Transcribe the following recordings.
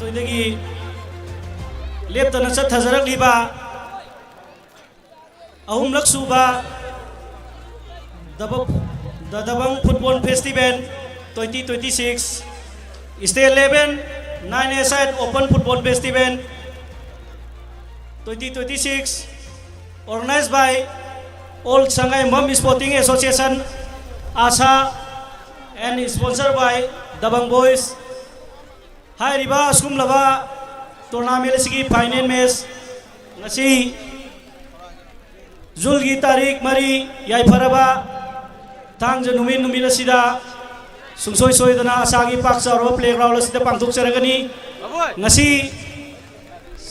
मदुदगी लेप्तना चꯠथजरक्लिबा अहुमलक सुबा Dabang football festival 2026 state level 9A-side open football festival 2026 organized by All Shanghai Mom Sporting Association ASA and sponsored by Dabang Boys. Hai riba askum laba tournament sigi final match ngasi Zulgi tarik mari yai faraba thang numin asida sungsoi soi dana asagi pak saro playground asida pangthok saragani ngasi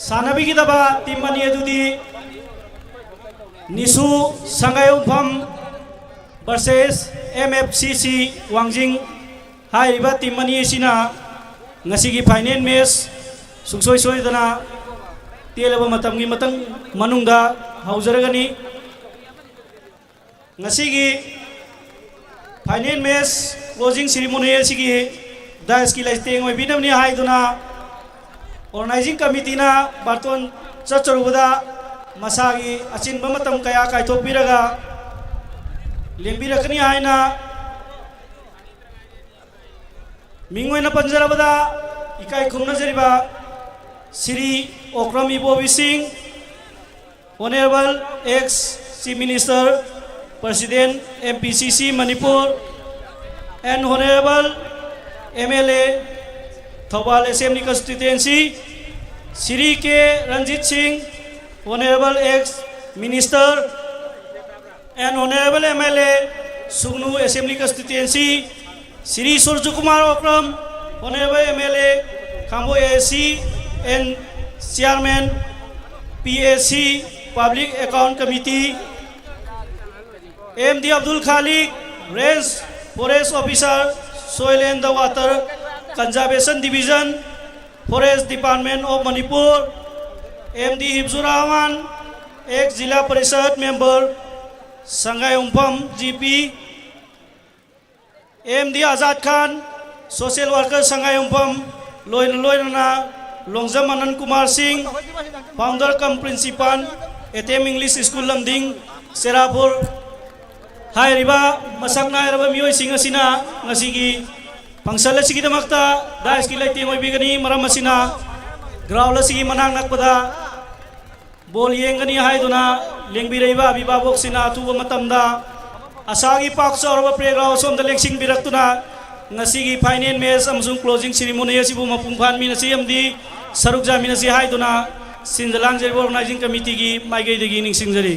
sanabi ki daba team mani adudi Nisu Shanghai Umpham versus MFCC Wangjing hai riba team mani sina ngasi gi final match sungsoi soi dana telaba matam gi matang manungda haujaragani ngasi gi final match closing ceremony sigi das ki laisteng oi binam ni hai duna organizing committee na barton chacharuda masagi achin bamatam kaya kai thopiraga lembirakani haina mingoina panjarabada ikai khumna jariba Sri Okram Ibobi Singh, Honorable ex-Chief Minister, President MPCC Manipur, and Honorable MLA Thobal Assembly Constituency, Sri K. Ranjit Singh, Honorable ex-Minister, and Honorable MLA Sugnu Assembly Constituency, Sri Surju Kumar Okram, Honorable MLA Kambo ASC, and Chairman PAC Public Account Committee, MD Abdul Khalik, Range Forest Officer, Soil and the Water Conservation Division, Forest Department of Manipur, MD Hibzur Rahman, ex-Zilla Parishad Member, Shanghai Umpham GP, MD Azad Khan, Social Worker Shanghai Umpham, Loina Longjam Anand Kumar Singh, Founder cum Principal, ATM English School Lamding, Serapur. Hai riba masakna riba mioi singa sina ngasigi pangsala sigi damakta dais ki lai ting oi bigani maram masina ground la sigi manang nakpada bol yengani hai duna lengbi reiba abibabok sina atuba matamda asagi pak sorba playground somda leksing biraktuna ngasigi final match amsung closing ceremony asibu mapungphan minasi amdi saruk jaminasi hai duna sindalang jeri organizing committee gi maigai degi ningsingjari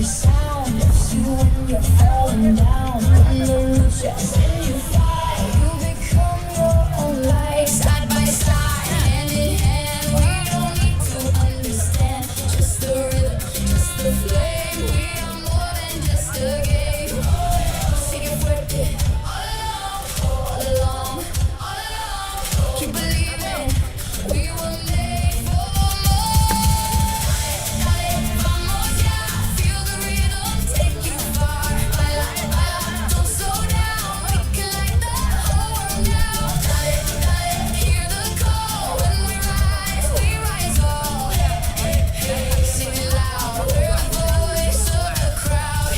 sound. It's you when you're falling down. On the roof, just in you fly. You become your own light. Side by side, hand in hand. We don't need to understand. Just the rhythm, just the flame. We are more than just a game. Sigue fuerte. All along, all along. Keep believing. We were made for more. Dale, vamos ya. Feel the rhythm, take you far. Baila, baila, don't slow down. We can light the whole world now. Dale, dale, hear the call. When we rise all. Hey, hey, sing it loud. We're the voice of the crowd.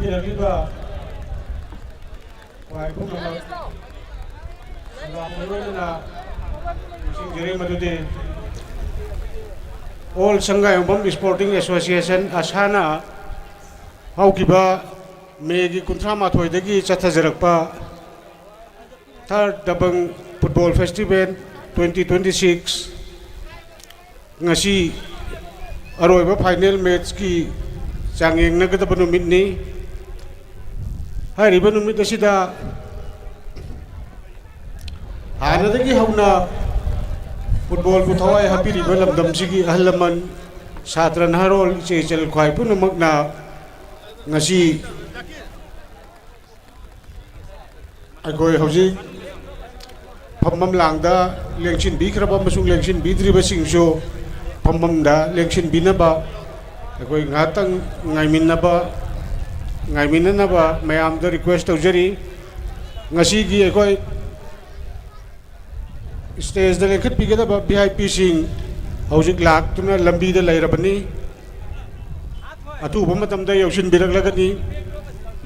Lagi ba? Why po naman? Salamat na using diri madudi. All Sangay Umpam Sporting Association asana haukiba megi kuntrama thoidagi chathajarakpa third Dabang Football Festival 2026 ngasi aroiba final match ki changeng nagadaba numit ni hairiba numit asida hanadagi hauna football ku thawai hapiriba lamdam sigi ahlaman satra naharol chechel khwai punamak na ngasi agoi hauji phammam langda lengchin bi khraba masung lengchin bidriba singjo phammam da lengchin binaba agoi ngatang ngaiminaba mayam da request tawjari ngasi gi agoi stage da lekhat pigada VIP sing hojik lak tuna lambi da lairabani atu bamatam da yausin biraglagani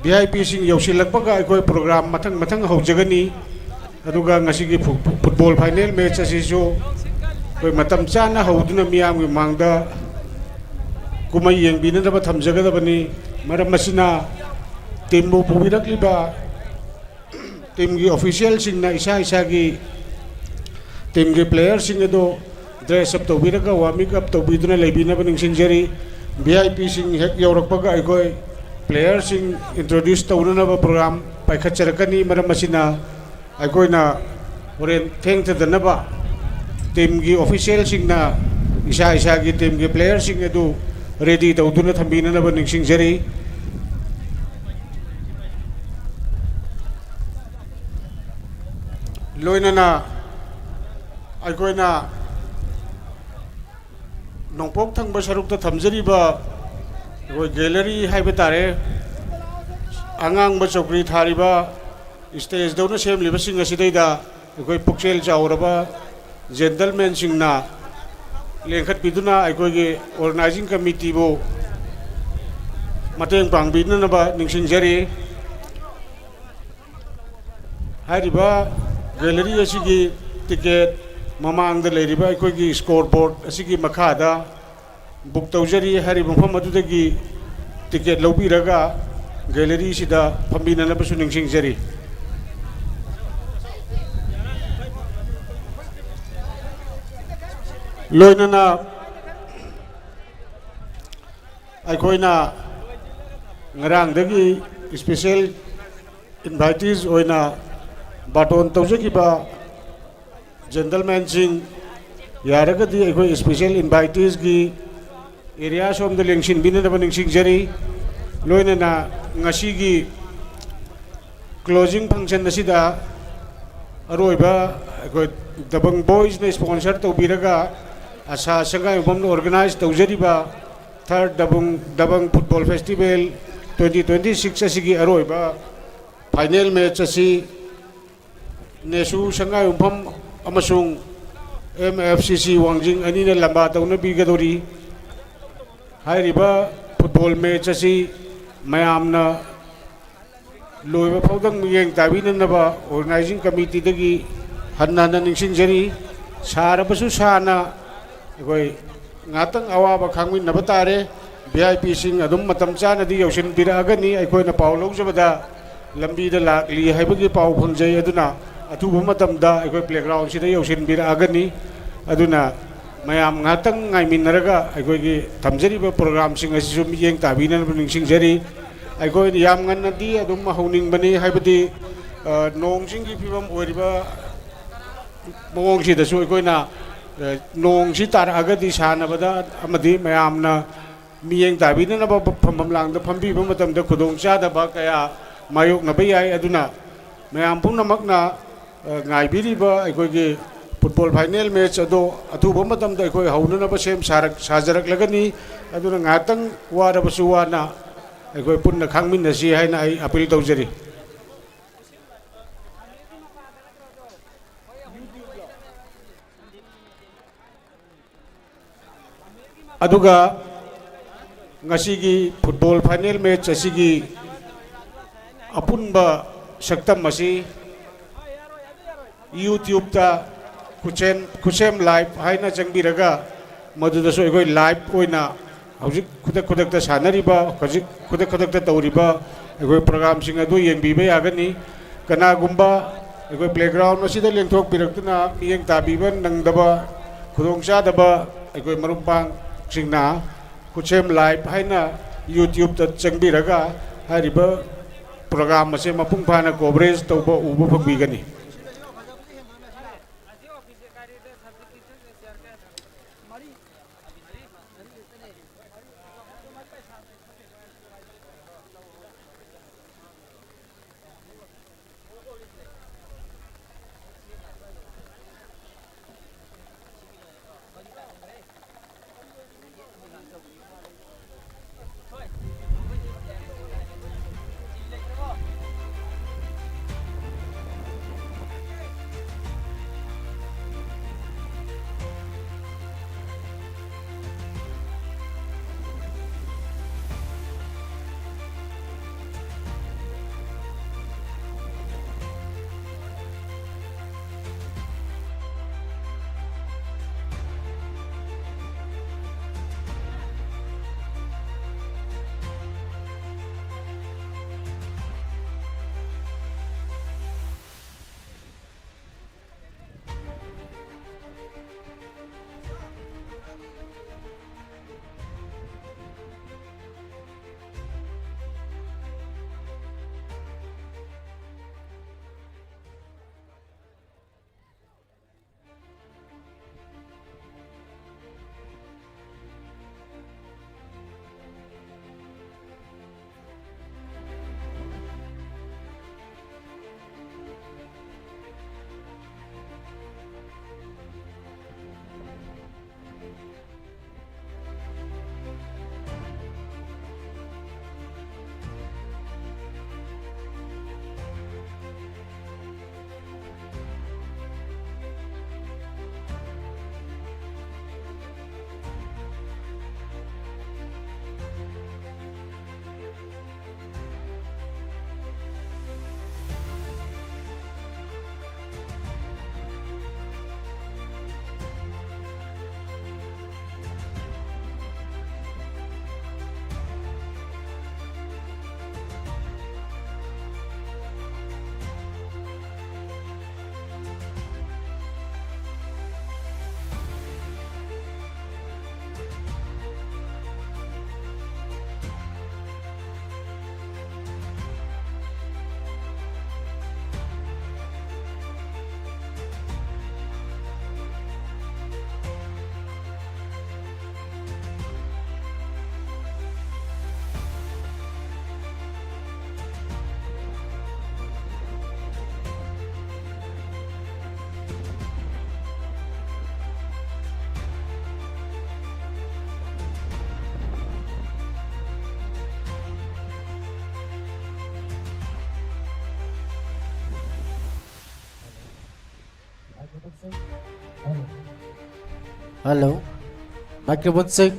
VIP sing yausilakpaga agoi program mathang hojagani aduga ngasi gi football final match asiso koi matam chana hoduna miyam gi mangda kumai yengbinadaba thamjagadabani maram masina timbu pubirakliba team gi official sing na isa gi team gi player sing edo dress up tobiraga warming up tobiduna leibinaba ning singjari VIP sing hek yaurakpaga agoi player sing introduce taunanaba program paikhacharakani maram masina agoi na horen thengthadanaba team gi official sing na isa gi team gi player sing edo ready tauduna thambinanaba ning singjari loinana aikoina nongpok thangba sarukta thamjariba goi gallery haiba tare angang ba chokri thariba stage dona semliba sing asidaida goi pukchel chauraba gentleman singna lengkhat piduna aikoi ge organizing committee bo mateng pangbinanaba ningsingjari hariba gallery asigi ticket mamang da leiriba aikoi gi scoreboard asigi makhada book tawjari hariba mafam adudagi ticket lobiraga gallery sida phambinanaba su ningsingjari loinana aikoina ngarang dagi special invitees oina baton tawjagiba gentleman sing yaragadi aikoi special invitees gi area som da lengshin binadaba ningsing jari loinana ngasi gi closing function asida aroiba aikoi Dabang boys na sponsor tawbiraga asa Sangay Umpam na organize tawjariba third Dabang Football Festival 2026 asigi aroiba final match asi nesu Sangay Umpam amasung MFCC Wangjing anina lamba tawna bigadori hairiba football match asi mayamna loiba phawdang miyeng tabinanaba organizing committee dagi hanna ningsingjari sarabasu sana goi ngatang awaba khangmin nabatare VIP sing adum matam chana di yausin biragani aikoi na paulog jabada lambi da lakli haibagi pau phongjai aduna athuba matamda aikoi playground sida yausinbiragani aduna mayam ngatang ngaiminaraga aikoi gi thamjariba program sing asisu miyeng tabina ningsingjari aikoi yam nganadi adum hauning bani haibadi nong sing gi phibam oiriba mong sida su aikoi na nong si taragadi sanabada amadi mayamna miyeng tabina na phambam langda phambiba matamda khudong chadaba kaya mayok na bayai aduna mayam pumnamakna ngaibiriba aikoi gi football final match ado athuba matamda aikoi haunana ba sem sajarak lagani aduna ngatang wara basuwana aikoi punna khangminnasi haina ai appeal tawjari aduga ngasigi football final match asigi apunba saktam masi YouTube ta kusem live haina changbiraga maduda so egoi live oina hojik khudak ta sanariba hojik khudak ta tawriba egoi program sing adu yengbiba yagani kana gumba egoi playground asida lengthok piraktuna miyeng tabiban nangdaba khudong chadaba egoi marumpang singna kusem live haina YouTube ta changbiraga hariba program ase mapung phana coverage tawba uba phangbigani Hello, microphone check.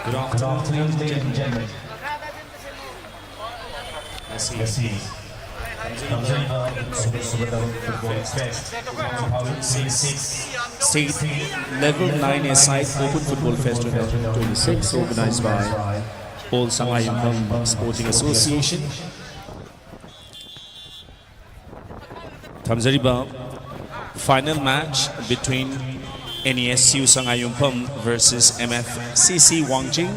Good afternoon, ladies and gentlemen. Messi. Football Fest 2026. State Level 9 A-Side Open Football Fest 2026 organized by All Sangay Yumpam Sporting Association. Tamzariba final match between NESU Sangay Yumpam versus MFCC Wangjing.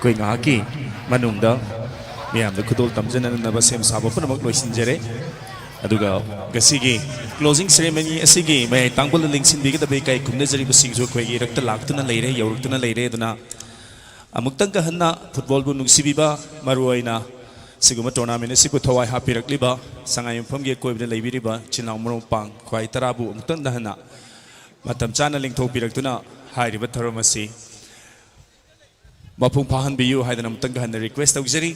Koi ngaki manungda miyam da kudol tamjanan na basem sabo punamak loisinjere. Aduga gasigi closing ceremony asigi may tangbol lingsin bigit abe kay kumnezari basingjo koigi rakta laktuna leire yaurktuna leire duna amuktang kahanna football bu nungsibiba maruaina siguma tournament asiku thawai hapirakliba Sangayumpam ge koibna leibiriba chinaw moro pang khwai tarabu amutang dahana matam chana lingtho piraktuna hairiba tharamasi mapung phahan biyu haidana amutang kahanna request tawjari.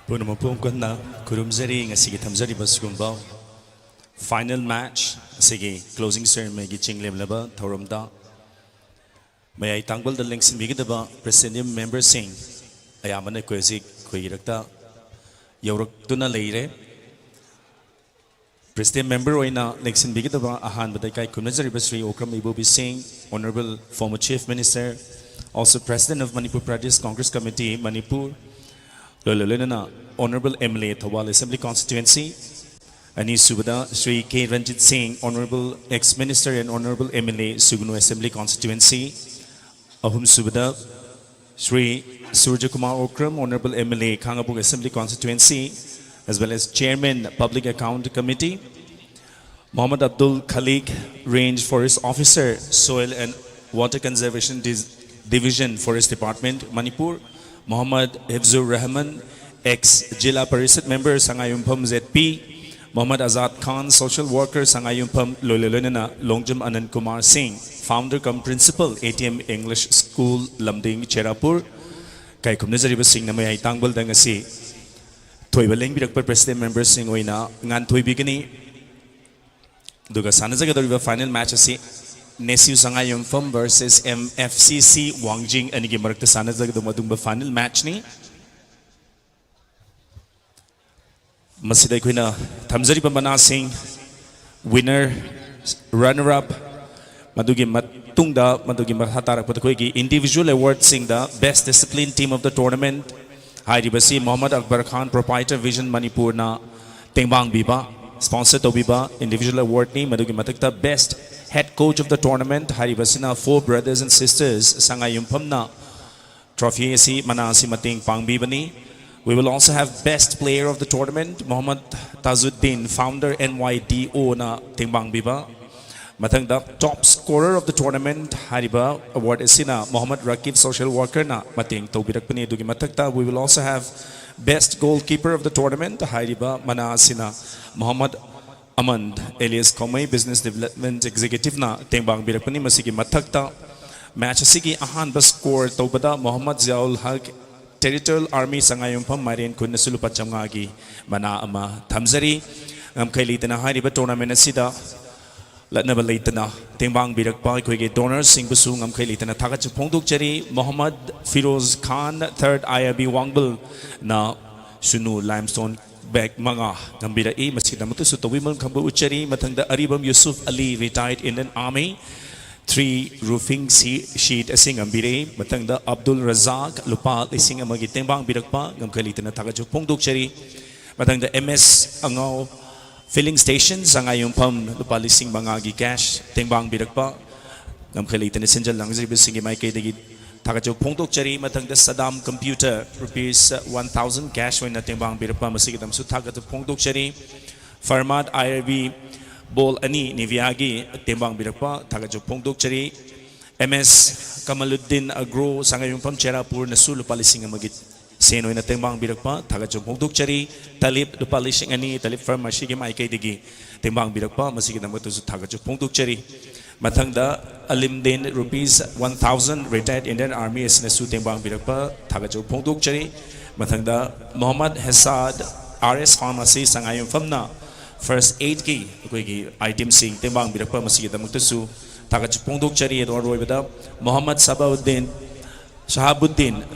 Punamapum kunna kurumzari ngasigi thamzari basgumba final match asigi closing ceremony gi chinglem laba thoramda mayai tangbal da lengsin bigidaba presidium member sing ayamane kozik khoirakta yaurak tuna leire President Member Oina Nexin Bigitaba Ahan Badaikai Kunazari Sri Okram Ibobi Singh, Honorable former Chief Minister, also President of Manipur Pradesh Congress Committee, Manipur, Lololena, Honorable MLA Thawal Assembly Constituency, Ani Subada, Sri K. Ranjit Singh, Honorable Ex-Minister and Honorable MLA, Sugnu Assembly Constituency, Ahum Subada, Sri Surja Kumar Okram, Honorable MLA, Kangabuk Assembly Constituency, as well as Chairman, Public Account Committee, Muhammad Abdul Khalik, Range Forest Officer, Soil and Water Conservation Division, Forest Department, Manipur, Muhammad Hifzur Rahman, ex-Jila Parishad Member, Sangayumpam ZP, Muhammad Azad Khan, Social Worker, Sangayumpam Lololena, Longjam Anand Kumar Singh, Founder cum Principal, ATM English School, Lamding, Cherapur, Kai Kumnazariba Singh Namay Tangbal Dangasi, Toibaling Birakpa President Member Singh Oina, Ngan Toibigani, Duga Sanazagadoriba final match asi, Nesiu Sangayumpam versus MFCC Wangjing, and Gimarak the Sanazagadumba final match ni. Masida Quina Tamzari Bambana Singh, winner, runner up, Madugi Matungda, Madugi Mahatara Patakogi, individual award sing the best discipline team of the tournament. Haidi Basi, Muhammad Akbar Khan, proprietor Vision Manipur na Tengbang Biba, sponsor Tobiba, individual award ni Madugi Matakta, best head coach of the tournament. Haidi Basina, 4 brothers and sisters, Sangayumpam na trophy asi Manasi Mating Pangbibani. We will also have best player of the tournament, Muhammad Tazuddin, founder NYDO na Tingbang Biba. Matangda top scorer of the tournament, Hariba award isina Muhammad Rakib, social worker na Mating Tobirakpani Dugi Matagta. We will also have best goalkeeper of the tournament, Hariba Manasina Muhammad Amand alias Komay, business development executive na Tingbang Birakpani Masigi Matagta. Match asigi ahan ba score Tobada Muhammad Ziaul Haq, Territorial Army Sangayumpam Marian Kunasulu Pachamagi, Mana Ama Tamzari, Kailitana Hariba tournament asida. Latnaba Laitana, Tingbang Birakpa, Kwege donors, Singbusung, Kailitana Takachu Pongduk Cheri, Muhammad Firoz Khan, 3rd IRB Wangbul, na Sunu Limestone Bek Manga, Gambira E, Masidamatu Sutowimal Kambu Ucheri, Matanga Aribam Yusuf Ali, retired Indian Army. 3 roofing sheet asing ambire matangda Abdul Razak lupa ising amagi Tingbang Birakpa ngam kalitan na tagajuk Pongduk Cheri matangda MS Angao filling station Sangayumpam lupa lising mangagi cash Tingbang Birakpa ngam kalitan na sinjal lang zibis singi mai kay dagi tagajuk Pongduk Cheri matangda Saddam computer rupees 1,000 cash when na Tingbang Birakpa masigitam su tagajuk Pongduk Cheri Farmad IRB Bol Ani Nivyagi Tingbang Birakpa Tagajuk Pongduk Cheri MS Kamaluddin Agro Sangayumpam Cherapur Nasu lupa lising magit Senoy na Tingbang Birakpa Tagajuk Pongduk Cheri Talib lupa lising ani Talib firm masigim ay kay digi Tingbang Birakpa masigit na matuso Tagajuk Pongduk Cheri Matangda Alimdin rupees 1,000 retired Indian Army as Nasu Tingbang Birakpa Tagajuk Pongduk Cheri Matangda Muhammad Hassad RS Pharmacy Sangayumpam na First aid ki koigi item sing Tingbang Birakpa masigita mugtasu Tagajuk Pongduk Cheri at Orwebada Muhammad Shahabuddin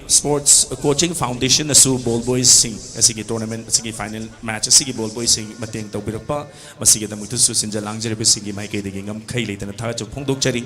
Sports Coaching Foundation nasu Ball Boys sing asigi tournament asigi final match asigi Ball Boys sing mating taw Birakpa masigita mugtasu sinjalang jere singi mai kay digingam khailita na Tagajuk Pongduk Cheri.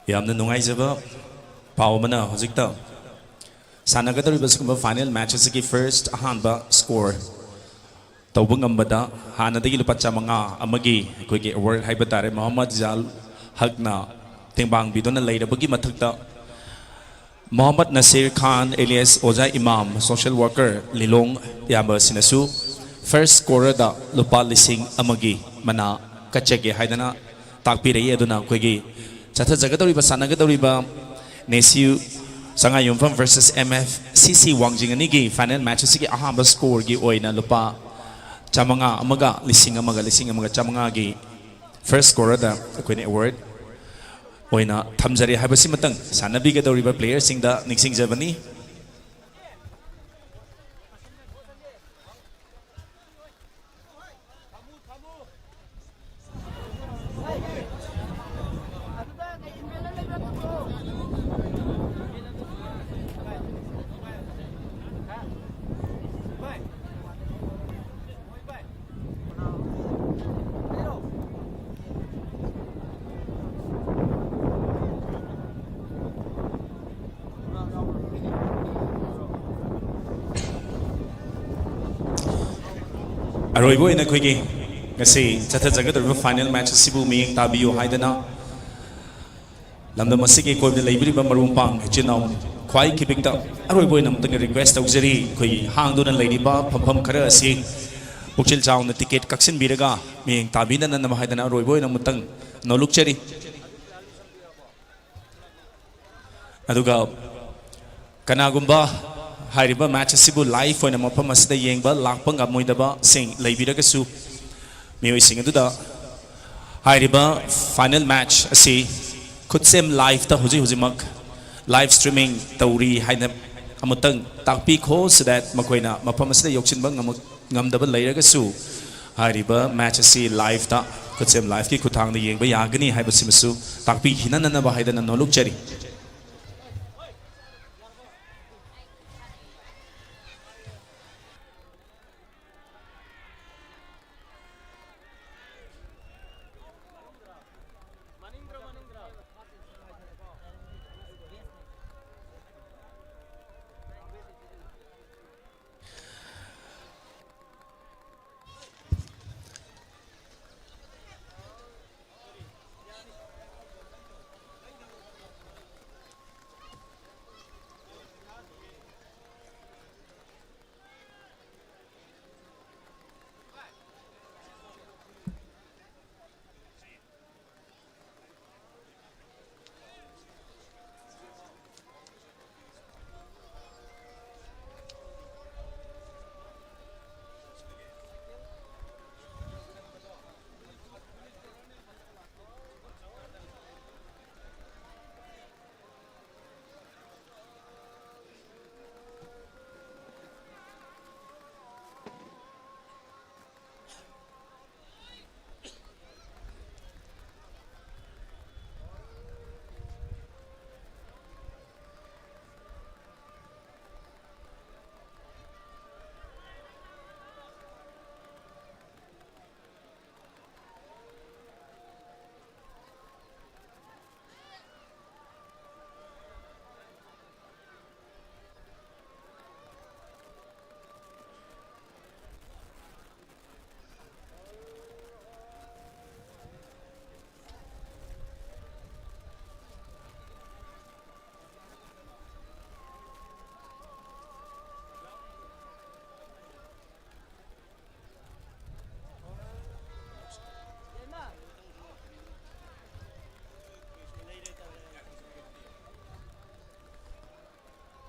ꯌꯥꯝꯅ ꯅꯨꯡꯉꯥꯏꯖꯕ ꯄꯥꯎ ꯑꯃꯅ ꯍꯧꯖꯤꯛꯇ ꯁꯥꯟꯅꯒꯗꯧꯔꯤꯕ ꯁꯤꯒꯨꯝꯕ final match ꯑꯁꯤꯒꯤ first ꯑꯍꯥꯟꯕ score ꯇꯧꯕ ꯉꯝꯕꯗ ꯍꯥꯟꯅꯗꯒꯤ ꯂꯨꯄꯥ 500 ꯑꯃꯒꯤ ꯑꯩꯈꯣꯏꯒꯤ ꯑꯦꯋꯥꯔꯗ ꯍꯥꯏꯕ ꯇꯥꯔꯦ ꯃꯣꯍꯝꯃꯗ ꯖꯥꯜ ꯍꯛꯅ ꯇꯦꯡꯕꯥꯡꯕꯤꯗꯨꯅ ꯂꯩꯔꯕꯒꯤ ꯃꯊꯛꯇ ꯃꯣꯍꯝꯃꯗ ꯅꯁꯤꯔ ꯈꯥꯟ ꯑꯦꯂꯤꯌꯥꯁ ꯑꯣꯖꯥ ꯏꯃꯥꯝ ꯁꯣꯁꯤꯌꯦꯜ ꯋꯥꯔꯀꯔ ꯂꯤꯂꯣꯡ ꯏꯌꯥꯝꯕ ꯑꯁꯤꯅꯁꯨ ꯐꯥꯔꯁꯠ ꯁ꯭ꯀꯣꯔꯔꯗ ꯂꯨꯄꯥ 1,000 ꯑꯃꯒꯤ ꯃꯅꯥ ꯀꯠꯆꯒꯦ ꯍꯥꯏꯗꯅ ꯇꯥꯛꯄꯤꯔꯛꯏ ꯑꯗꯨꯅ ꯑꯩꯈꯣꯏꯒꯤ ꯆꯠꯊꯖꯒꯗꯧꯔꯤꯕ ꯁꯥꯟꯅꯒꯗꯧꯔꯤꯕ ꯅꯦꯁꯤꯌꯨ ꯁꯉꯥꯏꯌꯨꯝꯐꯝ ꯚꯔꯁꯦꯁ MFCC ꯋꯥꯡꯖꯤꯡ ꯑꯅꯤꯒꯤ ꯐꯥꯏꯅꯦꯜ ꯃꯦꯠꯆ ꯑꯁꯤꯒꯤ ꯑꯍꯥꯟꯕ ꯁ꯭ꯀꯣꯔꯒꯤ ꯑꯣꯏꯅ ꯂꯨꯄꯥ 500 ꯑꯃꯒ 1,000ꯒꯤ ꯐꯥꯔꯁꯠ ꯁ꯭ꯀꯣꯔꯔꯗ ꯑꯩꯈꯣꯏꯅ ꯑꯦꯋꯥꯔꯗ ꯑꯣꯏꯅ ꯊꯝꯖꯔꯦ ꯍꯥꯏꯕꯁꯤꯃꯇꯪ ꯁꯥꯟꯅꯕꯤꯒꯗꯧꯔꯤꯕ ꯄ꯭ꯂꯦꯌꯔꯁꯤꯡꯗ ꯅꯤꯡꯁꯤꯡꯖꯕꯅꯤ ꯑꯔꯣꯏꯕ ꯑꯣꯏꯅ ꯑꯩꯈꯣꯏꯒꯤ ꯉꯁꯤ ꯆꯠꯊꯖꯒꯗꯧꯔꯤꯕ ꯐꯥꯏꯅꯦꯜ ꯃꯦꯠꯆ ꯑꯁꯤꯕꯨ ꯃꯤꯠꯌꯦꯡ ꯇꯥꯕꯤꯌꯨ ꯍꯥꯏꯗꯅ ꯂꯝꯗꯝ ꯑꯁꯤꯒꯤ ꯀꯣꯏꯕꯗ ꯂꯩꯕꯤꯔꯤꯕ ꯃꯔꯨꯞ ꯃꯄꯥꯡ ꯏꯆꯤꯟ ꯏꯅꯥꯎ ꯈ꯭ꯋꯥꯏ ꯈꯤꯕꯤꯛꯇ ꯑꯔꯣꯏꯕ ꯑꯣꯏꯅ ꯑꯃꯨꯛꯇꯪ ꯔꯤꯀ꯭ꯋꯦꯁ ꯇꯧꯖꯔꯤ ꯑꯩꯈꯣꯏꯒꯤ ꯍꯥꯡꯗꯨꯅ ꯂꯩꯔꯤꯕ ꯐꯝꯐꯝ ꯈꯔ ꯑꯁꯤ ꯄꯨꯛꯆꯦꯜ ꯆꯥꯎꯅ ꯇꯤꯀꯦꯠ ꯀꯛꯁꯤꯟꯕꯤꯔꯒ ꯃꯤꯠꯌꯦꯡ ꯇꯥꯕꯤꯅꯅꯕ ꯍꯥꯏꯗꯅ ꯑꯔꯣꯏꯕ ꯑꯣꯏꯅ ꯑꯃꯨꯛꯇꯪ ꯅꯣꯜꯂꯨꯛꯆꯔꯤ ꯑꯗꯨꯒ ꯀꯅꯥꯒꯨꯝꯕ ꯍꯥꯏꯔꯤꯕ ꯃꯦꯠꯆ ꯑꯁꯤꯕꯨ ꯂꯥꯏꯐ ꯑꯣꯏꯅ ꯃꯐꯝ ꯑꯁꯤꯗ ꯌꯦꯡꯕ ꯂꯥꯛꯄ ꯉꯝꯃꯣꯏꯗꯕꯁꯤꯡ ꯂꯩꯕꯤꯔꯒꯁꯨ ꯃꯤꯑꯣꯏꯁꯤꯡ ꯑꯗꯨꯗ ꯍꯥꯏꯔꯤꯕ ꯐꯥꯏꯅꯦꯜ ꯃꯦꯠꯆ ꯑꯁꯤ ꯈꯨꯠꯁꯦꯝ ꯂꯥꯏꯐꯇ ꯍꯧꯖꯤꯛꯃꯛ ꯂꯥꯏꯚ ꯁ꯭ꯇ꯭ꯔꯤꯃꯤꯡ ꯇꯧꯔꯤ ꯍꯥꯏꯅ ꯑꯃꯨꯛꯇꯪ ꯇꯥꯛꯄꯤꯈꯣ so that ꯃꯈꯣꯏꯅ ꯃꯐꯝ ꯑꯁꯤꯗ ꯌꯧꯁꯤꯟꯕ ꯉꯝꯗꯕ ꯂꯩꯔꯒꯁꯨ ꯍꯥꯏꯔꯤꯕ ꯃꯦꯠꯆ ꯑꯁꯤ ꯂꯥꯏꯚꯇ ꯈꯨꯠꯁꯦꯝ ꯂꯥꯏꯐꯀꯤ ꯈꯨꯠꯊꯥꯡꯗ ꯌꯦꯡꯕ ꯌꯥꯒꯅꯤ ꯍꯥꯏꯕꯁꯤꯃꯁꯨ ꯇꯥꯛꯄꯤꯈꯤꯅꯅꯕ ꯍꯥꯏꯗꯅ ꯅꯣꯜꯂꯨꯛꯆꯔꯤ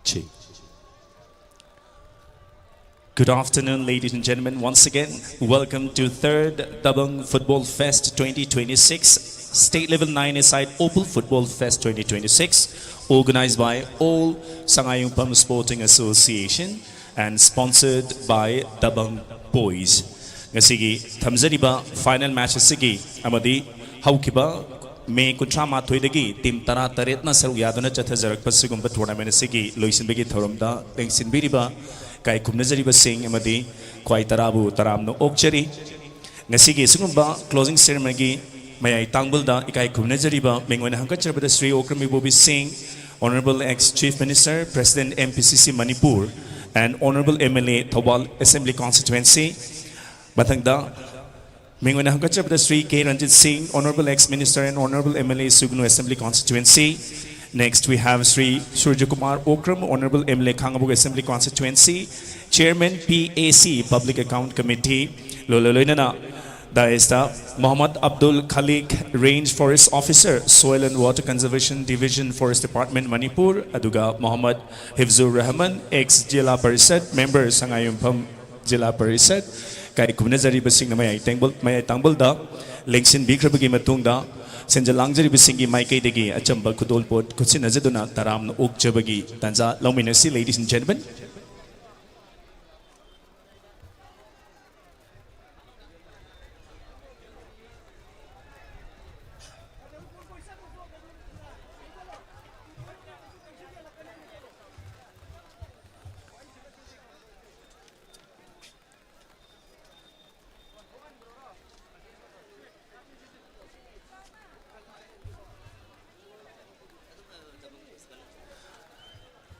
Chi. Good afternoon, ladies and gentlemen. Once again, welcome to 3rd Dabang Football Fest 2026, State Level 9-a-side Opal Football Fest 2026, organized by all Sangayumpam Sporting Association and sponsored by Dabang Boys. Ngasigi thamzariba final match asigi amadi haukiba May Kuntrama Toidagi, Tim Tara Taretna Saruyadana Chathazarak Pasugum tournament asigi, Loisinbegi Thorumda, Lengsin Biriba. Kay kumnazariba sing amadi kwai tarabu taramno okchari ngasigi sungumba closing ceremony mayai tangbulda ikai kumnazariba mengwana hankacharabada Sri Okram Ibobi Singh, Honorable ex-Chief Minister, President MPCC Manipur, and Honorable MLA Thobal Assembly Constituency. Batangda mengwana hankacharabada Sri K. Ranjit Singh, Honorable ex-Minister and Honorable MLA Sugnu Assembly Constituency. Next, we have Sri Surya Kumar Okram, Honorable MLA Khangabuk Assembly Constituency, Chairman PAC Public Account Committee, Lololoinana, Daesta, Muhammad Abdul Khalik, Range Forest Officer, Soil and Water Conservation Division, Forest Department, Manipur, Aduga Muhammad Hifzur Rahman, ex-Jila Parisad, member Sangayumpam Jila Parisad, Kai Kumnazari Basing Maya Tangbul da, Lengsin Bikrabagi Matungda, Senja Langjari Bisingi Maike Degi, Achamba Kudol Port, Kutsin Azaduna, Taram Okjabagi, Tanza, Lominasi, ladies and gentlemen.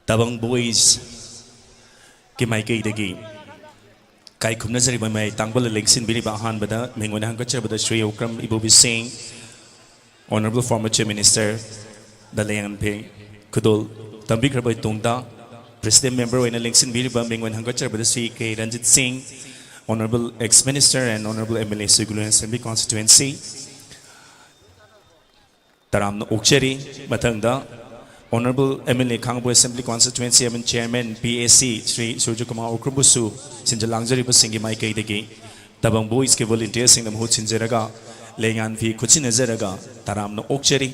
Dabang Boys ki Maike Degi Kai Kumnazari by my Tangbal Lexin Billy Bahan Bada, Mengwana Hankachabada Sri Okram Ibobi Singh, Honorable Former Chief Minister, Dalayan Pay, Kudol, Tambikrabai Tungda, President Member in Lexin Billy Bambing Hankachabada Sri K. Ranjit Singh, Honorable ex-Minister and Honorable MLA Suglu Assembly Constituency, Taram Okcheri, Matanga, Honorable MLA Khangbu Assembly Constituency and Chairman PAC Sri Surya Kumar Okrambusu Sinjalangzari Basingi Maike Degi Dabang Boys ke volunteers sing namhut Sinjeraga Lengan Fi Kuchin Azeraga Taram no Okcheri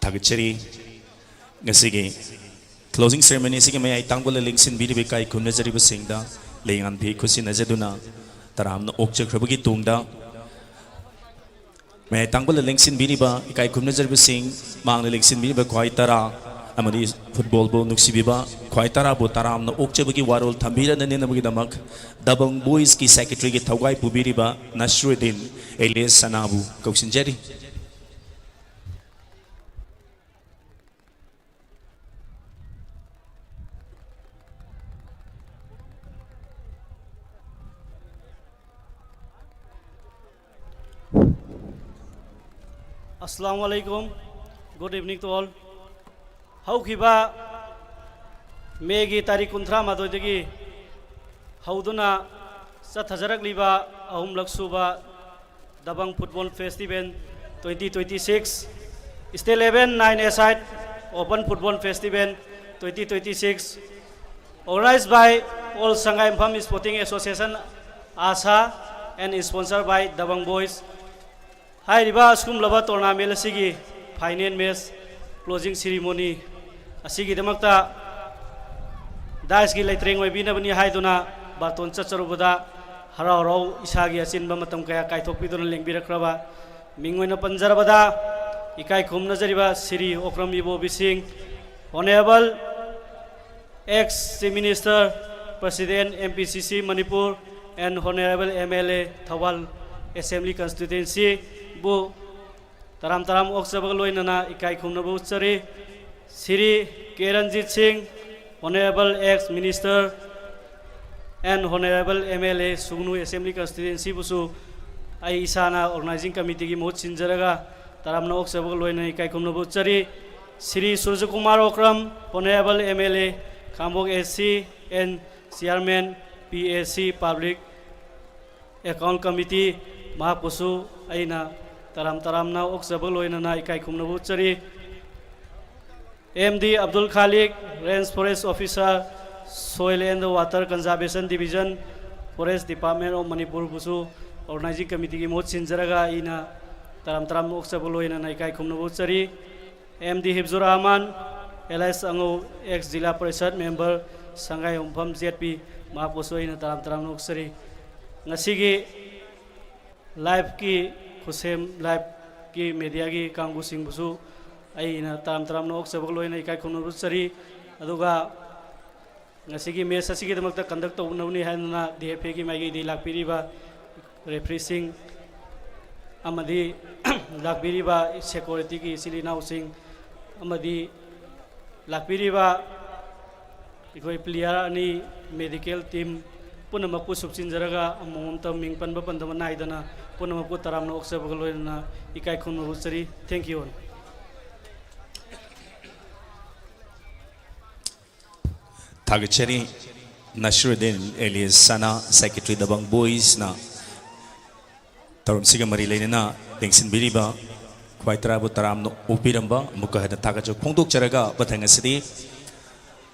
Tagachari Ngasigi closing ceremony sige may ay tangbol lingsin bili kai kunazari basingda lengan bi kusin azaduna taram no okcha khrabagi tungda may tangbol lingsin bili ba kai kunazari basing mang lingsin bili ba kwai tara amadi football bo nuksi ba kwai tara bo taram no okcha bagi warol thambira nane namagi damak Dabang Boys ki secretary ki thawai pubiri ba Nasruddin alias Sanabu kausinjari Assalamu alaikum. Good evening to all. How kiba Megi Tari Kuntra Madodegi Hauduna Sathajarak Liba Ahum Laksuba Dabang Football Festival 2026 State 11 9-a-side Open Football Festival 2026 organized by all Sangayumpam Sporting Association ASA and sponsored by Dabang Boys. Hai riba skum laba tournament asigi final match closing ceremony asigi damakta dais gi leitreng oi bina bani hai duna baton chacharubada harau rau isagi asin ba matam kaya kaithok pidon lengbirakhraba mingoina panjarabada ikai khumna jariba Sri Okram Ibobi Singh, Honorable ex-Chief Minister, President MPCC Manipur, and Honorable MLA Thawal Assembly Constituency bu taram oksabag loinana ikai khumna bu chari Sri K. Ranjit Singh, Honorable ex-Minister, and Honorable MLA Sugnu Assembly Constituency Busu ai isana organizing committee ki mohut sinjaraga taramna oksabak loina ikai kumna buchari Sri Surya Kumar Okram Honorable MLA Khambok SC and Chairman PAC Public Account Committee Mahapusu aina taramna oksabak loina na ikai kumna buchari MD Abdul Khalik Range Forest Officer Soil and Water Conservation Division Forest Department of Manipur Busu Organizing Committee ki mohut sinjaraga ina taram oksabak loina na ikai kumna buchari MD Hibzur Rahman LS Ango ex Zilla Parishad member Sangai Umpham ZP Mahapusu ina taram oksari ngasigi live ki khusem live ki media ki kanggu sing busu aina taram no oksabak loina ikai kumna buchari aduga ngasigi match asigi damakta conduct tawunawni haina DFA ki magi di lakpiriba refreshing amadi lakpiriba security ki silina using amadi lakpiriba ikoi player ani medical team punamaku subsinjaraga amomta mingpan ba pandama naidana punamaku taramna oksabak loina ikai kumna buchari thank you Thagachari Nashruddin alias Sana Secretary Dabang Boys na Tarum Siga Marilay na Dingsin Biriba Kwaitra Butaram no Upiramba Mukahan na Thagachok Pungtuk Charaga Batanga City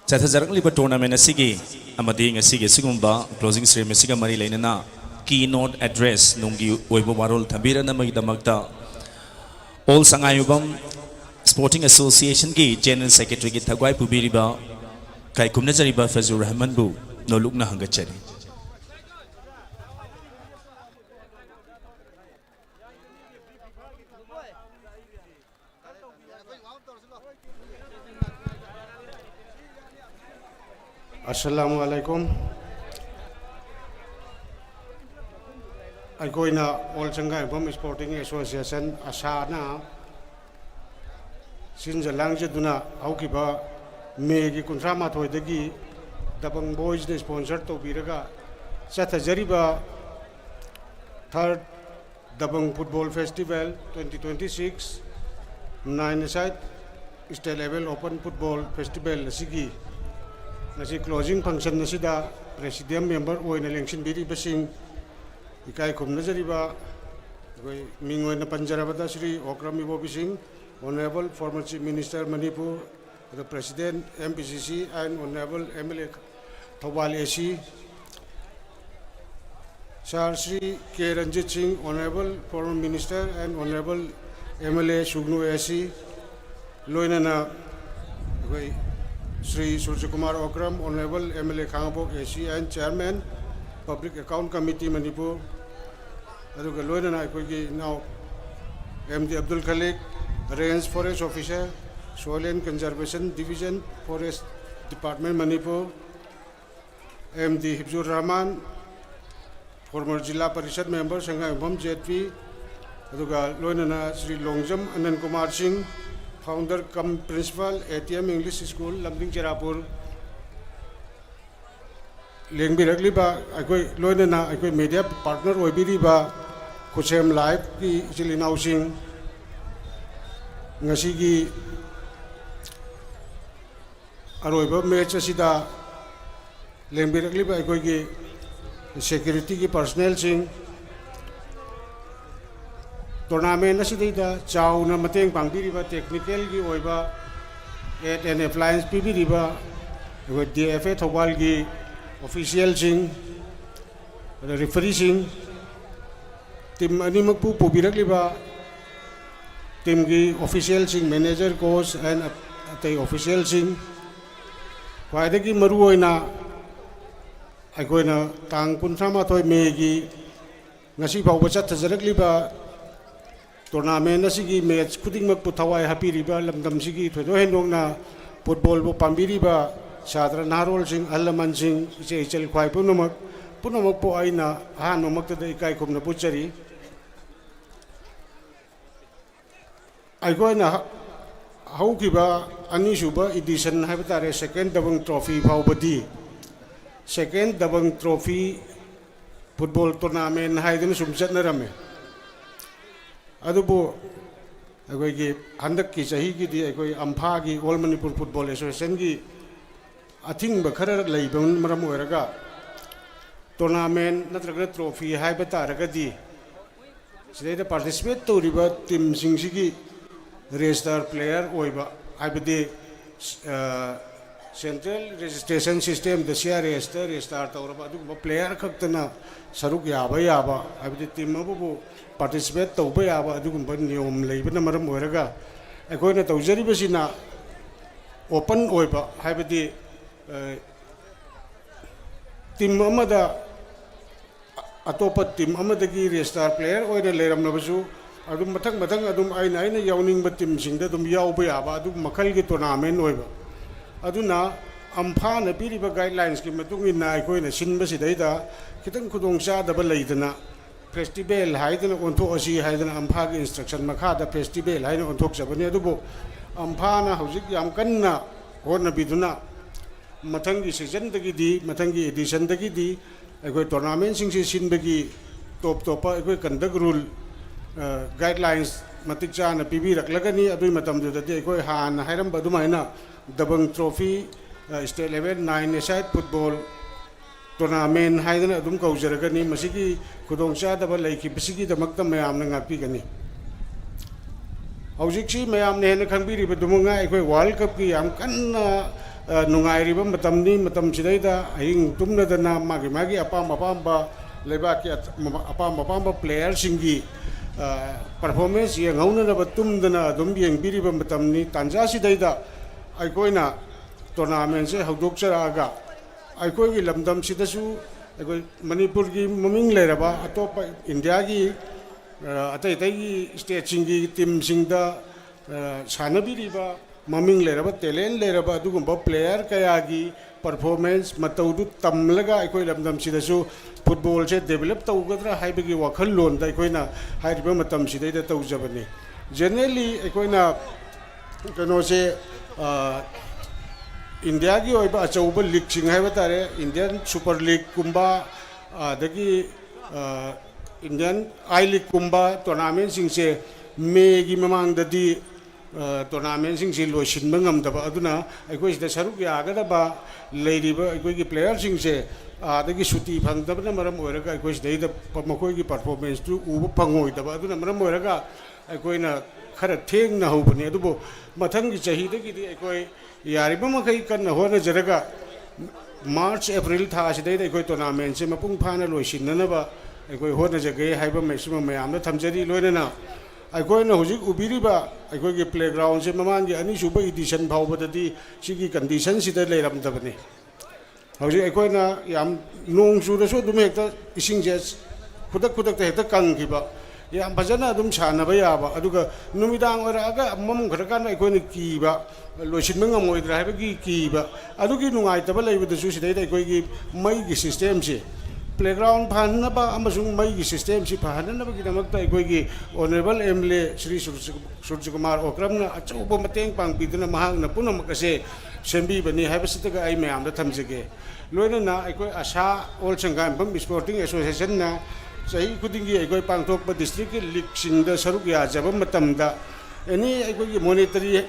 Chathajarang Liba Tournament na Sige Amadi nga Sige Sigumba Closing Ceremony Siga Marilay na Keynote Address Nunggi Uibo Marol Tambira na Magdamagta All Sangayubam Sporting Association ki General Secretary ki Thagwai Pubiriba Kai kumna jariba Fazur Rahman bu noluk na hangachari. Assalamualaikum. Aikoina All Sangai Bom Sporting Association asana sinjalang jeduna aukiba Megi Kuntrama Toydagi Dabang Boys ne sponsor to Biraga Sathajariba third Dabang Football Festival 2026 9 side state level open football festival Sigi Nasi closing function Nasida Presidium member Oina Lengshin Biri Basing Ikai Kum Nazariba Mingo na Panjarabada Sri Okram Ibo Bising Honorable former Chief Minister Manipur the President, MPCC and Honorable MLA Thawal AC, Sir Sri K. Ranjit Singh, Honorable Former Minister and Honorable MLA Sugnu AC, Loinana Sri Surya Kumar Okram, Honorable MLA Khambok AC and Chairman, Public Account Committee Manipur, Loinana now MD Abdul Khalik, Range Forest Officer, Soil and Conservation Division, Forest Department, Manipur, MD Hibzur Rahman, former Zilla Parishad member, Sangai Umpham ZP, Loinana Sri Longjam Anand Kumar Singh, founder cum principal, ATM English School, Lambing Cherapur, Lengbiragli ba, Loinana, media partner, Oibiri ba, Kusem Live, Silina Singh, Ngasigi, Aroiba match asida Lengbiragli ba aikoigi security ki personnel sing tournament asida chaw na mateng pangbiriba technical ki oiba at an appliance pibiriba with DFA Thawal ki official sing referee sing team ani magpu pubiragli ba team ki official sing manager coach and atay official sing Kwaidagi maruoina aikoina tang kuntrama toy megi ngasi fawba chathajarakliba tournament asigi match khudingmak puthawai hapiriba lamdam sigi thodo hendongna football bo pambiriba sadra narol sing alaman sing ichel khwai punamak po aina hanomakta dai kai khumna puchari aikoina haukiba Anisuba edition habatare second Dabang trophy Paubadi second Dabang Trophy football tournament haidana sum chatnarame adubu agoi gi handak ki chahi gi di agoi ampha gi All Manipur Football Association gi athing ba khara leibang maram oiraga tournament natraga trophy haiba taraga di sidai participate toriba team singsigi register player oiba haibadi central registration system the share register tawraba adu player khaktana saruk yaba haibadi team abu participate tawba yaba adu niyom leibana maram oiraga akoina tawjaribasina open oiba haibadi team amada atopa team amadagi register player oina leiramnabasu adum mathang adum aina yawning team singda adum yawba yaba adu makhal gi tournament oiba aduna ampha na piriba guidelines ki matungin na aikoina sinba sidaida kitang khudong cha daba leidana festival haidana onto asi haidana ampha gi instruction makha da festival haina onthok jabani adubo ampha na hojik yam kanna hona biduna mathangi season dagi di mathangi edition dagi di aigoi tournament sing si sinbagi top topa aigoi conduct rule guidelines matik chana pibi raklagani adui matam du dadi aigoi han hairam badumaina Dabang Trophy state level 9 aside football tournament haidana adum kaujaragani masigi khudong cha daba leiki bisigi damakta mayam na ngakpi gani hojikchi mayam ne na khangbiri badumunga aigoi world cup ki yam kanna nungairiba matamni matam sidaida ahing tumnadana magi apam leba ki apam player singi performance ye ngauna na batumdana dum yeng biriba matamni tanja sidaida aikoina tournament se hawdok charaga aikoi gi lamdam sidasu aikoi manipur gi maming leraba atopa india gi atai gi state singi team singda sanabiriba maming leraba talent leraba adugumba player kaya gi performance mataudu tamlaga aikoi lamdam sidasu football se develop taugadra haibagi wakhal lon da aikoina haiba matam sidaida taujabani generally aikoina kano se India ki oiba achauba league sing hai batare Indian Super League kumba adagi Indian I League kumba tournament sing se me gi mamang dadi tournament sing se loisin mangam daba aduna aikoi sida saruk yaga daba leiriba aikoi gi player sing se adagi suti phang daba maram oiraga aikoi sida makoi gi performance tu uba phangoi daba aduna maram oiraga aikoi na khara theng na hobani adubo mathang gi chahi dagi di aikoi yariba makai kan hona jaraga March April tha sidai aikoi tournament se mapung phana loisin ba aikoi hona jage haiba maximum mayam na thamjari loinana aikoi na hojik ubiriba aikoi gi playground se mamang gi ani suba edition phawbadadi sigi condition sida leiram dabani hojik aikoi na yam nong su da so dum hekta ising je khudak ta hekta kang giba yam bajana dum chana ba yaba aduga numidang oraga mam kharakan aikoi ni kiba loisin mangam oidra haibagi kiba adugi nungai taba leibuda su sidai aikoi gi mai gi system se playground phanna ba amasung mai gi system si phanna ba gi damakta aikoi gi honorable MLA Shri Surji Kumar Okramna achauba mateng pang biduna mahang na punam kase sembi bani haibasitaga ai mayam da thamjage loina na aikoi asa all sangam bam sporting association na sahi kudingi aikoi pangthok ba district league sing da saruk ya jaba matamda any aikoi monetary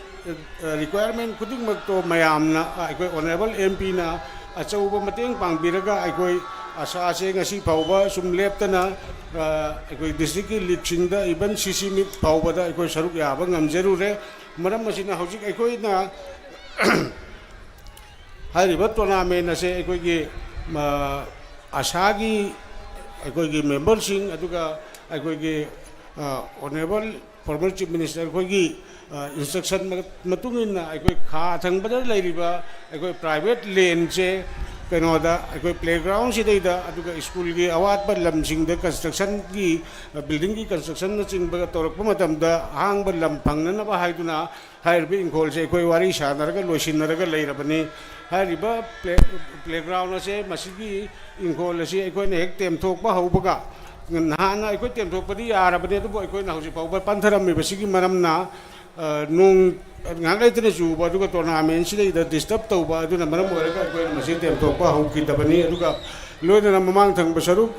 requirement kuding makto mayam na aikoi honorable MP na achauba mateng pang biraga aikoi asa se ngasi phawba sum leptana aikoi district league sing da even CC meet phawba da aikoi saruk ya ba ngamjeru re maram masina hojik aikoi na hariba tournament na se aikoi gi asagi aikoi gi member sing aduga aikoi gi honorable former chief minister aikoi gi instruction matungin na aikoi kha thangba leiriba aikoi private lane se kenoda aikoi playground sidaida aduga school gi awat ba lam sing da construction gi building gi construction na ching ba torok matamda hang ba lam phangna na ba haiduna hairbi ingkol se aikoi wari sanaraga loisinaraga leirabani hariba playground se masigi ingkol se aikoi ne hek tem thok ba haubaga nahana aikoi tem thok padi yarabani adu aikoi na hoji pawba pantharam mi basigi maramna nung ngang ai tene chu ba du ka tournament si dei da disturb tau ba du na maram ore ka ko ma si tem to pa hu ki da bani du ka lo na mamang thang ba saru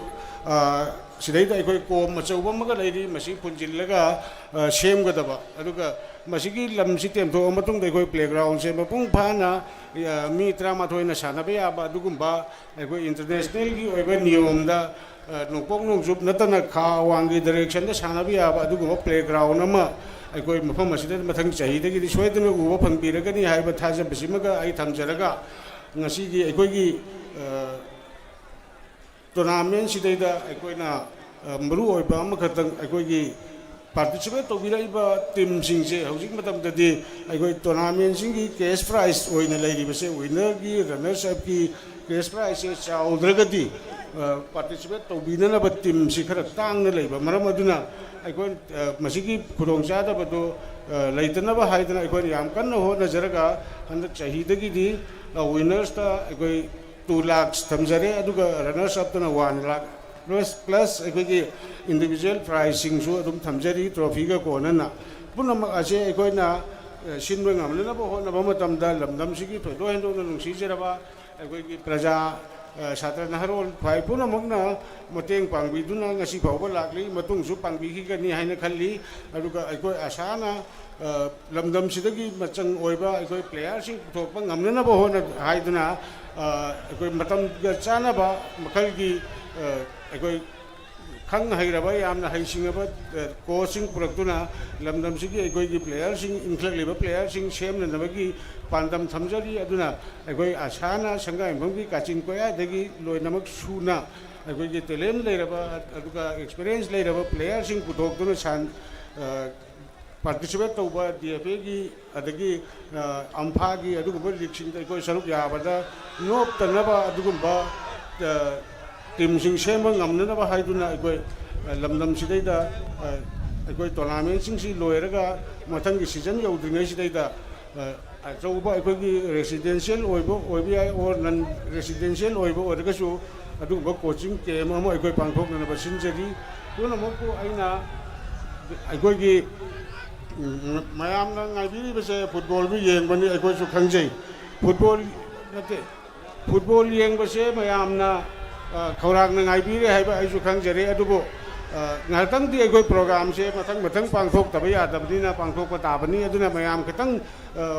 si dei da ko ko ma chau ba ma ga lai ri ma si pun jil la ga shem ga da ba du ka ma si ki lam si tem to ma tung dei ko playground se ma pung pha na mi tra ma thoi na sa na ba ya ba du gum ba ko international gi oi ba niyom da nung pok nung zup na ta na kha wang gi direction da sa na ba ya ba du gum playground ma ꯑꯩꯈꯣꯏ ꯃꯐꯝ ꯑꯁꯤꯗ ꯃꯊꯪ ꯆꯍꯤꯗꯒꯤꯗꯤ ꯁꯣꯏꯗꯅ ꯎꯕ ꯐꯪꯕꯤꯔꯒꯅꯤ ꯍꯥꯏꯕ ꯊꯥꯖꯕꯁꯤꯃꯒ ꯑꯩ ꯊꯝꯖꯔꯒ ꯉꯁꯤꯒꯤ ꯑꯩꯈꯣꯏꯒꯤ ꯇꯣꯔꯅꯥꯃꯦꯟꯁꯤꯗꯩꯗ ꯑꯩꯈꯣꯏꯅ ꯃꯔꯨ ꯑꯣꯏꯕ ꯑꯃꯈꯛꯇꯪ ꯑꯩꯈꯣꯏꯒꯤ ꯄꯥꯔꯇꯤꯁꯤꯄꯦꯠ ꯇꯧꯕꯤꯔꯛꯏꯕ ꯇꯤꯝꯁꯤꯡꯁꯦ ꯍꯧꯖꯤꯛ ꯃꯇꯝꯗꯗꯤ ꯑꯩꯈꯣꯏ ꯇꯣꯔꯅꯥꯃꯦꯟꯁꯤꯡꯒꯤ ꯀꯦꯁ ꯄ꯭ꯔꯥꯏꯖ ꯑꯣꯏꯅ ꯂꯩꯔꯤꯕꯁꯦ ꯋꯤꯟꯅꯔꯒꯤ ꯔꯟꯅꯔꯁ ꯑꯞꯀꯤ ꯀꯦꯁ ꯄ꯭ꯔꯥꯏꯖꯁꯦ ꯆꯥꯎꯗ꯭ꯔꯒꯗꯤ ꯄꯥꯔꯇꯤꯁꯤꯄꯦꯠ ꯇꯧꯕꯤꯅꯅꯕ ꯇꯤꯝꯁꯤ ꯈꯔ ꯇꯥꯡꯅ ꯂꯩꯕ ꯃꯔꯝ ꯑꯗꯨꯅ ꯑꯩꯈꯣꯏ ꯃꯁꯤꯒꯤ ꯈꯨꯗꯣꯡꯆꯥꯗꯕꯗꯨ ꯂꯩꯇꯅꯕ ꯍꯥꯏꯗꯅ ꯑꯩꯈꯣꯏꯅ ꯌꯥꯝ ꯀꯟꯅ ꯍꯣꯠꯅꯖꯔꯒ ꯍꯟꯗꯛ ꯆꯍꯤꯗꯒꯤꯗꯤ ꯋꯤꯟꯅꯔꯁꯇ ꯑꯩꯈꯣꯏ 2 lakhs ꯊꯝꯖꯔꯦ ꯑꯗꯨꯒ ꯔꯟꯅꯔꯁ ꯑꯞꯇꯅ 1 lakh ꯄ꯭ꯂꯁ ꯑꯩꯈꯣꯏꯒꯤ ꯏꯟꯗꯤꯕꯤꯖꯨꯋꯦꯜ ꯄ꯭ꯔꯥꯏꯖꯁꯤꯡꯁꯨ ꯑꯗꯨꯝ ꯊꯝꯖꯔꯤ ꯇ꯭ꯔꯣꯐꯤꯒ ꯀꯣꯟꯅꯅ ꯄꯨꯝꯅꯃꯛ ꯑꯁꯦ ꯑꯩꯈꯣꯏꯅ ꯁꯤꯟꯕ ꯉꯝꯅꯅꯕ ꯍꯣꯠꯅꯕ ꯃꯇꯝꯗ ꯂꯝꯗꯝꯁꯤꯒꯤ ꯊꯣꯏꯗꯣꯛ ꯍꯦꯟꯗꯣꯛꯅ ꯅꯨꯡꯁꯤꯖꯔꯕ ꯑꯩꯈꯣꯏꯒꯤ ꯄ꯭ꯔꯖꯥ ꯁꯥꯇ꯭ꯔ ꯅꯍꯥꯔꯣꯜ ꯈ꯭ꯋꯥꯏ ꯄꯨꯝꯅꯃꯛꯅ ꯃꯇꯦꯡ ꯄꯥꯡꯕꯤꯗꯨꯅ ꯉꯁꯤ ꯐꯥꯎꯕ ꯂꯥꯛꯂꯤ ꯃꯇꯨꯡꯁꯨ ꯄꯥꯡꯕꯤꯈꯤꯒꯅꯤ ꯍꯥꯏꯅ ꯈꯜꯂꯤ ꯑꯗꯨꯒ ꯑꯩꯈꯣꯏ ꯑꯁꯥꯅ ꯂꯝꯗꯝꯁꯤꯗꯒꯤ ꯃꯆꯪ ꯑꯣꯏꯕ ꯑꯩꯈꯣꯏ ꯄ꯭ꯂꯦꯌꯥꯔꯁꯤꯡ ꯄꯨꯊꯣꯛꯄ ꯉꯝꯅꯅꯕ ꯍꯥꯏꯗꯨꯅ ꯑꯩꯈꯣꯏ ꯃꯇꯝꯒ ꯆꯥꯅꯕ ꯃꯈꯜꯒꯤ ꯑꯩꯈꯣꯏ ꯈꯪ ꯍꯩꯔꯕ ꯌꯥꯝꯅ ꯍꯩꯁꯤꯡꯉꯕ ꯀꯣꯆꯁꯤꯡ ꯄꯨꯔꯛꯇꯨꯅ ꯂꯝꯗꯝꯁꯤꯒꯤ ꯑꯩꯈꯣꯏꯒꯤ ꯄ꯭ꯂꯦꯌꯥꯔꯁꯤꯡ ꯏꯟꯈꯠꯂꯛꯂꯤꯕ ꯄ꯭ꯂꯦꯌꯥꯔꯁꯤꯡ ꯁꯦꯝꯅꯅꯕꯒꯤ ꯄꯥꯟꯗꯝ ꯊꯝꯖꯔꯤ ꯑꯗꯨꯅ ꯑꯩꯈꯣꯏ ꯑꯁꯥꯅ ꯁꯪꯒꯥꯏꯌꯨꯝꯐꯝꯒꯤ ꯀꯥꯆꯤꯟ ꯀꯣꯌꯥꯗꯒꯤ ꯂꯣꯏꯅꯃꯛ ꯁꯨꯅ ꯑꯩꯈꯣꯏꯒꯤ ꯇꯦꯂꯦꯟ ꯂꯩꯔꯕ ꯑꯗꯨꯒ ꯑꯦꯛꯁꯄꯤꯔꯤꯌꯦꯟꯁ ꯂꯩꯔꯕ ꯄ꯭ꯂꯦꯌꯥꯔꯁꯤꯡ ꯄꯨꯊꯣꯛꯇꯨꯅ ꯄꯥꯔꯇꯤꯁꯤꯄꯦꯠ ꯇꯧꯕ DFAꯒꯤ ꯑꯗꯒꯤ ꯑꯝꯐꯥꯒꯤ ꯑꯗꯨꯒꯨꯝꯕ ꯂꯤꯒꯁꯤꯡꯗ ꯑꯩꯈꯣꯏ ꯁꯔꯨꯛ ꯌꯥꯕꯗ ꯅꯣꯞꯇꯅꯕ ꯑꯗꯨꯒꯨꯝꯕ ꯇꯤꯝꯁꯤꯡ ꯁꯦꯝꯕ ꯉꯝꯅꯅꯕ ꯍꯥꯏꯗꯨꯅ ꯑꯩꯈꯣꯏ ꯂꯝꯗꯝꯁꯤꯗꯩꯗ ꯑꯩꯈꯣꯏ ꯇꯣꯔꯅꯥꯃꯦꯟꯁꯤꯡꯁꯤ ꯂꯣꯏꯔꯒ ꯃꯊꯪꯒꯤ ꯁꯤꯖꯟ ꯌꯧꯗ꯭ꯔꯤꯉꯩꯁꯤꯗꯩꯗ ꯑꯆꯧꯕ ꯑꯩꯈꯣꯏꯒꯤ ꯔꯦꯁꯤꯗꯦꯟꯁꯤꯌꯦꯜ ꯑꯣꯏꯕ ꯌꯥꯏ ꯑꯣꯔ ꯅꯟ ꯔꯦꯁꯤꯗꯦꯟꯁꯤꯌꯦꯜ ꯑꯣꯏꯕ ꯑꯣꯏꯔꯒꯁꯨ ꯑꯗꯨꯒꯨꯝꯕ ꯀꯣꯆꯤꯡ ꯀꯦꯝ ꯑꯃ ꯑꯩꯈꯣꯏ ꯄꯥꯡꯊꯣꯛꯅꯅꯕ ꯁꯤꯟꯖꯔꯤ ꯄꯨꯝꯅꯃꯛꯄꯨ ꯑꯩꯅ ꯑꯩꯈꯣꯏꯒꯤ ꯃꯌꯥꯝꯅ ꯉꯥꯏꯕꯤꯔꯤꯕꯁꯦ ꯐꯨꯠꯕꯣꯜꯕꯨ ꯌꯦꯡꯕꯅꯤ ꯑꯩꯈꯣꯏꯁꯨ ꯈꯪꯖꯩ ꯐꯨꯠꯕꯣꯜ ꯅꯠꯇꯦ ꯐꯨꯠꯕꯣꯜ ꯌꯦꯡꯕꯁꯦ ꯃꯌꯥꯝꯅ ꯈꯧꯔꯥꯡꯅ ꯉꯥꯏꯕꯤꯔꯦ ꯍꯥꯏꯕ ꯑꯩꯁꯨ ꯈꯪꯖꯔꯦ ꯑꯗꯨꯕꯨ ꯉꯥꯏꯍꯥꯛꯇꯪꯗꯤ ꯑꯩꯈꯣꯏ ꯄ꯭ꯔꯣꯒ꯭ꯔꯥꯝꯁꯦ ꯃꯊꯪ ꯄꯥꯡꯊꯣꯛꯇꯕ ꯌꯥꯗꯕꯅꯤꯅ ꯄꯥꯡꯊꯣꯛꯄ ꯇꯥꯕꯅꯤ ꯑꯗꯨꯅ ꯃꯌꯥꯝ ꯈꯤꯇꯪ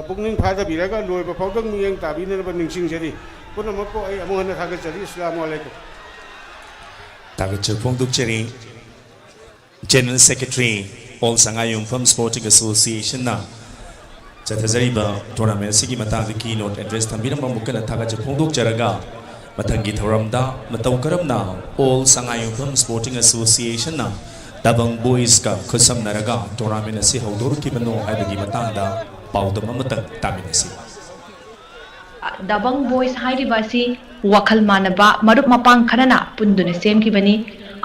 ꯄꯨꯛꯅꯤꯡ ꯐꯥꯗꯕꯤꯔꯒ ꯂꯣꯏꯕ ꯐꯥꯎꯗꯪ ꯃꯤꯠꯌꯦꯡ ꯇꯥꯕꯤꯅꯅꯕ ꯅꯤꯡꯁꯤꯡꯖꯔꯤ ꯄꯨꯝꯅꯃꯛꯄꯨ ꯑꯩ ꯑꯃꯨꯛ ꯍꯟꯅ ꯊꯥꯒꯠꯆꯔꯤ ꯑꯁꯂꯥꯃꯨ ꯑꯂꯩꯀꯨꯝ ꯊꯥꯒꯠꯆ ꯐꯣꯡꯗꯣꯛꯆꯔꯤ general secretary all Sangaiyumpham sporting ꯑꯦꯁꯣꯁꯤꯌꯦꯁꯟꯅ ꯆꯠꯊꯖꯔꯤꯕ ꯇꯣꯔꯅꯥꯃꯦꯟ ꯑꯁꯤꯒꯤ ꯃꯇꯥꯡꯗ ꯀꯤꯅꯣꯠ ꯑꯦꯗ꯭ꯔꯦꯁ ꯊꯝꯕꯤꯔꯝꯕ ꯑꯃꯨꯛꯀꯟꯅ ꯊꯥꯒꯠꯆ ꯐꯣꯡꯗꯣꯛꯆꯔꯒ ꯃꯊꯪꯒꯤ ꯊꯧꯔꯝꯗ ꯃꯇꯧ ꯀꯔꯝꯅ ꯑꯣꯜ ꯁꯉꯥꯏꯌꯨꯝꯐꯝ ꯁ꯭ꯄꯣꯔꯇꯤꯡ ꯑꯦꯁꯣꯁꯤꯌꯦꯁꯟꯅ ꯗꯕꯪ ꯕꯣꯏꯁꯀ ꯈꯨꯠꯁꯝꯅꯔꯒ ꯇꯣꯔꯅꯥꯃꯦꯟ ꯑꯁꯤ ꯍꯧꯗꯣꯔꯛꯈꯤꯕꯅꯣ ꯍꯥꯏꯕꯒꯤ ꯃꯇꯥꯡꯗ ꯄꯥꯎꯗꯝ ꯑꯃꯇꯪ ꯇꯥꯃꯤꯟꯅꯁꯤ Dabang Boys hairiba asi wakhal manaba marup mapang kharana punduna semkibani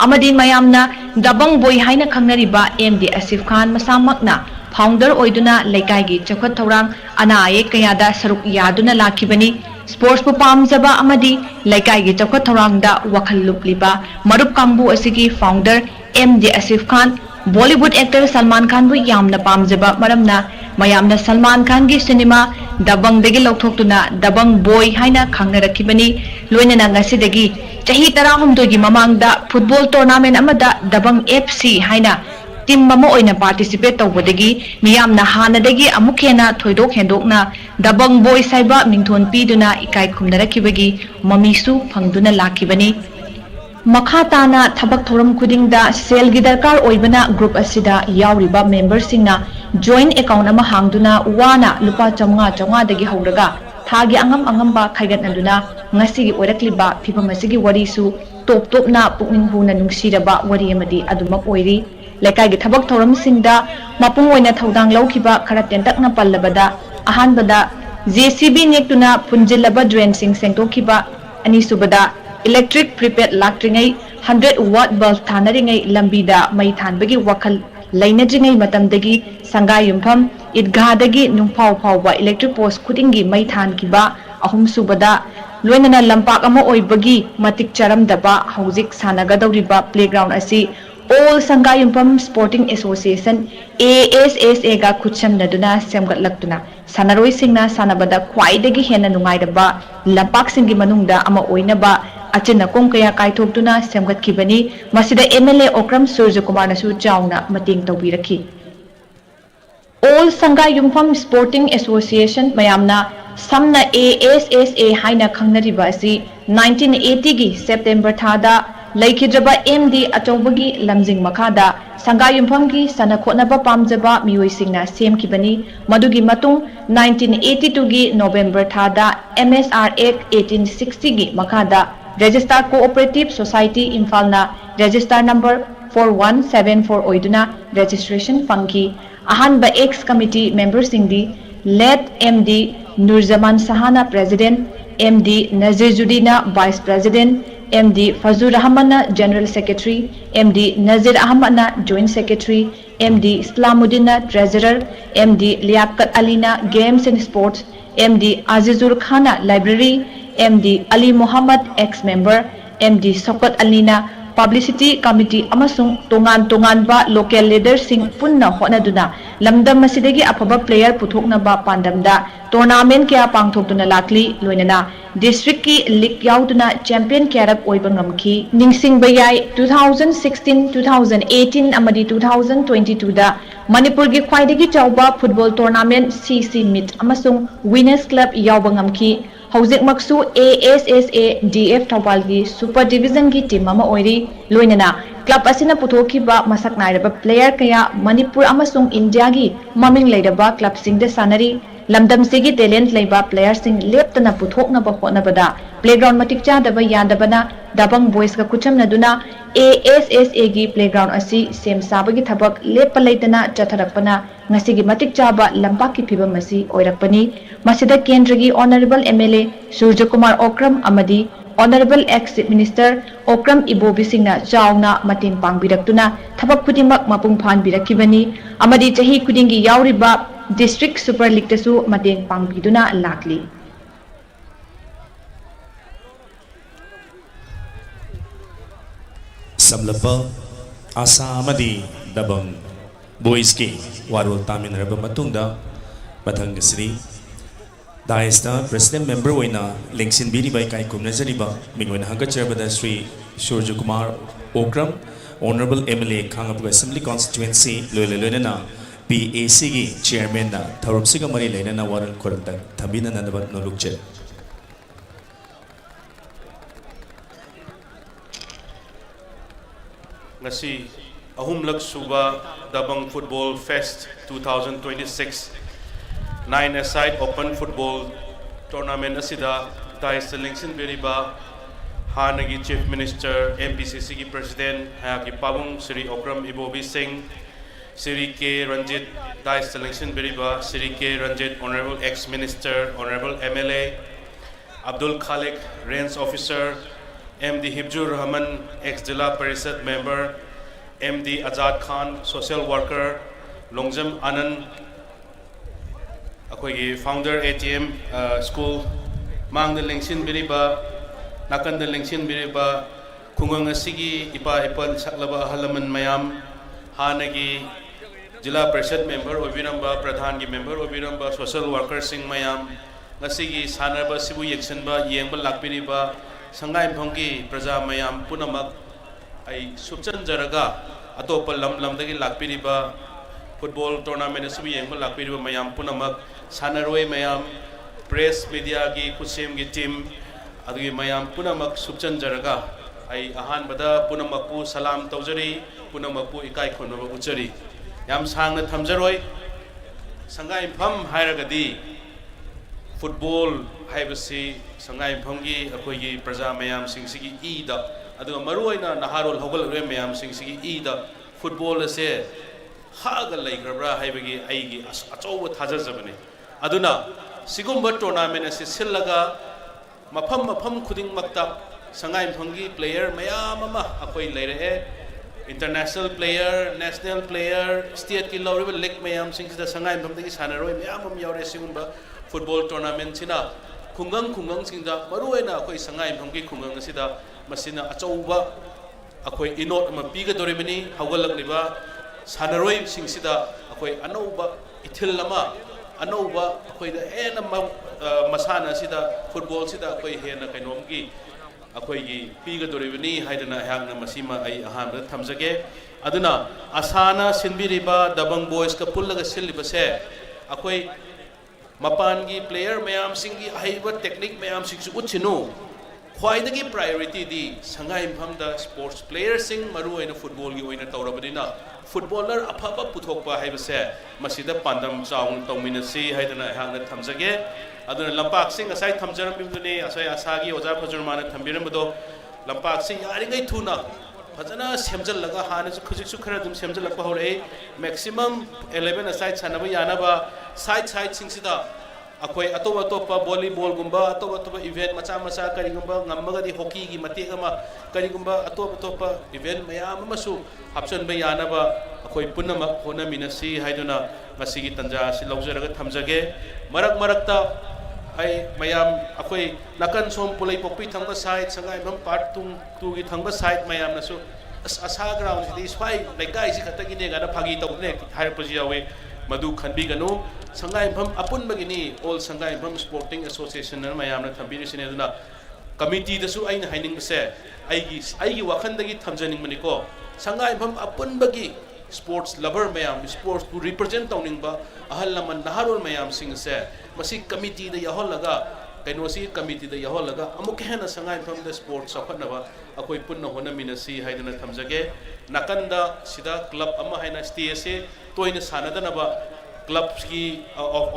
amadi mayamna Dabang Boy haina khangnariba MD Asif Khan masamakna founder oiduna laikai gi chakhat thorang ana aye kayada saruk yaduna lakhibani sports pu pamjaba amadi laikai gi chakhat thorang da wakhal lupliba marup kambu asigi founder MD Asif Khan Bollywood actor Salman Khan bu yamna pamjaba maramna mayamna Salman Khan gi cinema Dabang dagi lokthokuna Dabang Boy haina khangnarakibani loinana ngasidagi chahi 13 gi mamangda football tournament amada Dabang FC haina team mama oina participate tawbadagi miyamna hanadagi amuk hena thoidok hendokna Dabang Boy saiba mingthon piduna ikai khumnarakibagi mamisu phangduna lakibani Makhatana thabak thoram khudingda sel gi darkar oibana group asida yauriba member singna joint account ama hangduna wana lupa 500 dagi hawraga thagi angam ba khaigatnaduna ngasi gi oirakliba phibam asigi warisu top na pukning huna nungsiraba wari amadi adumak oiri lekai gi thabak thoram singda mapung oina thodang laukhiba khara tentakna pallabada ahanbada JCB nektuna punjilaba drain sing sengtokhiba ani subada electric prepaid lactringai 100 watt bulb thanaringai lambida mai thanbagi wakhal lainajringai matamdagi Sangayumpham idgadagi nungphau phauba electric post khudingi mai thankiba ahum subada loinana lampak ama oibagi matik charamdaba hojik sanagadawriba playground asi All Sangayumpam Sporting Association ASSA ga khutsamnaduna semgatlaktuna sanaroi singna sanabada khwaidagi hena nungairaba lampak singi manungda ama oinaba achina kong kaya kaithokduna semgatkibani masida MLA Okram Surjakumar nasu chauna mating tawbirakhi. All Sangayumpam Sporting Association mayamna samna ASSA haina khangnariba asi 1980 gi September thada laikhidraba MD achobagi lamjing makhada Sangayumpamgi sana khotnaba pamjaba miyoisingna semkibani madugi matung 1982 gi November thada MSR Act 1860 gi makhada Register Cooperative Society Imphal Register number 4174 oiduna registration fangki ahanba ex committee members singdi late MD Nurjaman Sahana President, MD Nazir Judina Vice President, MD Fazur Rahmana General Secretary, MD Nazir Ahmadna Joint Secretary, MD Islamuddin Treasurer, MD Liaquat Alina Games and Sports, MD Azizul Khana Library, MD Ali Muhammad ex-member, MD Sokat Alina Publicity Committee amasung tongan ba local leaders sing punna honaduna lamdam masidagi afaba player puthoknaba pandamda tournament kya pangthokduna lakli loinana district ki league yauduna champion kyarap oiba ngamki ningsing bayai 2016 2018 amadi 2022 da Manipur gi khwaidagi chawba football tournament CC meet amasung winners club yauba ngamki Hauzik Maksu ASSA DF Thawbal gi Super Division gi team ama oiri loinana club asina puthoki ba masak nairaba player kaya Manipur amasung India gi maming leiraba club sing de sanari lamdam sigi talent leiba players sing leptana puthokna ba honabada playground matik cha daba yadabana dabang boys ka kuchamnaduna ASSA gi playground asi sem sabagi thabak lepa leitana chatharakpana ngasigi matik chaba lampaki phibam asi oirakpani masida kendragi honorable MLA Surjakumar Okram amadi honorable ex minister Okram Ibobi singna chauna mating pangbirakuna thabak khudimak mapung phan birakibani amadi chahi khudingi yauriba district super league tasu mating pangbiduna lakli Samlapa asa amadi dabang boys ki warul taminaraba matungda mathang sri Daista President Member Waina Lingsin Biri by Kai Kumnazariba Mingwin Hankachabada Sri Surjakumar Okram Honorable MLA Kangapur Assembly Constituency Lulena PAC Chairman Tharumsiga Mari Lena Warren Koranta Tabina Nanabat Nolukche Ngasi ahumlak suba Dabang Football Fest 2026 9-a-side Open Football Tournament asida Daista Lingsin Beriba Hanagi Chief Minister MPCC ki President Hayaki Pabung Sri Okram Ibobi Singh Sri K Ranjit Daista Lingsin Beriba Sri K Ranjit Honorable ex-Minister Honorable MLA Abdul Khalik Range Officer MD Hibjur Rahman ex-Jila Parishad Member MD Azad Khan Social Worker Longjam Anand Akoigi Founder ATM School Mangda Lingsin Biriba Nakanda Lingsin Biriba Kungang Asigi Ipa Ipal Saklaba Halaman Mayam Hanagi Jila Parishad Member Obiramba Pradhan ki Member Obiramba Social Worker Sing Mayam Ngasigi Sanaba Sibu Yeksanba Yengba Lakbiriba Sangai Bhangi Praja Mayam Punamak Ai Subchan Jaraga Atopa Lamdagi Lakbiriba Football Tournament Sibu Yengba Lakbiriba Mayam Punamak Sanaroi Mayam Press Media ki Kusim ki team Adugi Mayam Punamak Subchan Jaraga Ai Ahan Bada Punamakpu Salam Taujari Punamakpu Ikai Khonaba Uchari Yam Sangna Thamjaroi Sangai Pham Hairagadi Football Haibasi Sangai Phamgi Akoigi Praja Mayam Singsigi Ida Aduga Maruina Naharol Hogal Mayam Singsigi Ida Football Ase Haga Laikrabra Haibagi Aigi Achowa Thajazabani Aduna Sigumba Tournament Ase Sillaga Mapam Kuding Makta Sangai Phamgi player Mayamama Akoi Laire International player, national player, state ki law league mayam sing da Sangai Phamgi Sanaroi Mayamam Yaure Sigumba Football Tournament Sina Kungang sing da Maruina Akoi Sangai Phamgi Kungang Sida Masina Achowa अखोई इनोट अमा पीगदोरिबनी हौगलकलिबा सानरोइसिंगसिदा अखोई अनौबा ethyl अमा अनौबा अखोइदा हेन मसाना सिदा football सिदा अखोई हेन कैनोमगी अखोई पीगदोरिबनी हाइदना हांगना मसीमा आई अहामदा थमजगे अदुना असाना सिनबिरिबा दबंग बॉयज का पुल्लगा सिलिबसे अखोई मपानगी प्लेयर मैम सिंगी अहिबा टेक्निक मैम सिंगसु उछिनु ख्वाइदगी प्रायोरिटी दी संगाइमफमदा स्पोर्ट्स प्लेयर सिंग मरुओइना फुटबॉल गी ओइना तौरबदिना फुटबॉलर अफबा पुथोकपा हाइबसे मसिदा पांदम चाउन तौमिनसी हाइदना हांगना थमजगे अदुना लंपाक सिंग असै थमजरमिबदुनी असै आसागी ओजा फजुरमाना थंबिरमदो लंपाक सिंग यारिंगै थुना फजना सेमजलगा हानसु खुजिसु खरा दुम सेमजलक हौरे मैक्सिमम 11 असाइड सानबा यानबा साइड साइड सिंगसिदा अखोई अतोप अतोप वॉलीबॉल गुम्बा अतोप अतोप इवेंट मचा मचा करिगुम्बा ngambagadi hockey gi matek ama karigumba atop atop event mayam amasu hapchan ba yanaba akhoi punama hona minasi haiduna masigi tanja si laujaraga thamjage marak marakta ai mayam akhoi nakan som pulai pokpi thangba side sangai bam part tu gi thangba side mayam nasu asa ground si swai lekai si khatagi ne ga na phagi tawne hair pajiawe मधु खनबीगनु संगाइफम अपुनबगिनी all Sangaipham sporting association न मयामना थंबिरिसिने दुना committee दसु आइन हाइनिंगसे आइगी वाखंदगी थमजनिंगमनिको संगाइफम अपुनबगी स्पोर्ट्स लवर मयाम स्पोर्ट्स टू रिप्रेजेंट तौनिंगबा अहल लमन नहारोल मयाम सिंगसे मसी कमिटी द यहोलगा कैनोसी कमिटी द यहोलगा अमुक हेना संगाइफम द स्पोर्ट्स सफनबा अखोई पुन्न होनमिनसी हाइदना थमजगे नाकंदा सिदा क्लब अमा हाइना स्टेसे तोइन सानदनबा क्लब की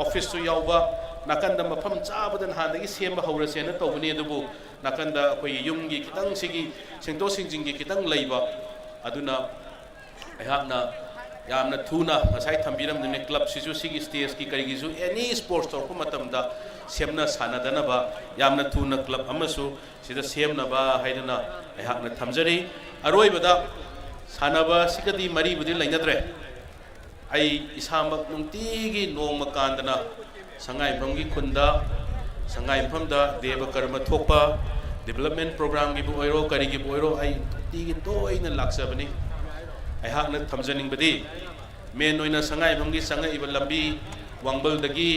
ऑफिस तो यावबा नाकंदा मफम चाबदन हानदगी सेमबा हौरसेना तौबनी दुबु नाकंदा अखोई युमगी कितंग सिगी सिंगतो सिंजिंगी कितंग लैबा अदुना अहाकना यामना थुना मसाइ थंबिरमदने क्लब सिजु सिगी स्टेज की करिगिजु एनी स्पोर्ट्स तौरप मतमदा सेमना सानदनबा यामना थुना क्लब अमसु सिदा सेमनबा हाइदना अहाकना थमजरी अरोइबदा सानबा सिगदी मरी बुदि लैनद्रे आई इसामक नुंतीगी नोंग कांदना संगाइफमगी खुंदा संगाइफमदा देव कर्म थोपा डेवलपमेंट प्रोग्राम की बोइरो करी की बोइरो आई तीगी तोइना लाक्सबनी अहाकना थमजनिंगबदी मेन ओइना संगाइफमगी संगाइब लंबी वांगबलदगी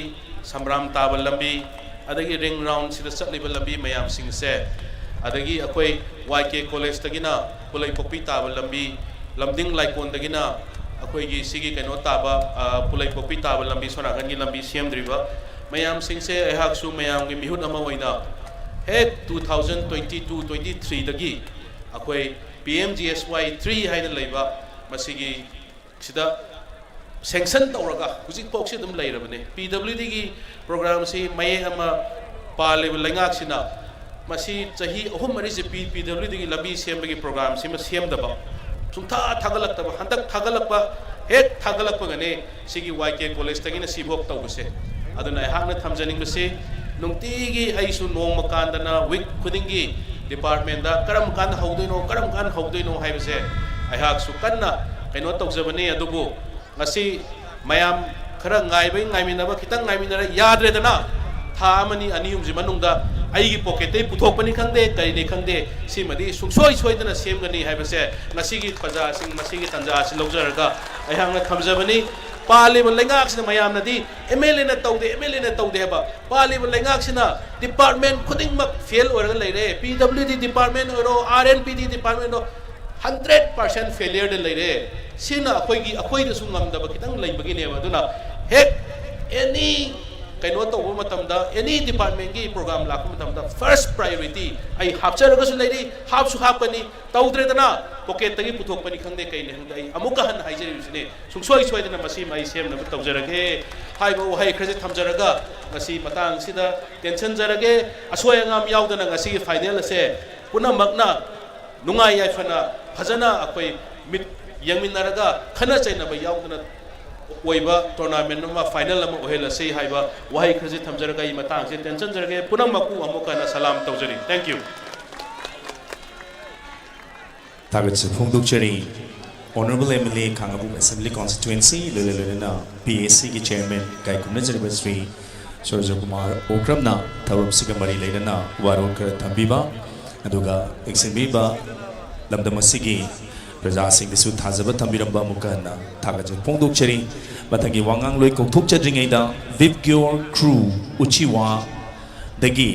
समराम ताब लंबी अदगी रिंग राउंड सिदा चटलिब लंबी मयाम सिंगसे अदगी अखोई वाईके कॉलेज तगिना पुलै पोपी ताब लंबी लमदिंग लाइकोंदगिना अखोई सिगी कनो ताबा पुलै पोपी ताब लंबी सोनागनगी लंबी सेमद्रिबा मयाम सिंगसे अहाकसु मयाम गी मिहुत अमा ओइना हे 2022-23 दगी अखोई PMGSY 3 हाइना लैबा मसिगी सिदा सैंक्शन तौरगा हुजिक पोक्से दम लैरबने PWD की प्रोग्राम से मये अमा पालेब लैंगाकसिना मसी चाही अहुम मरी से PWD की लंबी सेमबगी प्रोग्राम से सेमदबा सुंथा थागलक्तबा हंदक थागलक्पा हेक थागलक्पगने सिगी YK college तगिना Sevoke तौबसे अदुना हाकना थमजनिंगबसे नुंतीगी आइसु नोंग मकांदना week खुदिंगी department दा करम कान हौदोइनो हाइबसे अहाकसु कन्ना canoe तौजबने अदुबो ngasi mayam khara ngaibai ngaiminaba khitang ngaiminara yadredana tha amani anium ji manungda aigi pocket ei puthokpani khangde kari ne khangde simadi sungsoi soidana semgani haibase ngasi gi paja sing masi gi tanja si logjaraga ayangna thamjabani paliba lengak sina mayam nadi MLA na taude haba paliba lengak sina department khuding mak fail oraga leire PWD department oro RNPD department 100% failure de leire sina akhoi da sungam da bakitang leibagi ne aduna hek any kaino to bo matamda any department gi program la matamda first priority ai hapcharaga su leiri hapsu hapani tawdre dana pocket tagi puthok pani khangde kai ne hangdai amuka han haijeri sine sungsoi soidana masi mai sem na tawjarage haibo hai khraje thamjaraga ngasi matang sida tension jarage asoi angam yaudana ngasi final ase puna magna nungai yaifana फजना अखोई मिट यंगमिनरगा खना चैनबा याउदना ओइबा tournament मा final अमा ओहेलसे हाइबा वहाई खरजे थमजरगा इ मतांग से tension जरगे Poonam मकु अमुकना सलाम तौजरी thank you तागत फोंदोकचरी ऑनरेबल MLA खांगाबु असेंबली कॉन्स्टिट्यूएंसी लेलेलेना PAC की चेयरमैन गायकुमना जरबा श्री सोरजो कुमार ओक्रमना थवरम सिगा मरी लेना वारोन कर थंबीबा अदुगा एक्सनबीबा lamdam asigi praja sing disu thajaba thambiramba mukana thagaje pongdokchari mathangi wangang loi kokthokchadringai da Vipgyor crew uchiwa dagi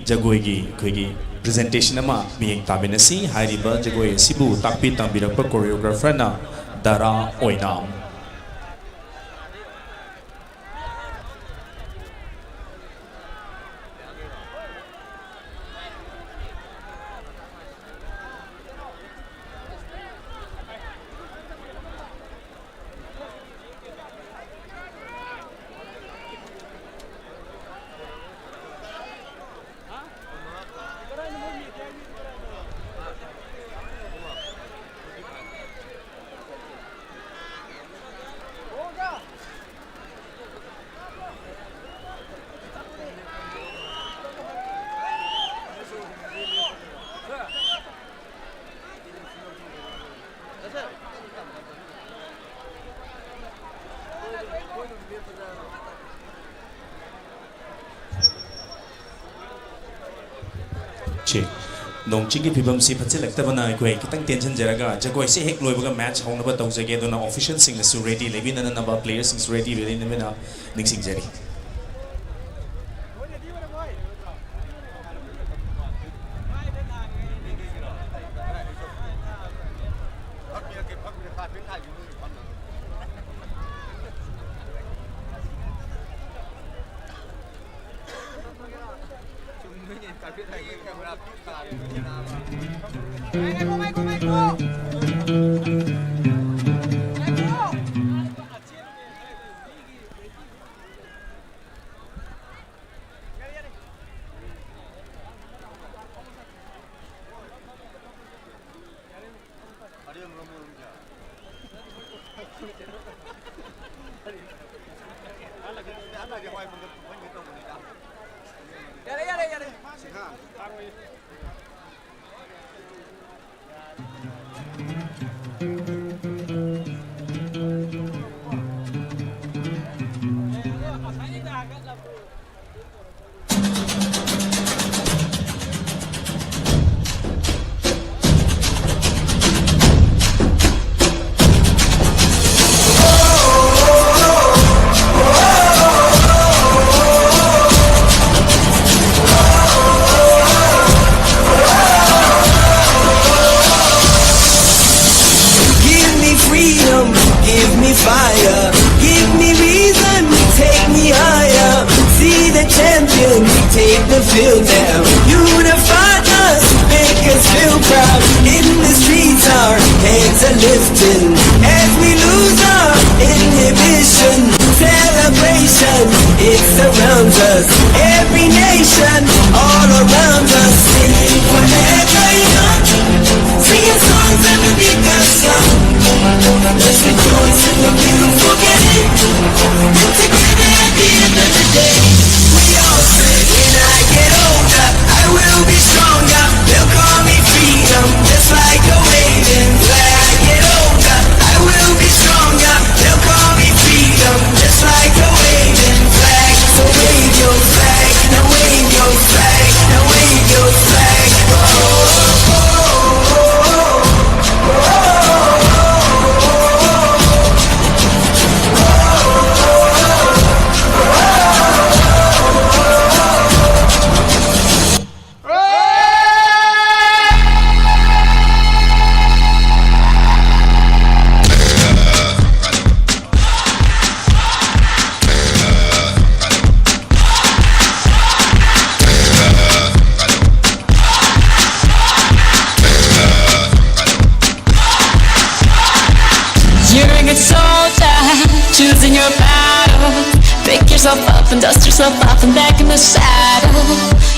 jagoi gi khoigi presentation ama miyeng tabinasi hairiba jagoi sibu takpi tambirakpa choreographer na Dara Oinam. Nongching pibam si patse lakta bana koi kitang tension jaraga jagoi se hek loi baga match hong na ba tau jage do na official sing na su ready lebi na na ba players sing ready ready na na ning sing jari And dust yourself off and back in the saddle.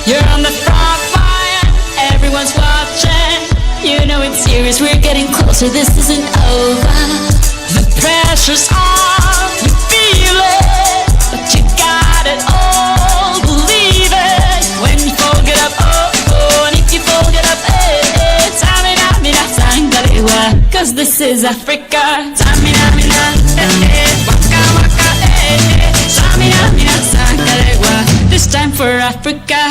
You're on the front line, everyone's watching. You know it's serious, we're getting closer, this isn't over. The pressure's on, you feel it, but you got it all, believe it. When you fold it up, oh, oh, and if you fold it up, eh, tamina, mina, sangalewa. Cause this is Africa, tamina, mina, waka, waka, tamina, mina, sangalewa. This time for Africa.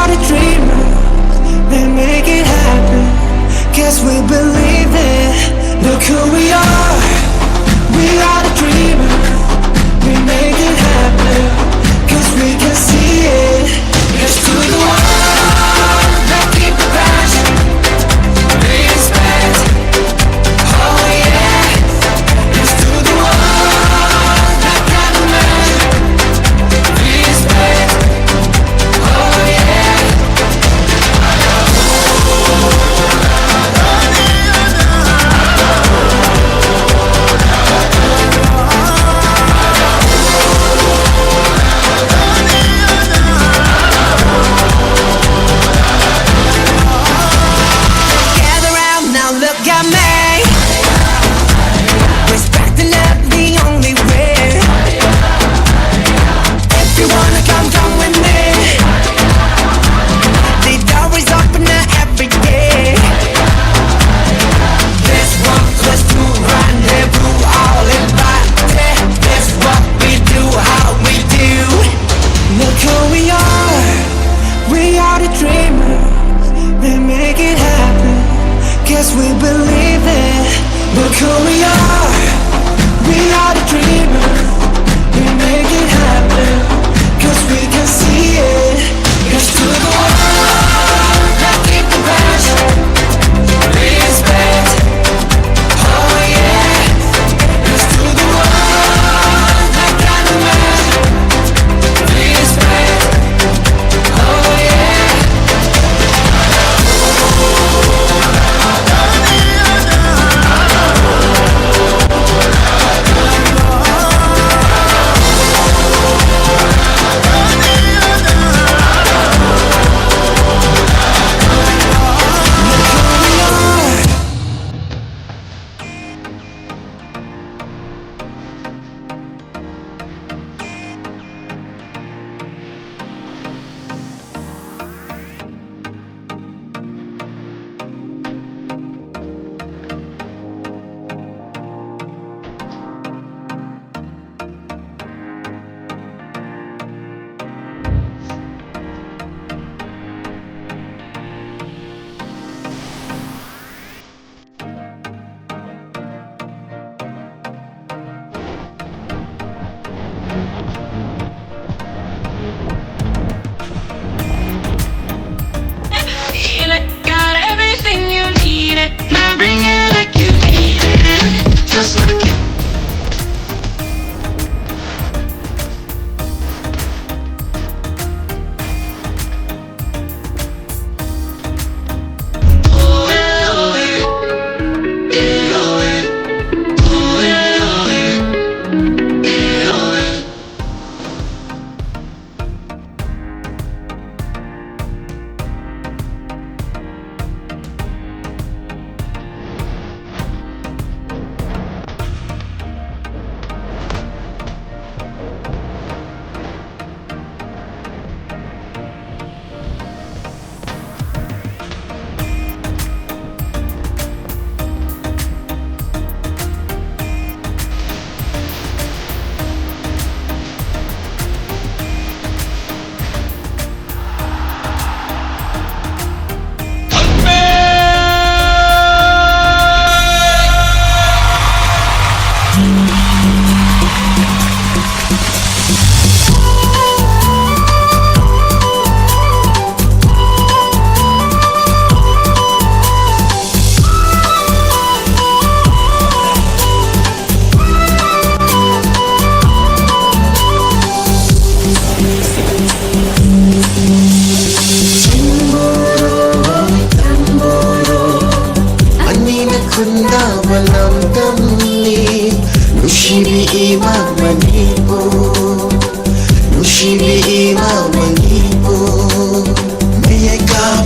are the dreamers, they make it happen. Guess we believe it. Look who we are the dreamers, we make it happen. Cause we can see it. Here's to the one that keep the passion, respect. Oh yeah. Here's to the one that got the magic, respect. Oh yeah. Gather round now, look at me. Respecting it the only way. If you wanna come with me. The door is open every day. This one plus two rendezvous, all invited. This what we do, how we do. Look who we are the dreamers, we make it happen. Guess we believe it. Look who we are the dreamers, we make it happen. Cause we can see it. Here's to the one that keep the passion, respect. Oh yeah. Here's to the one that got the magic, respect. Oh yeah. Feel it, got everything you need it. Now bring it like you need it. Just like it.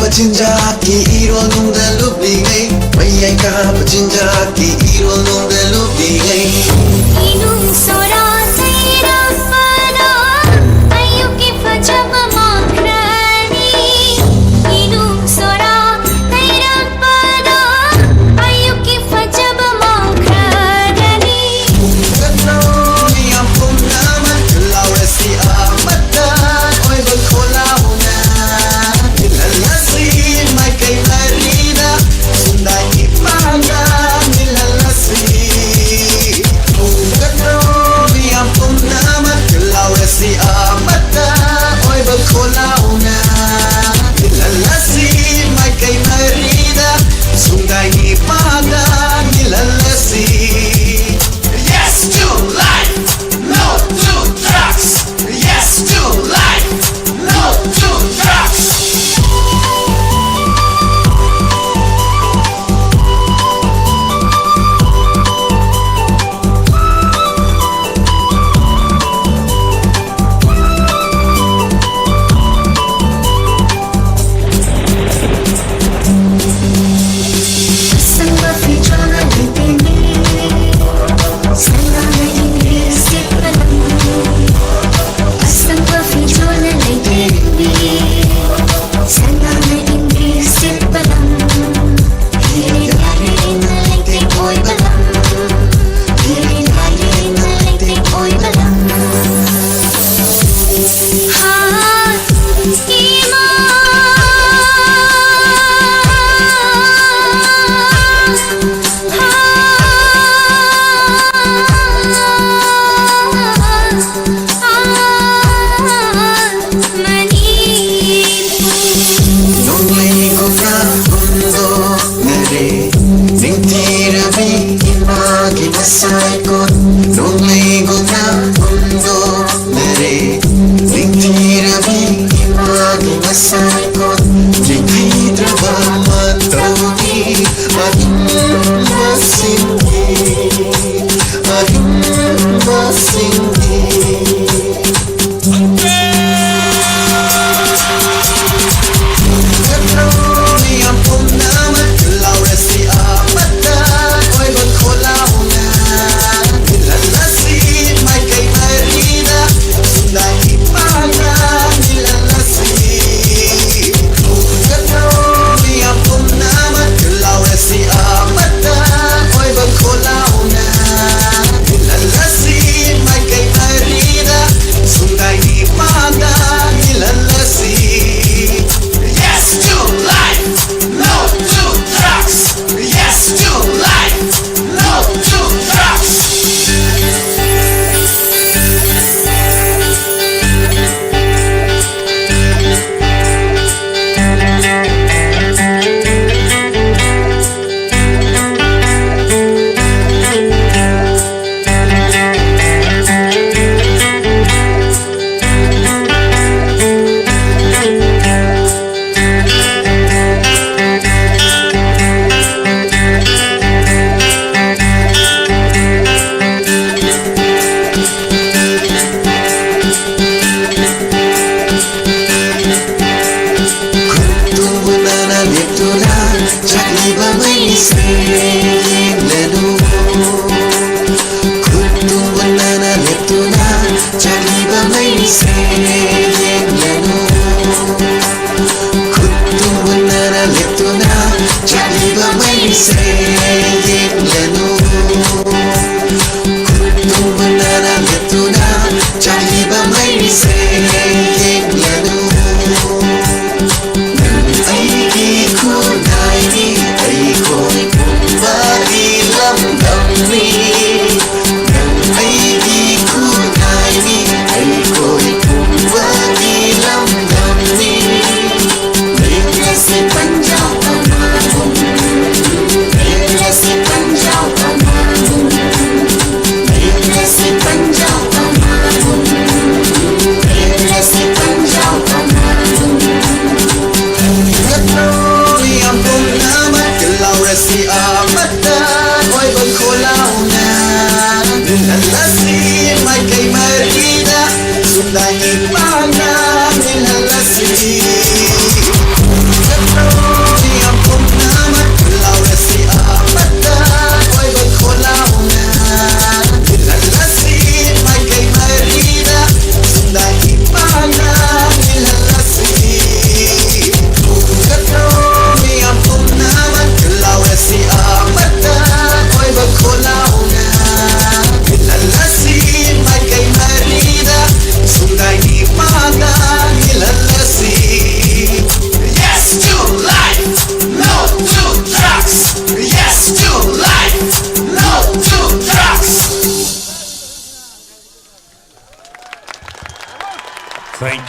진작이 이뤄놓은 루비에 왜야가 진작이 이뤄놓은 루비에 Inung sora saira pada ayuki fajab makrani Inung sora saira pada ayuki fajab makrani Kanoni ang pundaman Lauresi amatan Oy magkolauna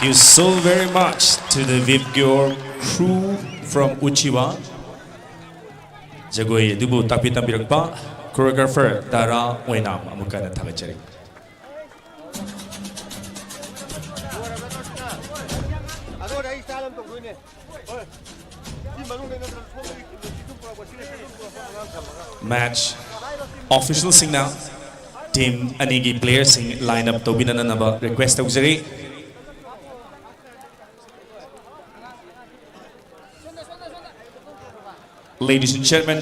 you so very much to the Vibgyor crew from Uchiwa. Jagoi dubu tapi tampiragpa choreographer Dara Wainam amukana thagachari. Match official sing now. Team anigi players sing line up to binanaba request auxiliary. Ladies and gentlemen,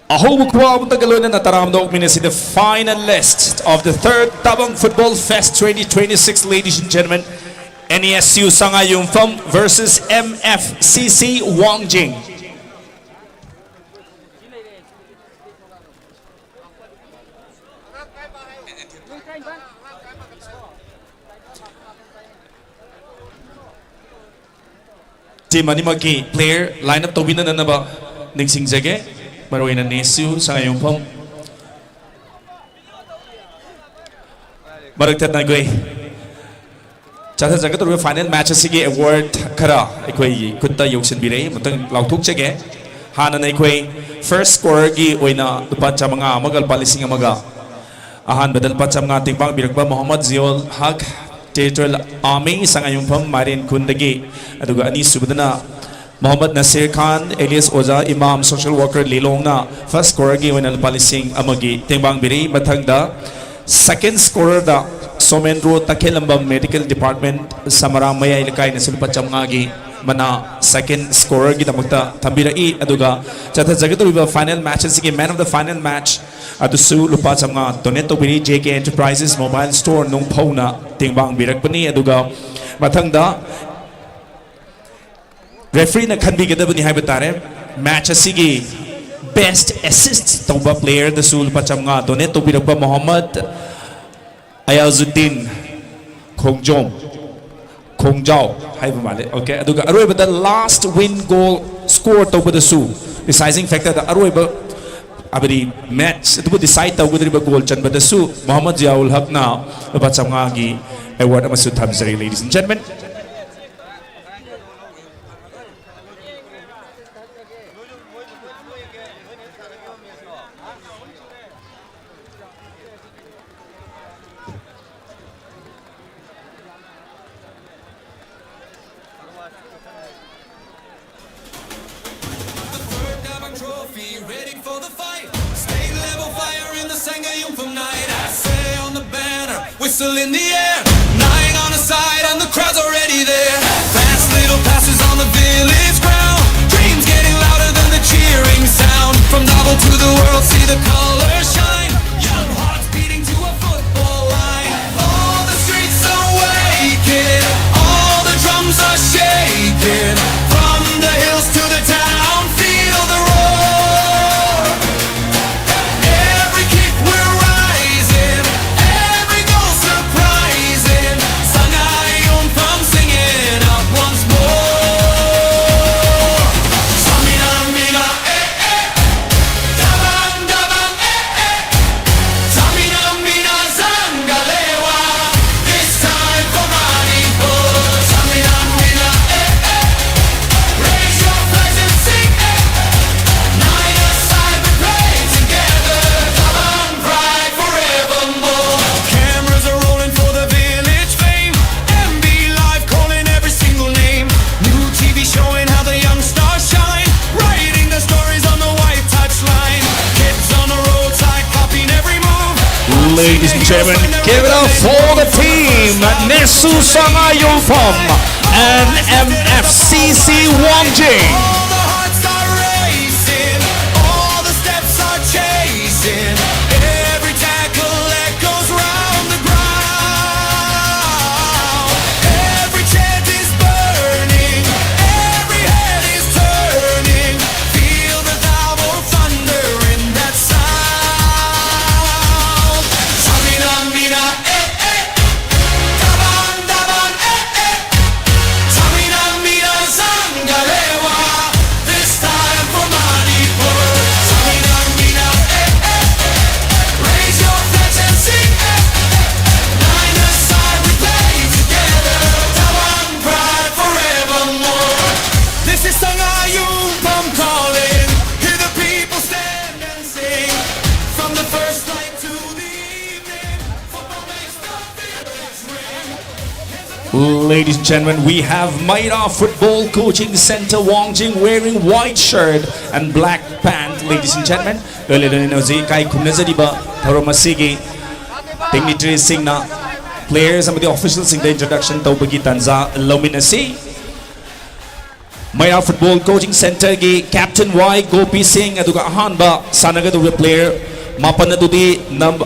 the final list of the third Tabang Football Fest 2026. Ladies and gentlemen, NESU Sangayumphom versus MFCC Wangjing. Team Animaki player lineup to win na ba Ningsing Jage Maroy na NESU Sangayumphom Maragtat na goy Chata jagat ro final match sige award khara ekoi kutta yoksin bire mutang lauthuk chege hana na ekoi first scorer gi oina lupa chamanga magal palising amaga ahan badal pa chamanga tingbang birakba Muhammad Ziol Haq Territorial Army Sangayumphom Marin Kundagi aduga ani subadana Muhammad Nasir Khan alias Oza Imam social worker Lilong na first scorer gi oina palising amagi tingbang bire mathangda second scorer da Somenro Takhelambam Medical Department Samarang Maya Ilakay na sulpa chamngagi mana second scorer gi damagta tambirai aduga chata jagato riba final matches sige man of the final match adusu lupa chamnga Doneto Biri JK Enterprises Mobile Store nung phona tingbang birakpani aduga mathangda referee na khanbi gadabani haiba tare match asigi best assist tawba player dasu lupa chamnga Doneto Birakba Muhammad Ayazuddin Kongjao haiba male okay aduga aroiba the last win goal score to the su deciding factor the aroiba abadi match to decide to gudriba goal chan ba the su Muhammad Ziaul Haq na bachanga gi award amasu thamjari ladies and gentlemen. Trophy, ready for the fight. State level fire in the Sangayumphom night. I say on the banner, whistle in the air. 9 on the side and the crowd's already there. Fast little passes on the village ground. Dreams getting louder than the cheering sound. From Davao to the world, see the colors shine. Young hearts beating to a football line. All the streets are waking. All the drums are shaking. From the hills to the town, feel the roar. Every kick we're rising, every goal surprising. Sangayumphom singing up once more. Samina mina Dabang dabang Samina mina Zangalewa. This time for Manipur. Samina mina raise your flags and sing Nine aside we pray together. Dabang pride forevermore. Cameras are rolling for the village fame. MB Live calling every single name. New TV showing how the young stars shine. Writing the stories on the white touchline. Kids on the roadside copying every move. Ladies and gentlemen, give it up for the team NESU Sangayumphom and MFCC Wangjing. All the hearts are racing, all the steps are chasing. Every tackle echoes round the ground. Every chant is burning, every head is turning. Feel the Davao thunder in that sound. Samina mina Dabang dabang Samina mina Zangalewa. ladies and gentlemen, we have Maira Football Coaching Center Wangjing wearing white shirt and black pant, ladies and gentlemen. Dignitaries singna players and the officials in the introduction tawbagi tanza luminasi. Maira Football Coaching Center gi Captain Y Gopi Singh aduga ahanba sanagadu player mapan adudi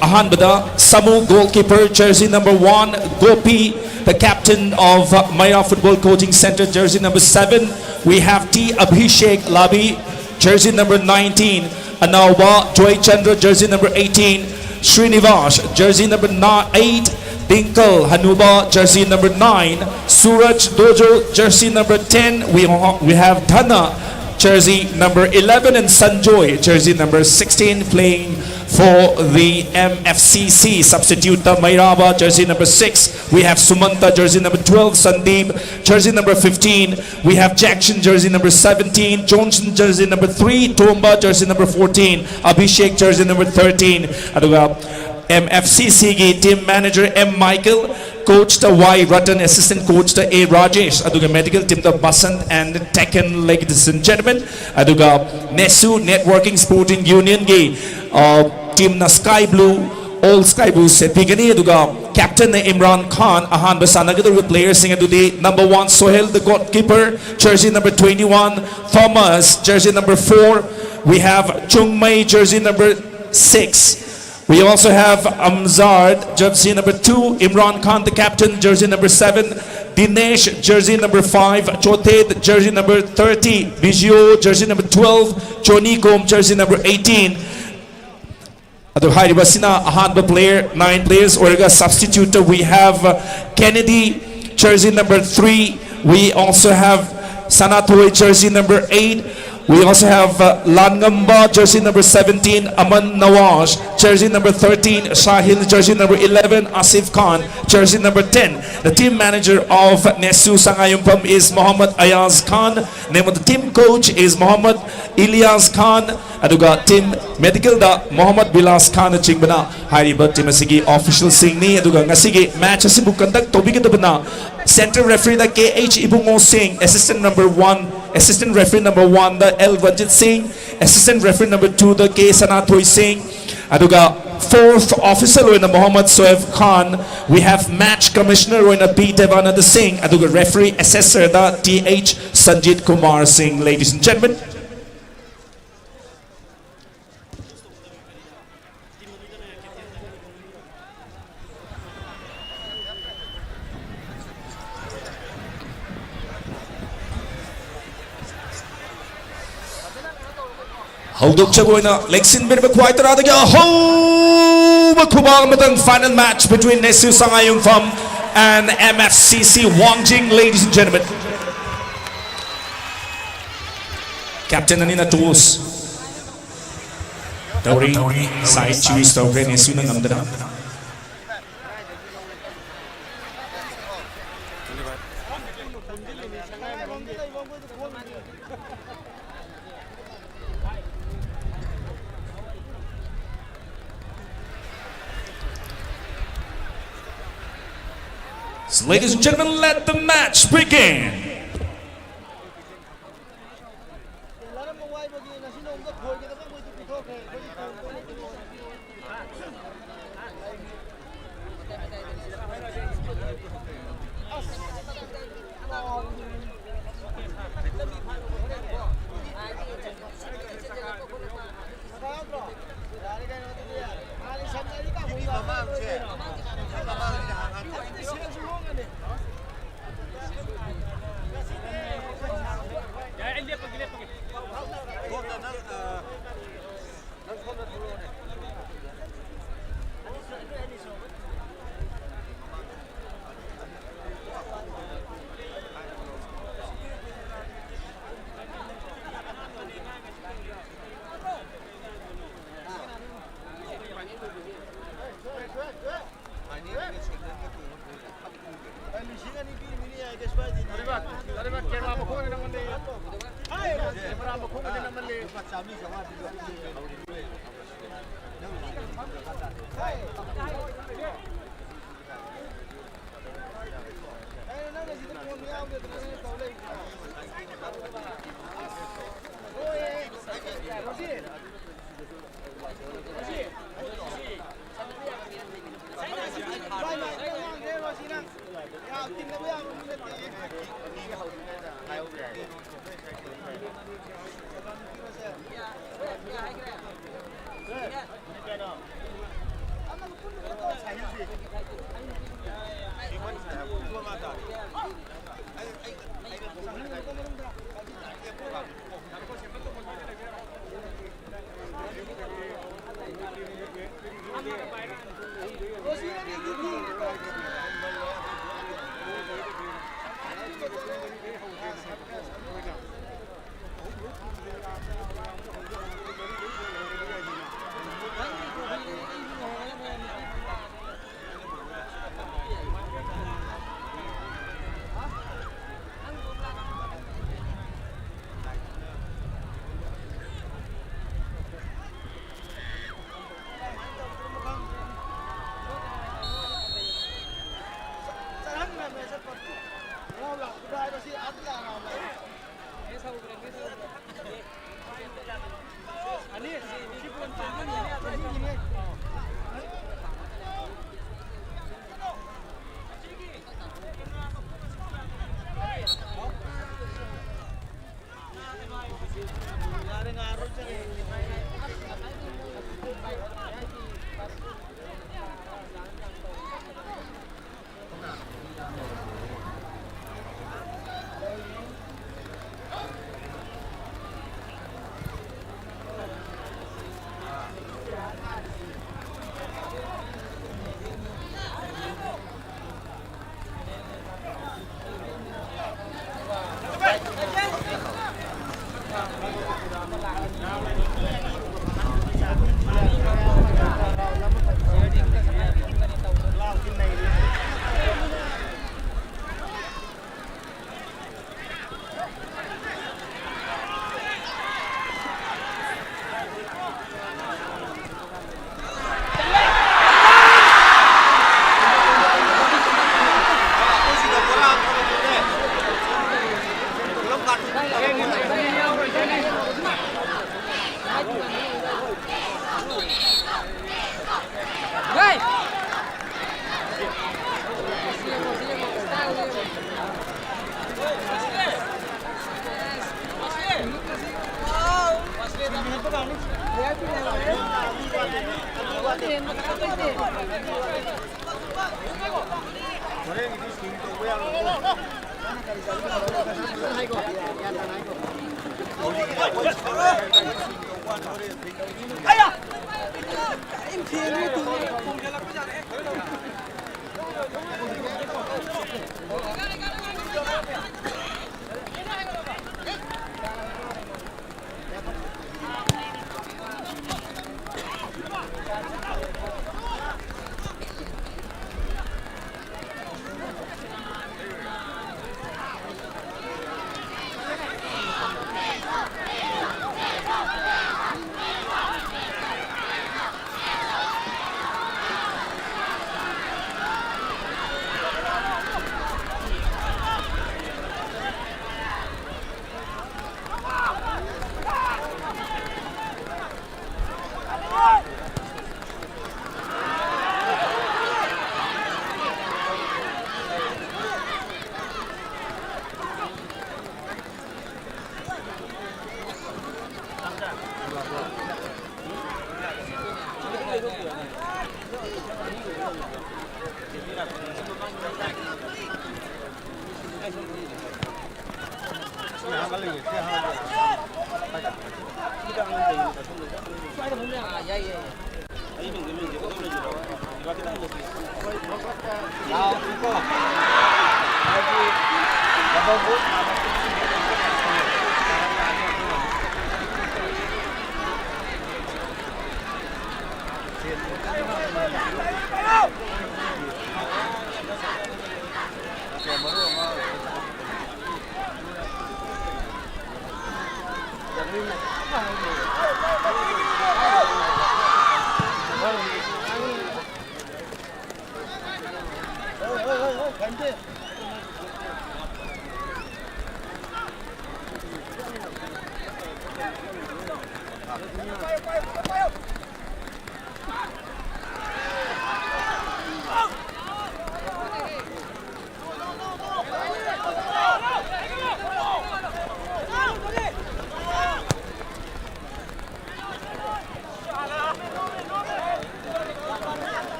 ahanbada Samu goalkeeper jersey number 1 Gopi, the captain of Maira Football Coaching Center jersey number 7. We have T Abhishek Labi jersey number 19, Anauba Joy Chandra jersey number 18, Srinivas jersey number 8, Dinkle Hanuba jersey number 9, Suraj Dojo jersey number 10. We have Dhana jersey number 11 and Sanjoy jersey number 16 playing for the MFCC. Substitute Mairaba jersey number 6. We have Sumanta jersey number 12, Sandeep jersey number 15. We have Jackson jersey number 17, Johnson jersey number 3, Tomba jersey number 14, Abhishek jersey number 13. Aduga MFCC gi team manager M Michael, coach the Y Ratan, assistant coach the A Rajesh, aduga medical team the Basant and Tekken, ladies and gentlemen. Aduga Nesu Networking Sporting Union gi team na Sky Blue, all Sky Blue set bigani. Aduga captain na Imran Khan ahan basanagadu players sing adudi number 1 Sohel the goalkeeper jersey number 21, Thomas jersey number 4. We have Chung Mai jersey number 6. We also have Amzard, jersey number 2, Imran Khan, the captain, jersey number 7, Dinesh, jersey number 5, Choted, jersey number 30, Bijio, jersey number 12, Johnny Kom, jersey number 18. Ado Hari Basina, Ahanba player, 9 players, Orega substitute. We have Kennedy, jersey number 3. We also have Sanatoy, jersey number 8. We also have Langamba, jersey number 17, Aman Nawaz, jersey number 13, Shahil, jersey number 11, Asif Khan, jersey number 10. The team manager of Nesu Sangayumpam is Muhammad Ayaz Khan. Name of the team coach is Muhammad Ilyas Khan. Aduga team medical da Muhammad Bilas Khan chingbana. Hariba team asigi official singni. Aduga ngasigi match asibu conduct tobigidabana. Center referee da KH Ibungo Singh, assistant referee number 1 the L Ranjit Singh, assistant referee number 2 the K Sanatoy Singh. Aduga fourth officer Roina Muhammad Soev Khan. We have match commissioner Roina B Devananda Singh. Aduga referee assessor da TH Sanjit Kumar Singh, ladies and gentlemen. Holduk Chagoina, Lexin Birba Quaitara, the final match between Nesu Sangayumpam and MFCC Wangjing, ladies and gentlemen. Captain Anina Toos, Tauri, side choose Tauri, Nesu Nangamdana. So, ladies and gentlemen, let the match begin.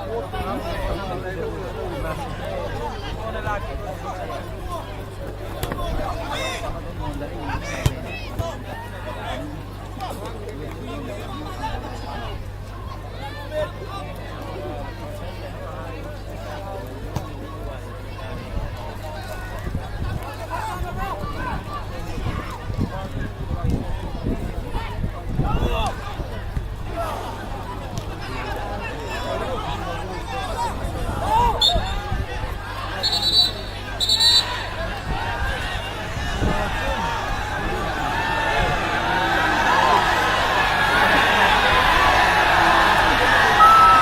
Hãy subscribe cho kênh Ghiền Mì Gõ để không bỏ lỡ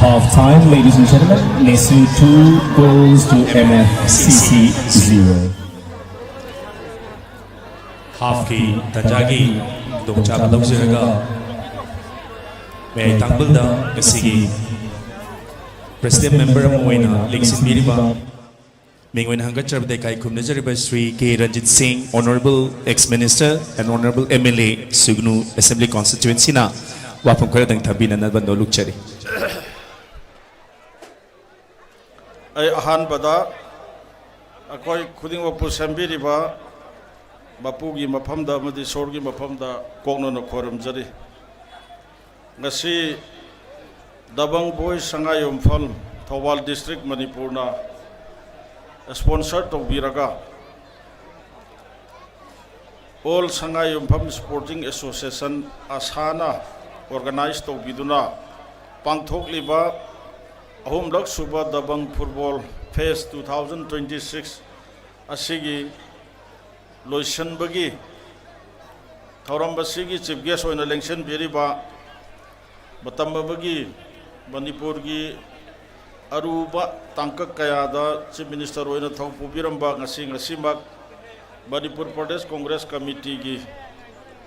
Half time, ladies and gentlemen. Nesu 2 goals to MFCC 0. Half ki tanjagi dong cha balong ziraga may tangbal da kasigi President Member Moina Lingsin Biriba Mingwen Hangat Chabde Kai Kumnajariba Sri K. Ranjit Singh, Honorable Ex-Minister and Honorable MLA Sugnu Assembly Constituency na wapang kwaradang tabi na nabando lukchari. Ay ahan bada akoy khuding wa pusambi riba bapugi maphamda madi sorgi maphamda kokno na khoram jari ngasi Dabang Boys Sangayom Phal Thawal District Manipur na sponsor to biraga All Sangayom Phal Sporting Association Asana organized to biduna pangthok liba Ahum Lak Suba Dabang Football Fest 2026 Asigi Loishan Bagi Thauram Basigi Chief Guest on election Biriba Batamba Bagi Manipur gi Aruba Tangkak Kayada Chief Minister Oina Thaupu Biramba Ngasimak Manipur Pradesh Congress Committee gi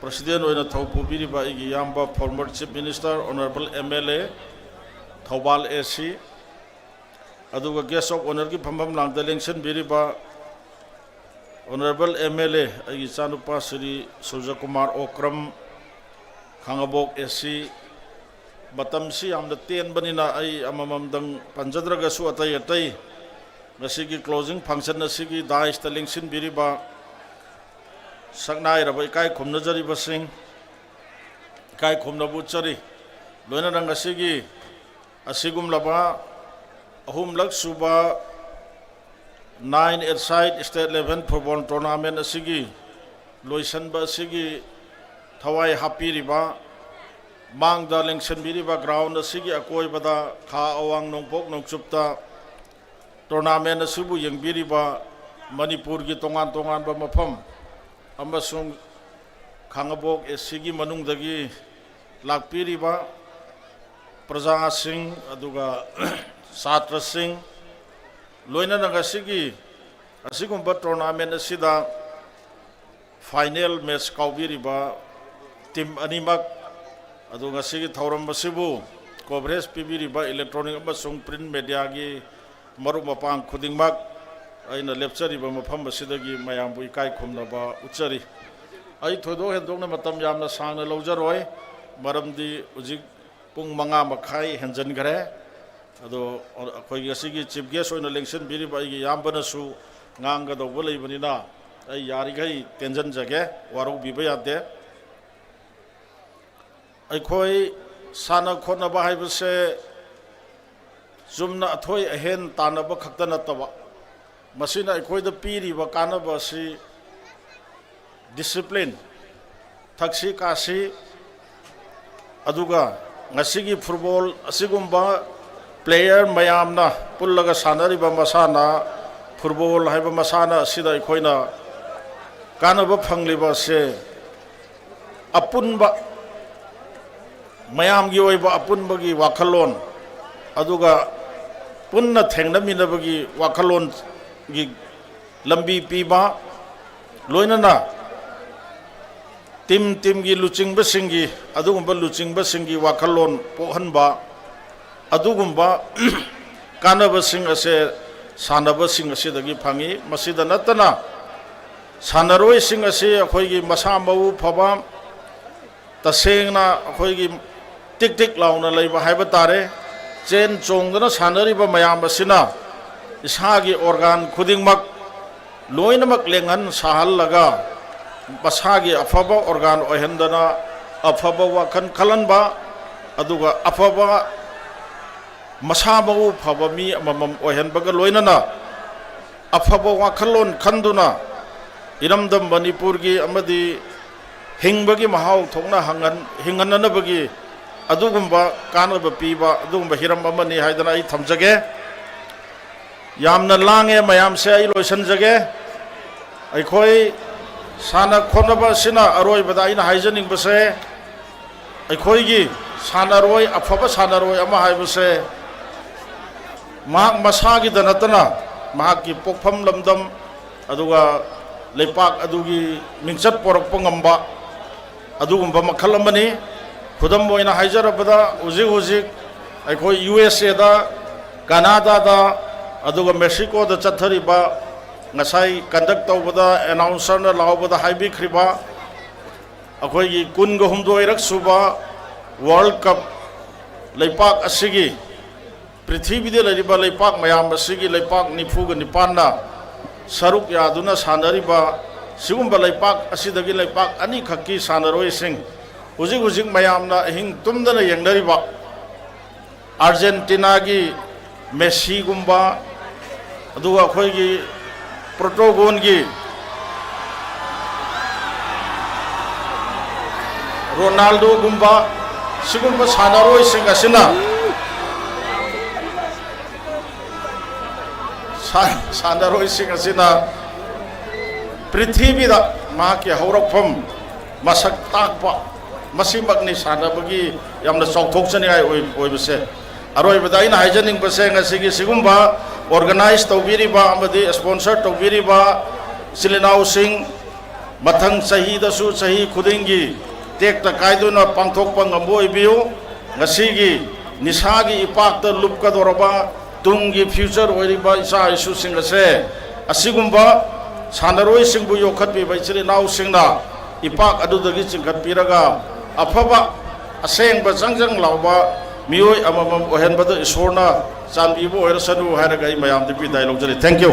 President Oina Thaupu Biriba Igi Yamba former Chief Minister Honorable MLA Thawal AC aduga guest of honor ki phambam lang election biriba Honorable MLA ay Chanupa Sri Surya Kumar Okram Khangabok SC Batam si amda ten banina ay amamamdang panjadraga su atay nasigi closing function nasigi dais taling sin biriba saknai rabai kai khumna jari basing kai khumna buchari loina rang nasigi asigum laba ahum lak suba 9 side state level football tournament asigi loisan ba asigi thawai happy riba mang da lengsen biriba ground asigi akoi bada kha awang nongpok nongchupta tournament asubu yang biriba manipur gi tongan ba mafam amasung khangabok asigi manung dagi lakpiriba praja sing aduga satra sing loina nagasigi asigumba tournament asida final match kaubiriba team animak adu ngasigi thauram basibu coverage pibiriba electronic amasung print media gi maru mapang khudingmak aina lecture ba mafam basidagi mayam bui kai khumnaba uchari ai thodo hendokna matam yamna sangna lawjaroi maramdi ujik pung manga makhai henjan gare ado akoi ngasigi chief guest oina election biriba gi yambana su nganga do bolai banina ai yari gai tension jage waru biba yade अखोई साना खोना बाहाइबसे Yumna अथोई अहेन तानब खक्त नतबा मसिना अखोइद पीरिबा कानबसी discipline थक्सी कासी अदुगा ngasiगी football असिगुम्बा player मयामना पुल्लगा सानरिबा मसाना football हाइबा मसाना असिदा अखोइना कानब फंगलिबा से अपुनबा mayam gi oiba apun bagi wakalon aduga punna thengna mina bagi wakalon gi lambi piba loina na tim gi luching basingi adugumba luching basingi wakalon pohanba adugumba kana basing ase sana basing ase dagi phangi masida natana sanaroi sing ase akhoi gi masa mau phaba tasengna akhoi gi tik tik launa leiba haiba tare chen chongdana sanariba mayam basina isagi organ khudingmak loinamak lengan sahal laga basagi afaba organ ohendana afaba wakan khalanba aduga afaba masabu phaba mi amam ohenbaga loinana afaba wakhalon khanduna iramdam manipur gi amadi hingbagi mahau thongna hinganana bagi adugumba kanaba piba adugumba hiram amani haidana ai thamjage yamna lange mayam se ai loisan jage ai khoi sana khonaba sina aroi bada ina haijaning base ai khoi gi sana roi afaba sana roi ama hai base mak masagi danatana mak ki pokpham lamdam aduga leipak adugi mingchat porak pangamba adugumba makhal amani khudam moina haijarabada uzik akhoi USA da Canada da aduga Mexico da chathariba ngasai conduct tawbada announcer na lawbada haibi khriba akhoi gi kun ga humdoi rak suba world cup leipak asigi prithvi de lariba leipak mayam asigi leipak nifu ga nipanna saruk yaduna sanariba sigumba leipak asidagi leipak ani khakki sanaroi sing uzik mayamna hing tumdana yengnariba Argentina gi Messi gumba aduga khoi gi Protogon gi Ronaldo gumba sigumba sanaroi sing asina sanaroi sing asina prithvi da ma ki haurakpham masak takpa masimakni sanabagi yamna chokthokchani ai oibase aroi badaina haijaning base ngasigi sigumba organize tawbiriba amadi sponsor tawbiriba silinau sing mathang sahi da su sahi khudingi tekta kaiduna pangthokpa ngamboi biu ngasigi nisagi ipakta lupka doraba tungi future oiriba isa isu singase asigumba सानरोइसिंगबु योखत्पीबा इचिल इनाउसिंगना इपाक अदुदगी चिंखत्पीरगा अफबा असेंगबा जंगजंग लाउबा मियोय अममम ओहेनबद ईश्वरना चांबीबु ओइरसनु हायरगा इ मयाम दिपि दाइ लौजरी thank you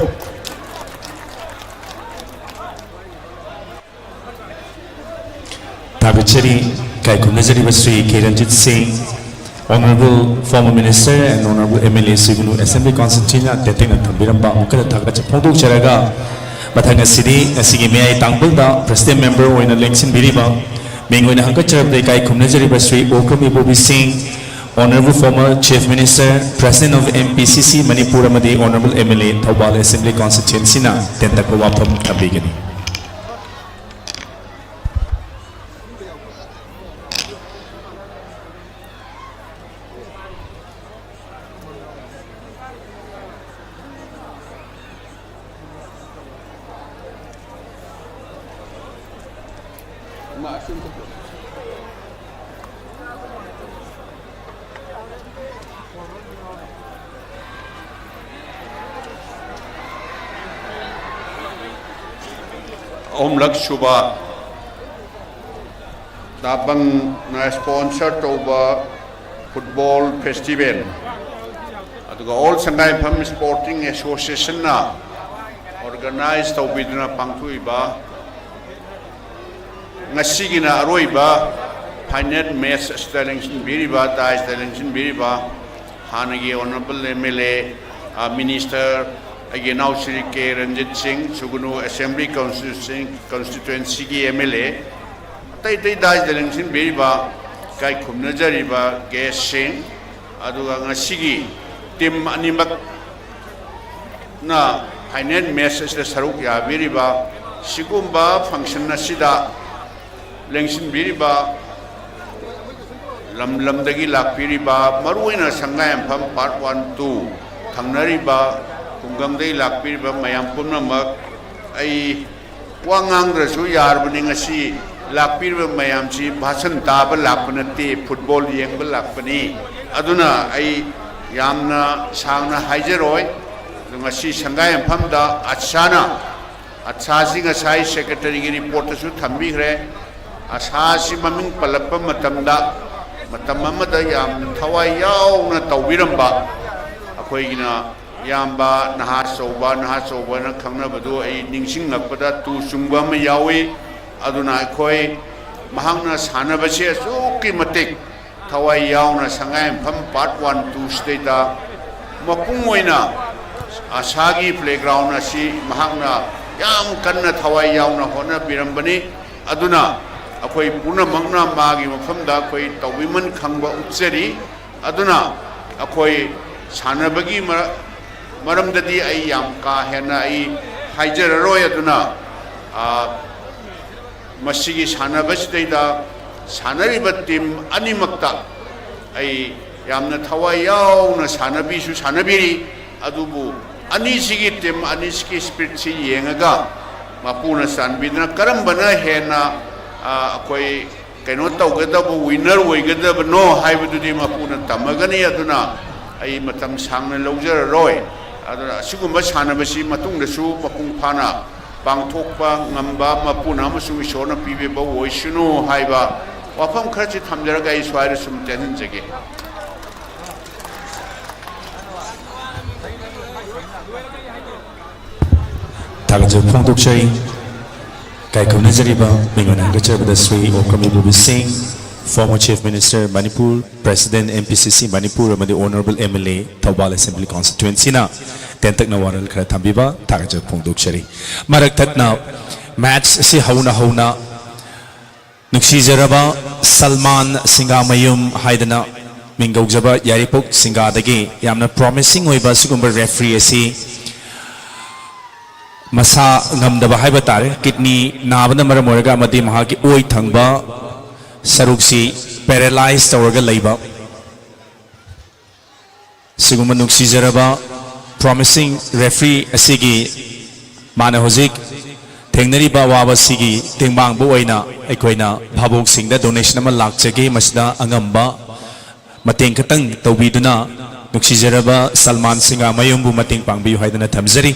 Tabachari Kaikunajari Basri Kiranjit Singh, Honorable Former Minister and Honorable MLA Sigunu Assembly Constitution Teting at Tambiramba Mukada Tagacha Pondu Charaga, Batanga City, Asigi May Tangbulda, President Member in election Biriba, Mingo in Hankacha of the Kaikunajari Basri Okami Bobi Singh, Honorable Former Chief Minister, President of MPCC Manipur Amadi, Honorable MLA Thawbal Assembly Constituency na Tentakawapam Tabigani. Omlak Shuba Dabang na sponsor toba football festival. Aduga all Sangay Pham Sporting Association na organized tobiduna pangtuiba ngasigi na aroiba final match selection biriba tais selection biriba hanagi honorable MLA minister again now Shri K. Ranjit Singh, Sugunu Assembly Constituency MLA, Tai Dais the Lengsin Biriba, Kai Kumnajariba, Gas Singh, Aduanga Sigi, Tim Animak Na, Hainet Message the Sarukia Biriba, Sigumba, Function Nasida, Lengsin Biriba, Lamdagi Lak Biriba, Maruina Sangayam Pam Part 1 2, Tangnariba. Kungangday lakpiriba mayam punamak ay wangang rasu yarbani ngasi lakpiriba mayam si bhasan taba lakpanati football yengba lakpani aduna ay yamna sangna haijaroi ngasi sangayam phamda achasi ngasai secretary gi report su thambi gre asasi maming palappa matamda matam amada yam thawai yauna tawbiramba akoi gina Yamba Nahasoba na Kangna Badu, a Ningsing Napada, two Sumba Yawi, Aduna Koi, Mahana Sanabasia, so Kimatik, Tawai Yauna, Sangayam Pam Part 1 2 State, Mapungoina, Asagi Playground, Asi, Mahana, Yam Kana Tawai Yauna, Hona Birambani, Aduna, Akoi Puna Magna Magi, Mafamda, Koi, Tawiman Kangba Utseri, Aduna, Akoi Sanabagi Maram dadi ay yam ka hena ay haijar roya duna masigi sanabas dayda sanariba tim animakta ay yam na thawai yaw na sanabi su sanabiri adubu ani sigi tim ani sigi spirit si yengaga mapuna sanbidna karamba na hena akoi kaino tawgadabu winner oigadabu no haibadudi mapuna tamagani aduna ay matam sangna lawjar roy Sugumba Sanabasi, Matung the Su, Mapung Pana, Bangtokpa, Namba, Mapuna, Masu, Shona, Piba, Oishunu, Haiba, Wapam Kratchit Hamderaga is why some tenants again. Tagajo Pongdukshari, Kaikunajariba, Minganangacha with the Sri Okami Bobi Singh, former Chief Minister Manipur, President MPCC Manipur, and the Honorable MLA Thawbal Assembly Constituency na Tentak na waral kara tambiba Tagajo Pongdukshari. Maragtat na match si hauna Nuksizaraba Salman Singamayum Haidana Mingaujaba Yaripok Singadagi Yamna promising oiba sigumba referee si Masa ngamdaba haibatare kidney nabana maramoraga amadi mahaki oi thangba Saruksi paralyzed Tawarga Laiba Siguma Nuksizaraba promising referee Asigi Mana Hozik Tengnariba Waba Sigi Tingbang Boina Equina Babok Sing the donation of Lakchagi Masda Angamba Mating Katang Tobiduna Nuksizaraba Salman Singa Mayumbu Mating Pangbi Haidana Tamzari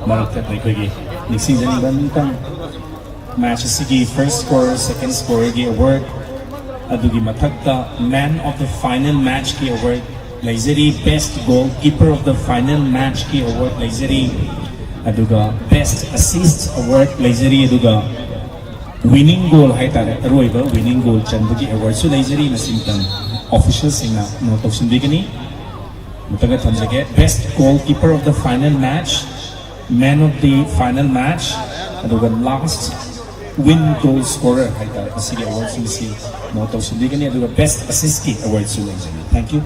Maraktat na iko'y nising zaniban tang match sige first score, second score gi award adugi matagta man of the final match ki award laizeri best goalkeeper of the final match ki award laizeri aduga best assist award laizeri aduga winning goal haitare aroiba winning goal chanbugi award so laizeri nasingtang officials singna no toksindigani mutaga thamjage best goalkeeper of the final match, man of the final match, aduga last win goal scorer haitare asige award singsi no toksindigani aduga best assist ki award so laizeri. Thank you.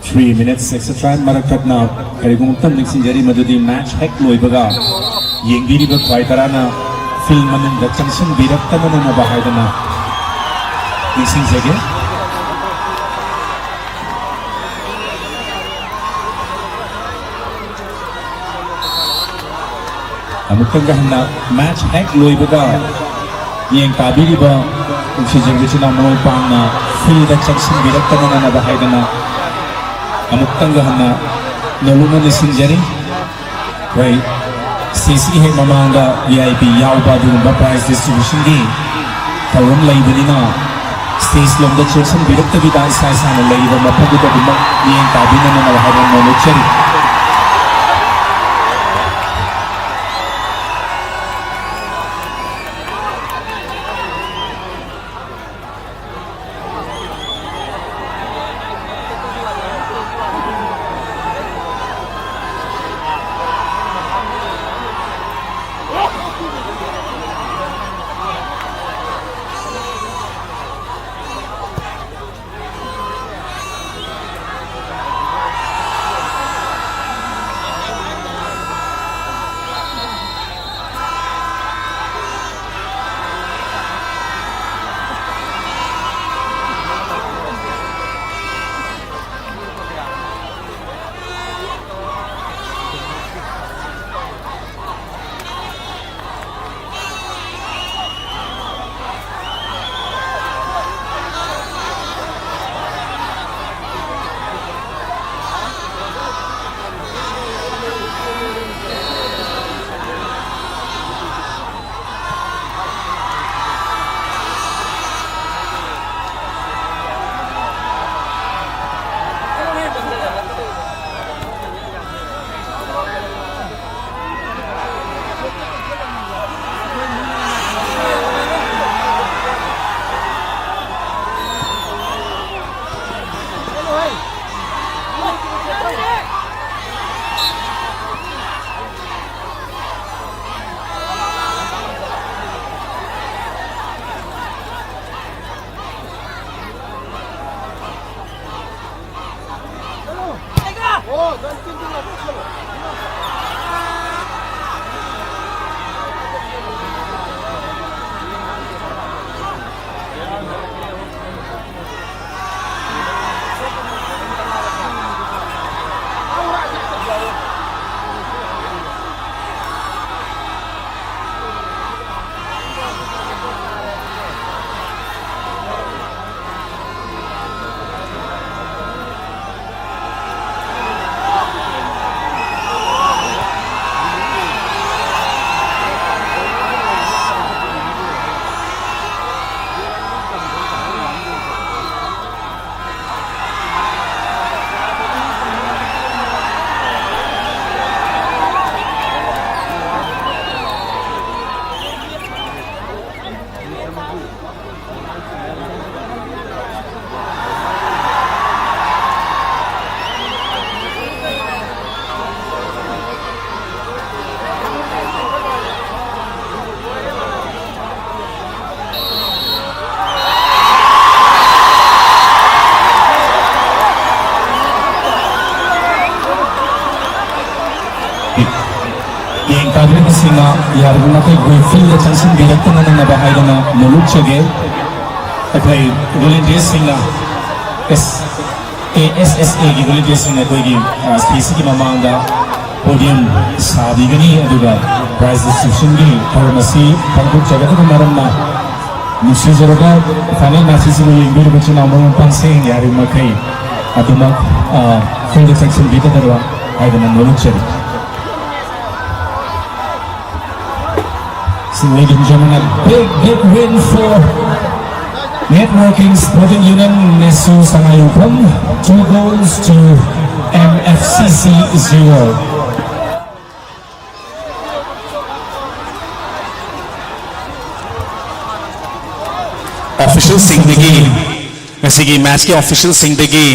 3 minutes extra time marakatna karigong tam ningsinjari madudi match hek loibaga yengbiriba khwaitarana film manin da changsun biraktana na bahaidana ningsinjage अमुक्तंग Hannah match हेक लोइबगा यें काबिरिबा उसिजंग बिचिना मोय पांगना field चक्सन बिरक्तना ना बहाइदना अमुक्तंग हन्ना नलुमा निसिंजरी भाई CC है ममांगा VIP याउबा दुरुंबा prize distribution की थौरम लइबनिना stage लोमदा चेक्सन बिरक्तबिदा इसा इसाना लइबा मफगुदा दुमा यें काबिना ना बहाइदना नलुचरी yang kabin singa yarguna kai goifil le chansin birakna na bahaidana noluk chage akai volunteer singa ASSA की volunteer singa koi ki space ki mamanga podium sabigani aduga prize distribution की pharmacy panguk jagat ko maramna musi jaraga final matches ko yingir bachina among pansing yari makai aduma field section bita darwa aidana noluk chage. So ladies and gentlemen, a big win for Networking Sporting Union Nesu Sangayupam. 2 goals to MFCC 0. Official Singdagi, ngasigi match ke official Singdagi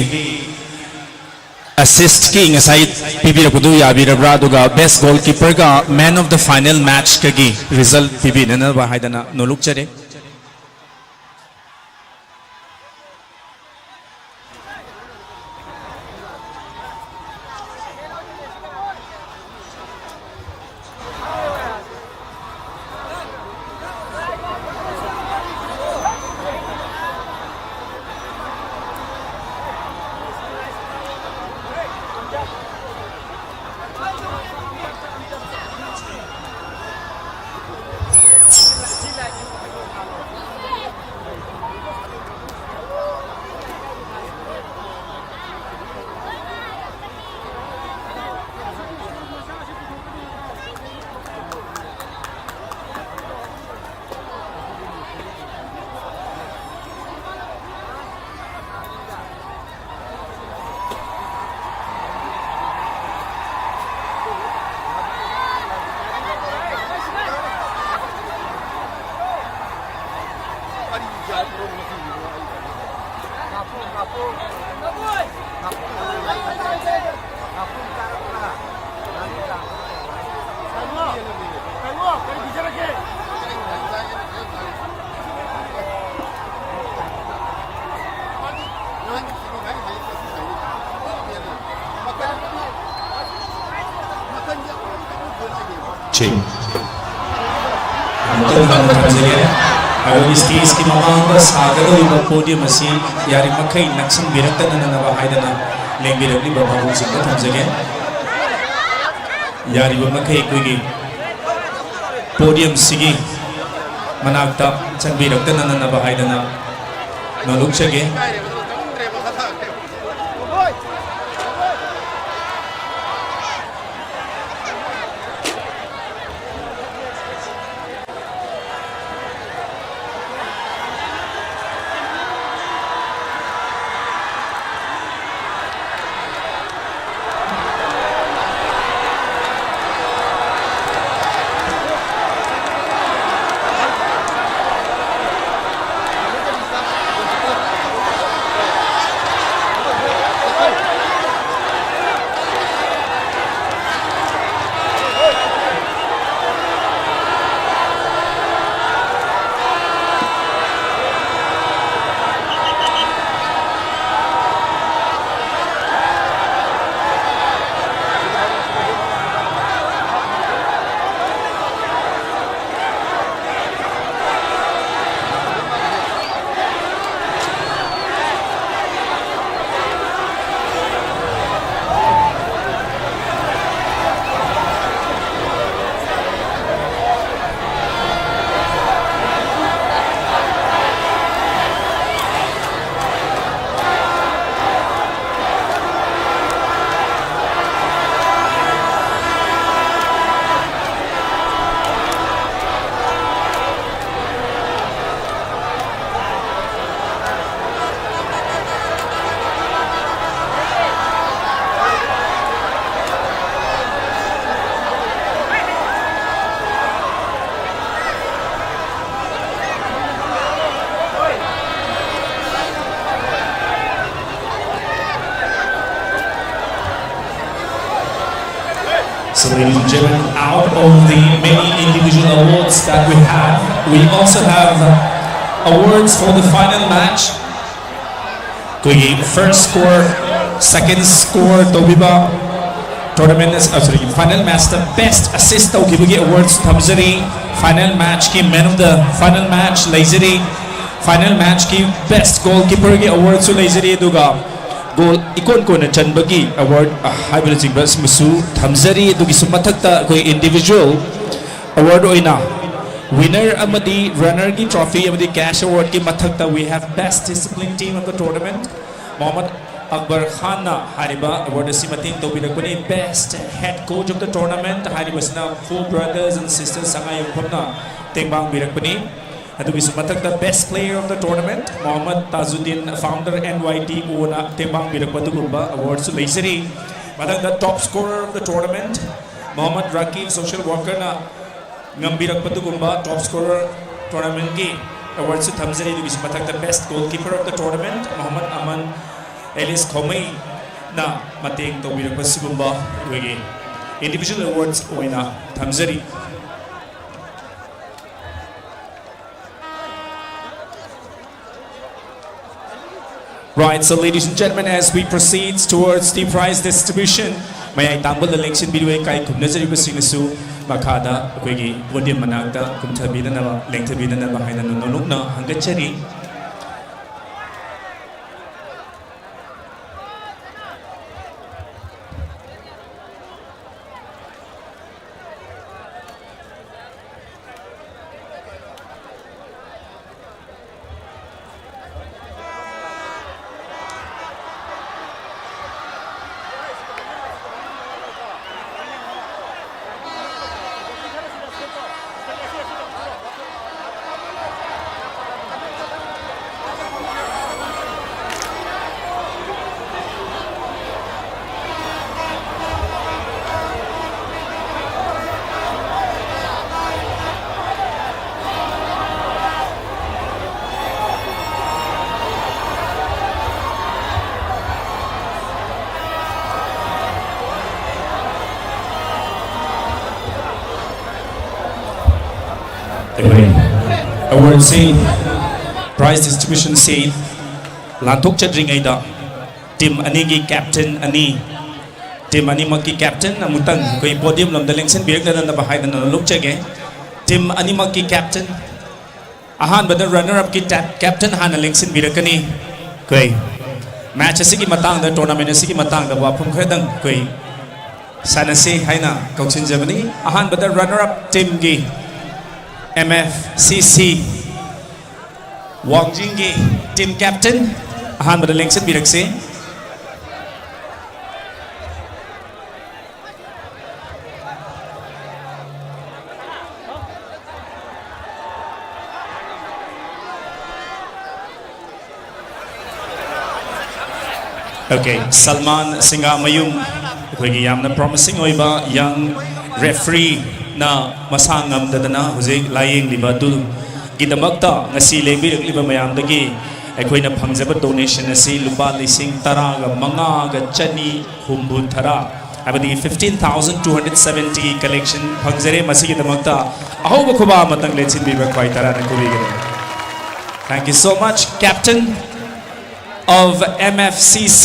assist ki ngasai pibi rakudu yabi rabra duga best goalkeeper ka man of the final match kagi result pibi nana bahaidana noluk chare. Ching. Stage ki mamanga sagadawibang podium asi yari makai naksang birakta na nanabahay na lengbiragli babang singka thamjage yari ba makai kuigi podium sigi managta sang birakta na nanabahay na nalukshage So ladies and gentlemen, out of the many individual awards that we also have awards for the final match. Kuigi first score, second score, Tobiba tournament final match the best assist Tobiba awards Thamjari, final match ki man of the final match Laizari, final match ki best goalkeeper ki awards to Laizari duga goal ikon ko na chanbagi award hybrid bas musu Thamjari dugi sumathakta koi individual award oina winner amadi runner ki trophy amadi cash award ki mathakta we have best discipline team of the tournament Mohammad Akbar Khan na hariba award si mating tobinagpani best head coach of the tournament hariba sina full brothers and sisters sangay upamna tengbang birakpani adugi sumathakta best player of the tournament Mohammad Tajuddin founder NYT una tembang birakpatugumba awards to Laizari madang the top scorer of the tournament Mohammad Rakib social worker na ngambirakpatugumba top scorer tournament ki awards to Thamjari adugi sumathakta best goalkeeper of the tournament Mohammad Aman Elis Khomei na mating tobirakpasigumba adugi individual awards oina Thamjari. Right, so ladies and gentlemen, as we proceed towards the prize distribution, may I tambol the election video kay kumnazari basinasu makada kwegi wadi managda kumtabida na lengtabida na bahay na nununok na hanggat chari. Award scene, prize distribution scene, lantok chadring aida, team anigi captain ani, team animaki captain amutang koi podium lam da lengsen birak na bahai na luk chege team animaki captain ahan bada runner up ki captain hana lengsen birakani koi match asigi matang da tournament asigi matang da wapum khadang koi sanase haina kauchin jamani ahan bada runner up team gi MFCC Wangjing gi team captain ahan bada lengsen birakse Okay, Salman Singha Mayum akhoi yamna promising oiba young referee na masangam dadana hojik laying liba tu gidamakta ngasi lengbirak liba mayam dagi akhoi na phangjaba donation asi lupa lising taraga manga ga chani humbun thara abadi 15,270 collection phangjare masi gidamakta ahoba khoba matang lechin biba khwai tara na kubigare. Thank you so much, Captain of MFCC.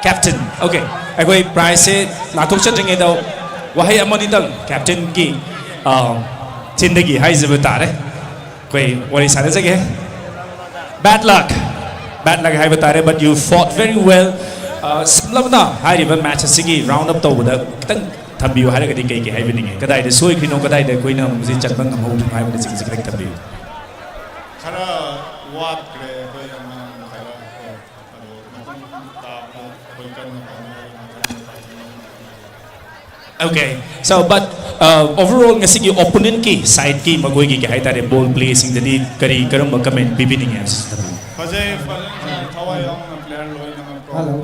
Captain, okay. Akhoi prize se lathok chatringe do wahai amani dang captain ki chindagi haizaba tare. Koi wari sare jage. Bad luck haiba tare, but you fought very well. Samlamna hairiba match asigi round up tawda kitang thambiu hairagadi kai kai haibininge kadai de soi khino kadai de koina musi chatbang amau haiba de sing sing thambiu. khara wat kre koi ama khara Okay, so but overall ngasi ki opponent ki side ki magoi ki hai tare ball play sing the kari karam comment bibining as fazai thawai ang player loi na Hello.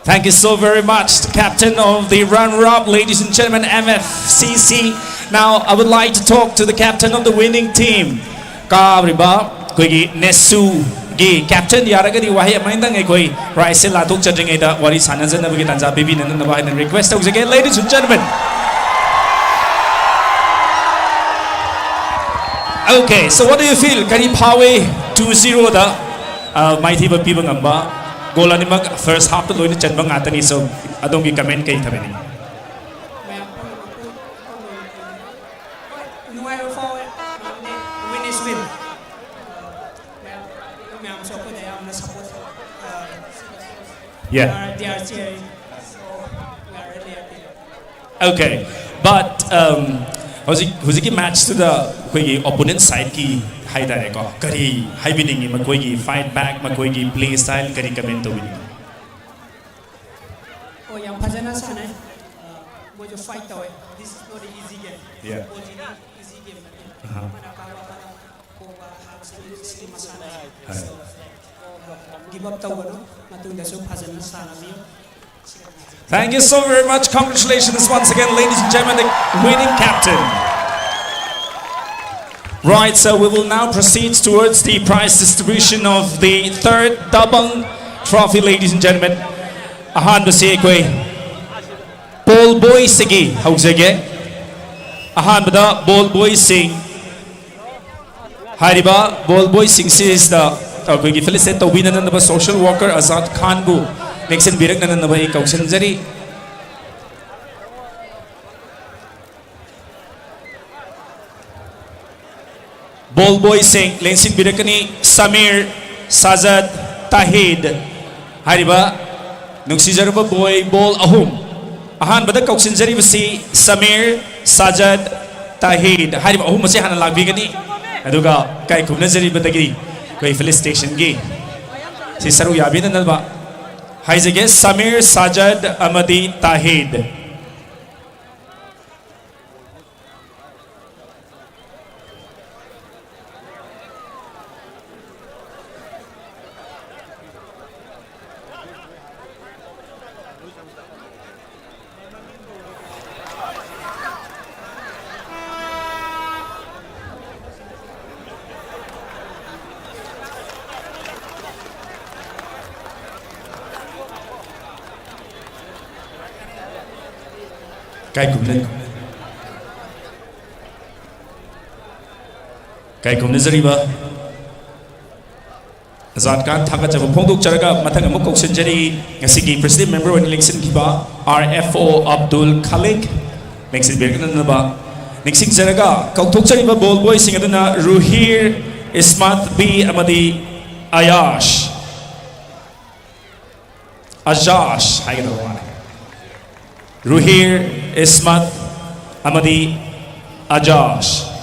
Thank you so very much, the captain of the runner-up, ladies and gentlemen, MFCC. Now, I would like to talk to the captain of the winning team. Kabriba, koi Nesu gi captain yaragadi wahi amindang koi rice la tuk chadring ida wari sanazan na bagi tanza bibi nan na bahin request again, ladies and gentlemen. Okay, so what do you feel? Kari Pawe 2-0 da mighty ba pibang amba. Goal ani mag first half to loin chan bang atani so adong gi comment kai thameni win is win. yeah They are cheering, so we are really happy. okay but hojiki match to the koi opponent side ki hai dare ko kari hai bining ma koi gi fight back ma koi gi play style kari comment to win Oh, yang phajana sana wo jo fight tawe. This is not an easy game. Yeah. Easy game. Uh-huh. Mana kawa para ko ba harus sini masana. So give up tawe no. Matunda so phajana sana mi. Thank you so very much. Congratulations once again, ladies and gentlemen, the winning captain. Right, so we will now proceed towards the prize distribution of the third Dabang Trophy, ladies and gentlemen. Ahan basi koi Ball Boy Sigi hauzage. Ahan bada Ball Boy Sing. Hariba Ball Boy Sing is the koi gi felicit to winner na social worker Azad Khan bu. Next birak na na ba kausan jari. Ball Boy Sing lensin birakani Samir Sajad Tahid hariba nungsijarba boy ball ahum ahan bada kausin jari basi Samir Sajad Tahid hariba ahum masi hana lagbigani aduga kai khumna jari badagi koi felicitation gi si saru yabina nalba haizage Samir Sajad Amadi Tahid. Kai kumna zariba Zatkan Takajava Ponduk Charaga Matanga Mukok Senjari Ngasiki President Member and Lingsin Kiba RFO Abdul Khalik Lingsin Birkanaba Nixing Zaraga Kautuk Chariba Ball Boy Singadana Ruhir Ismat B Amadi Ayash Ajash Ruhir Ismat Amadi Ajash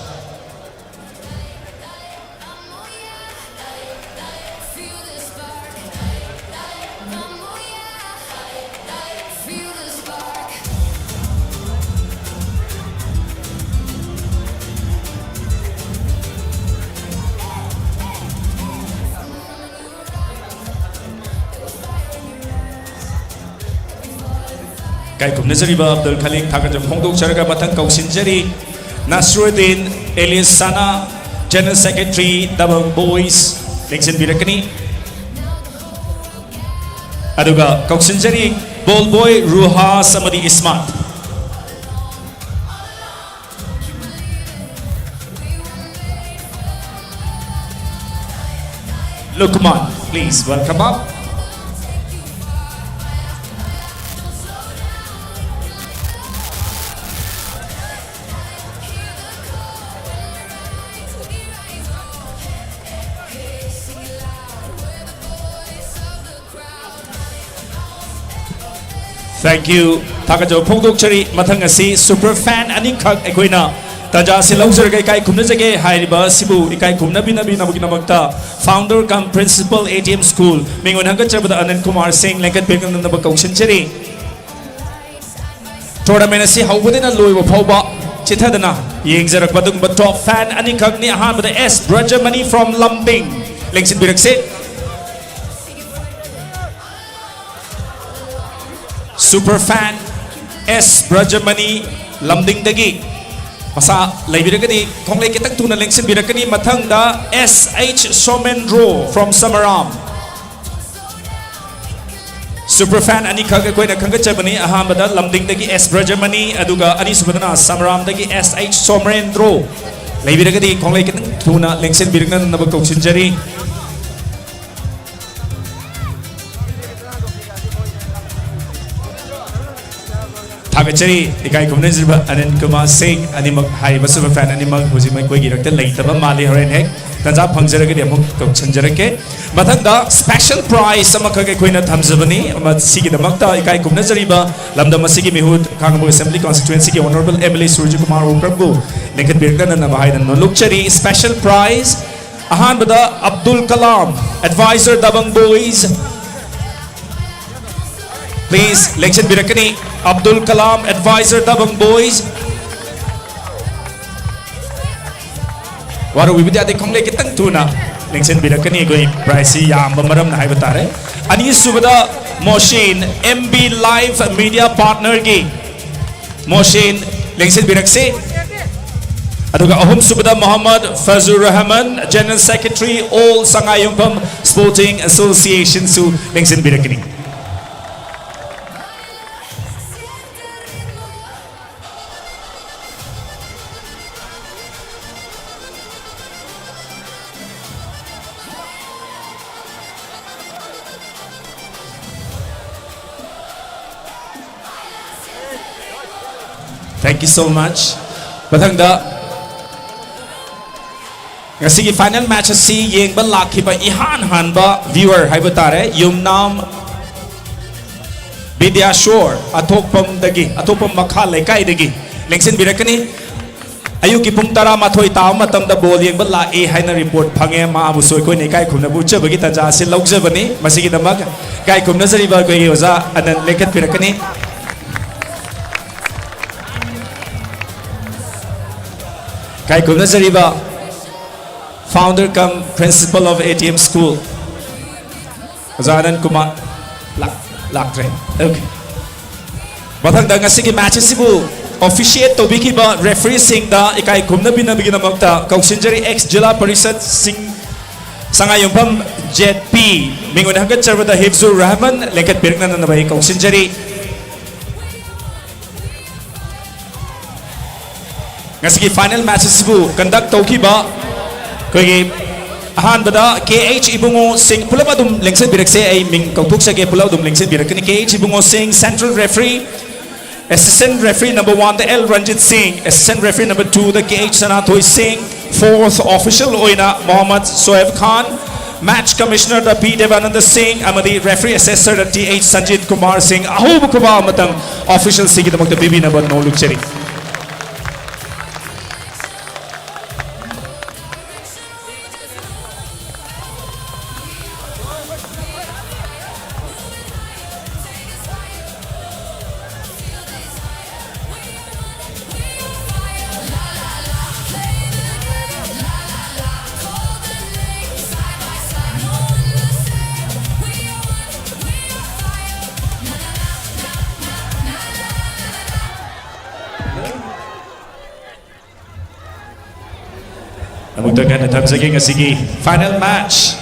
Kai kum nazariba Abdul Khalik Thakajam Phongdok Charaga Matang Kausinjari Nasruddin Elias Sana General Secretary Dabang Boys Lingsin Birakani Aduga Kausinjari Ball Boy Ruha Samadi Ismat Lukman, please welcome up. Thank you. Thakajo Pongdok Chari Mathangasi super fan Anikak Equina Taja Silauser Kai Kumnazake Haiba Sibu Ikai Kumnabina Binabukinamata Founder cum Principal ATM School Mingon Hangachabada Anand Kumar Singh Lankat Pekan and the Bakoshin Chari Tournamenasi Howdina Louis Poba Chitadana Yingzarak Badung but top fan Anikak Niahan with the S Brajamani from Lumbing Links in Birakse Super fan S Brajamani Lamding Dagi Masa Laibiragadi Konglay Kitang Tuna Linksin Birakani Matangda SH Somendro from Samaram Super fan Anika Kwena Kangachabani Ahamada Lamding Dagi S Brajamani Aduga Anisubana Samaram Dagi SH Somendro Laibiragadi Konglay Kitang Tuna Linksin Birakana Nabakok Sinjari Thakachari Ikai Kumnazirba Anand Kumar Singh Animak Hai Basuba fan Animak Huzimai Koi Girakta Laitaba Mali Horen Hek Tanza Pangjaraka Amuk Chanjarake Matanda special prize Samakaka Quina Tamzabani Sigi the Makta Ikai Kumnazariba Lamda Masigi Mihud Kangamu Assembly Constituency Honorable Emily Surji Kumar Prabhu Naked Birkan and Nabahaidan Nolukchari special prize Ahan Bada Abdul Kalam Advisor Dabang Boys Please, Lection Birakani, Abdul Kalam, Advisor Dabang Boys. Waru Wibidya Kongle Kitang Tuna, Lection Birakani, going pricey Yam Bamaram Haibatare. Ani Subada Moshin, MB Live Media Partner Gi. Moshin, Lection Birakse. Aduga Ahum Subada Muhammad Fazur Rahman, General Secretary, All Sangayumpam Sporting Association, Su Lection Birakani. Thank you so much. Batangda Ngasigi final match si yeng ba laki ba ihan han ba viewer haibatare Yumnam Vidya Shore atopam dagi atopam makhale kai dagi Lengsin Birakani Ayuki pung tara mathoi taw matam da bol yeng ba la e haina report phange ma abu soi koi ne kai khumna bu chabagi ta ja se logjabani masigi damak kai khumna jari ba koi oza anan lekat Birakani Kai Kumna Zariba, founder cum principal of ATM School. Zanan Kumar Laktre. Okay. Batang da ngasigi matches sibu officiate to biki ba referee sing da ikai kumna binabigin namagta Kausinjari ex Jila Parisad sing Sangayumpam Jet P. Mingon hanggat Sarvada Hifzur Rahman lekat birkna na nabay Kausinjari. Ngasigi final matches bu conduct toki ba koi Ahanbada KH Ibungo Singh Pulamadum Lengsen Birakse ay Ming Kautuksage Puladum Lengsen Birakani KH Ibungo Singh Central Referee. Assistant Referee number 1 the L Ranjit Singh. Assistant Referee number 2 the KH Sanatoy Singh. Fourth official Oina Mohammad Soeb Khan. Match Commissioner the P Devananda Singh. Amadi Referee Assessor the TH Sanjit Kumar Singh. Ahub Kuba Matang Official Singh the Makta Bibi number no Lucheri. Amugdagan at Hamzaging Asigi final match.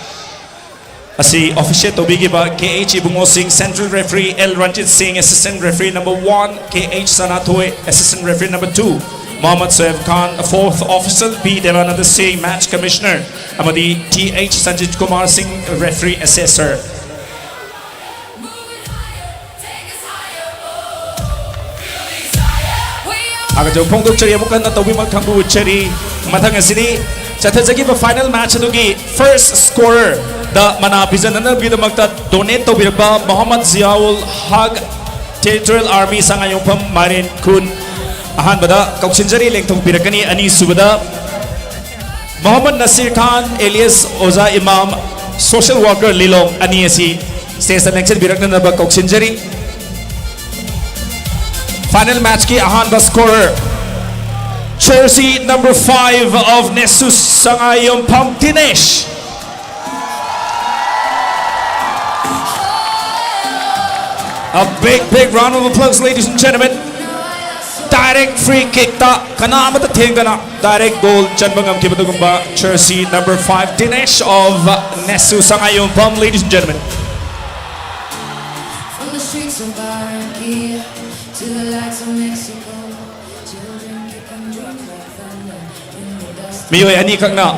Asi official Tobigi ba KH Ibungo Singh, Central Referee L Ranjit Singh, Assistant Referee number 1 KH Sanatoy, Assistant Referee number 2 Mohammad Soeb Khan, fourth official P Devananda Singh, Match Commissioner Amadi TH Sanjit Kumar Singh, Referee Assessor. Agajo Pongdok Chari Amukan na Tobi Magkambu Chari Matang Asini Chathazagi ba final match adugi first scorer the Manabizan na Bidamagta donate to Birba Muhammad Ziaul Hag Territorial Army Sangayong Pam Marin Kun Ahan Bada Kauksinjari Lengtong Pirakani Ani Subada Muhammad Nasir Khan alias Oza Imam Social Worker Lilong Ani Asi Station Lengsen Birakna na ba Kauksinjari Final match ki Ahan ba scorer jersey number 5 of Nesu Sangayong Pam Dinesh. A big round of applause, ladies and gentlemen. Direct free kick ta kanama ta thengana direct goal chanbangam kibadugumba jersey number 5 Dinesh of Nesu Sangayong Pam, ladies and gentlemen. From the streets of Barranquilla to the lights of Mexico, children kicking drums like thunder in the dust. Miyoy ani kang na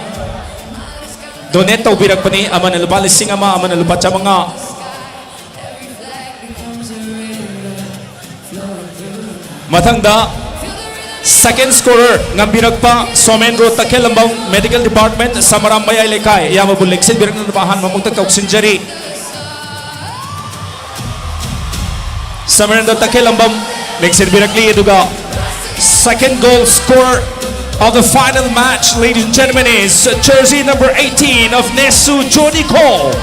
donate to birak pani aman lupa lising ama aman lupa chamanga matangda second scorer ngambirak pa Somenro Takelambang Medical Department Samaram Bayay Lekay yama buleksin birak na nabahan mamungtag kauksinjari Samaram Takelambang leksin birakli eduga second goal scorer of the final match, ladies and gentlemen, is jersey number 18 of Nesu Jody Kolb.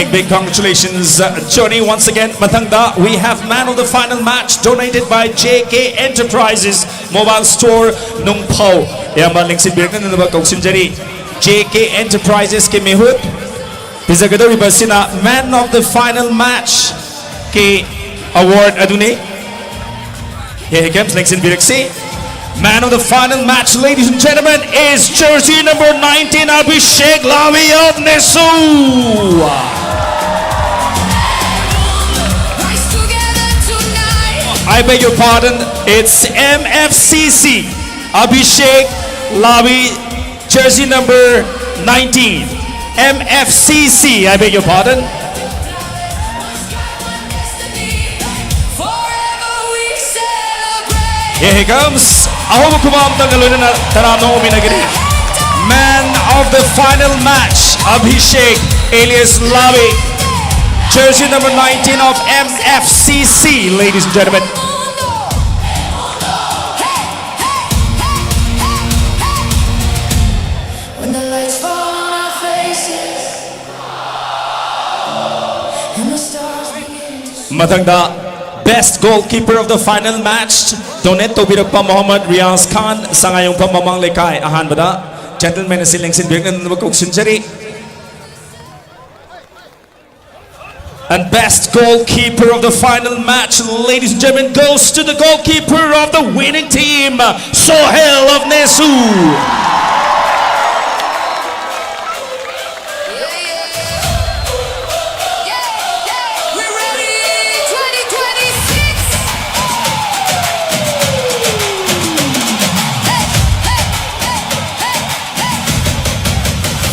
Big congratulations, Johnny. Once again, Matangda, we have man of the final match donated by JK Enterprises Mobile Store Nung Pau. Yamba lingsin birkan na ba kauksinjari JK Enterprises ke mehut. Bizagado ibasina man of the final match ke award adune. Here he comes, lingsin biraksi. Man of the final match, ladies and gentlemen, is jersey number 19 Abhishek Lavi of Nesu. I beg your pardon, it's MFCC Abhishek Lavi, jersey number 19. MFCC, I beg your pardon. Here he comes. Ahom kumam tangalun na taranong uminagiri. Man of the final match, Abhishek alias Lavi, jersey number 19 of MFCC, ladies and gentlemen. When the lights fall on our faces and the stars begin to Matangda, best goalkeeper of the final match, donate to Birapa Muhammad Riaz Khan, Sangayong Pamamang Lekay, Ahan Bada, gentlemen, silang sinbirkan na magkuksinjari. And best goalkeeper of the final match, ladies and gentlemen, goes to the goalkeeper of the winning team, Sohail of Nesu. We're ready, 2026.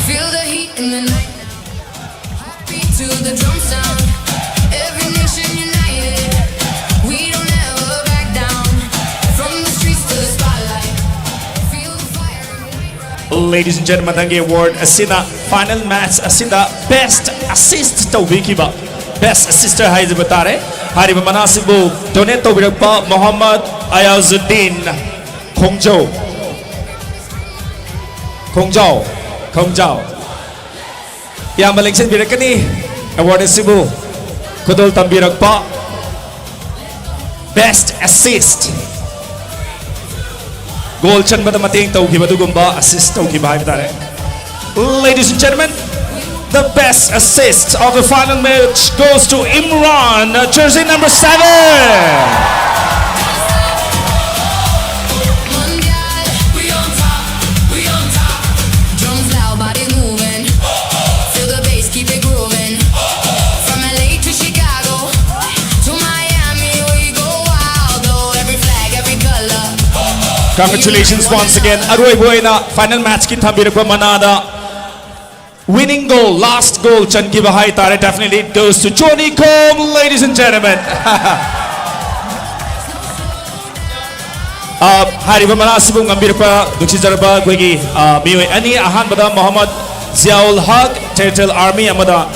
Feel the heat in the night. Beat to the drum sound. Every nation united. We don't ever back down. From the streets to the spotlight. Feel the fire ignite. Ladies and gentlemen, the award asina final match asina best assist tawbikiba. Best assister haize batare. Hariba manasibu donate tawbirapa Muhammad Ayazuddin Khongjau. Yang malingsin birakani award sibu kudol tambirakpa best assist. Goal chan bada mating tawkiba dugumba assist tawkiba haibtare. Ladies and gentlemen, the best assist of the final match goes to Imran, jersey number 7. Mundial, we on top, we on top. Drums loud, body moving. Feel the bass, keep it grooving. From LA to Chicago to Miami, we go wild. Though every flag, every color. Congratulations once again. Aroy Buena, final match ki thambirpa manada. Winning goal, last goal, chan ki bahai tare definitely it goes to Johnny Combe, ladies and gentlemen. Hariba manasibu ngambirpa dukshi jarba gwegi miwe ani ahan bada Muhammad Ziaul Haq, Territorial Army amana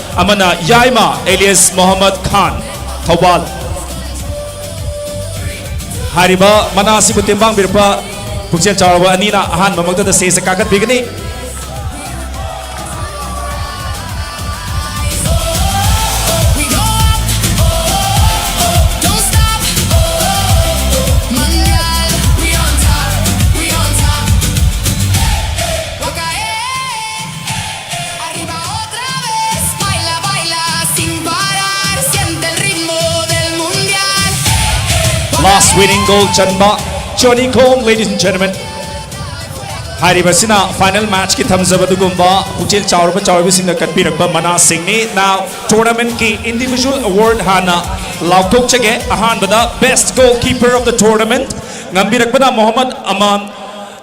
Yaima alias Muhammad Khan, Thawbal. Hariba manasibu timbang birpa Puksel Charwa Anina ahan mamagda da say sa kakat bigani. We go up, don't stop. Mundial, we on top, we on top. Waka, arriba otra vez. Baila, baila sin parar. Siente el ritmo del mundial. Last winning goal, Chanba Johnny Combe, ladies and gentlemen. Haribasina final match ki thamzabadugumba Puchil Chaurba Chaurbisinga Katpirakba Mana Singni. Now tournament ki individual award hana Lautok Chage Ahan Bada best goalkeeper of the tournament Ngambirakbana Muhammad Aman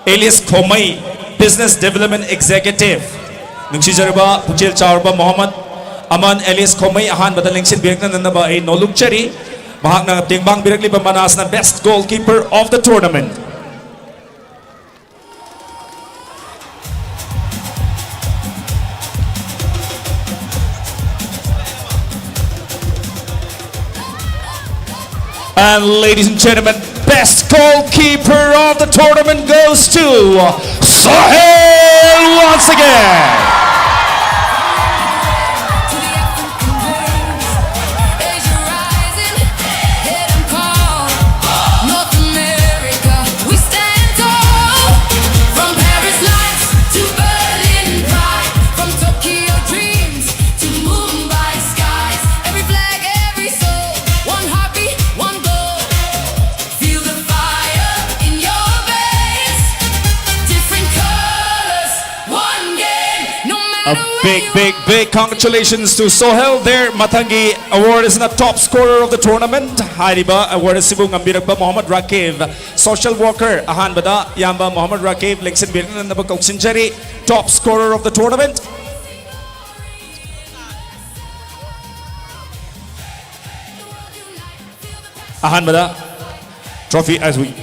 alias Khomai, business development executive. Nungsijarba Puchil Chaurba Muhammad Aman alias Khomai Ahan Bada Lingsin Birakna Nandaba a Nolukchari. Mahak Tingbang Birakli Manas na best goalkeeper of the tournament. And ladies and gentlemen, best goalkeeper of the tournament goes to Sohail once again. To the African plains, Asia rising, head and call. North America, we stand tall. From Paris lights to Berlin pride, from Tokyo dreams to Mumbai skies. Every flag, every soul, one heartbeat, one goal. Feel the fire in your veins. Different colors, one game. No A matter where big congratulations to Sohail. Their Matangi award is the top scorer of the tournament. Hariba award is Sibung Ambirakba Muhammad Rakib, social worker Ahan Bada Yamba Muhammad Rakib, Lexin Birkan and Nabakok Sinjari, top scorer of the tournament. Ahan Bada trophy as we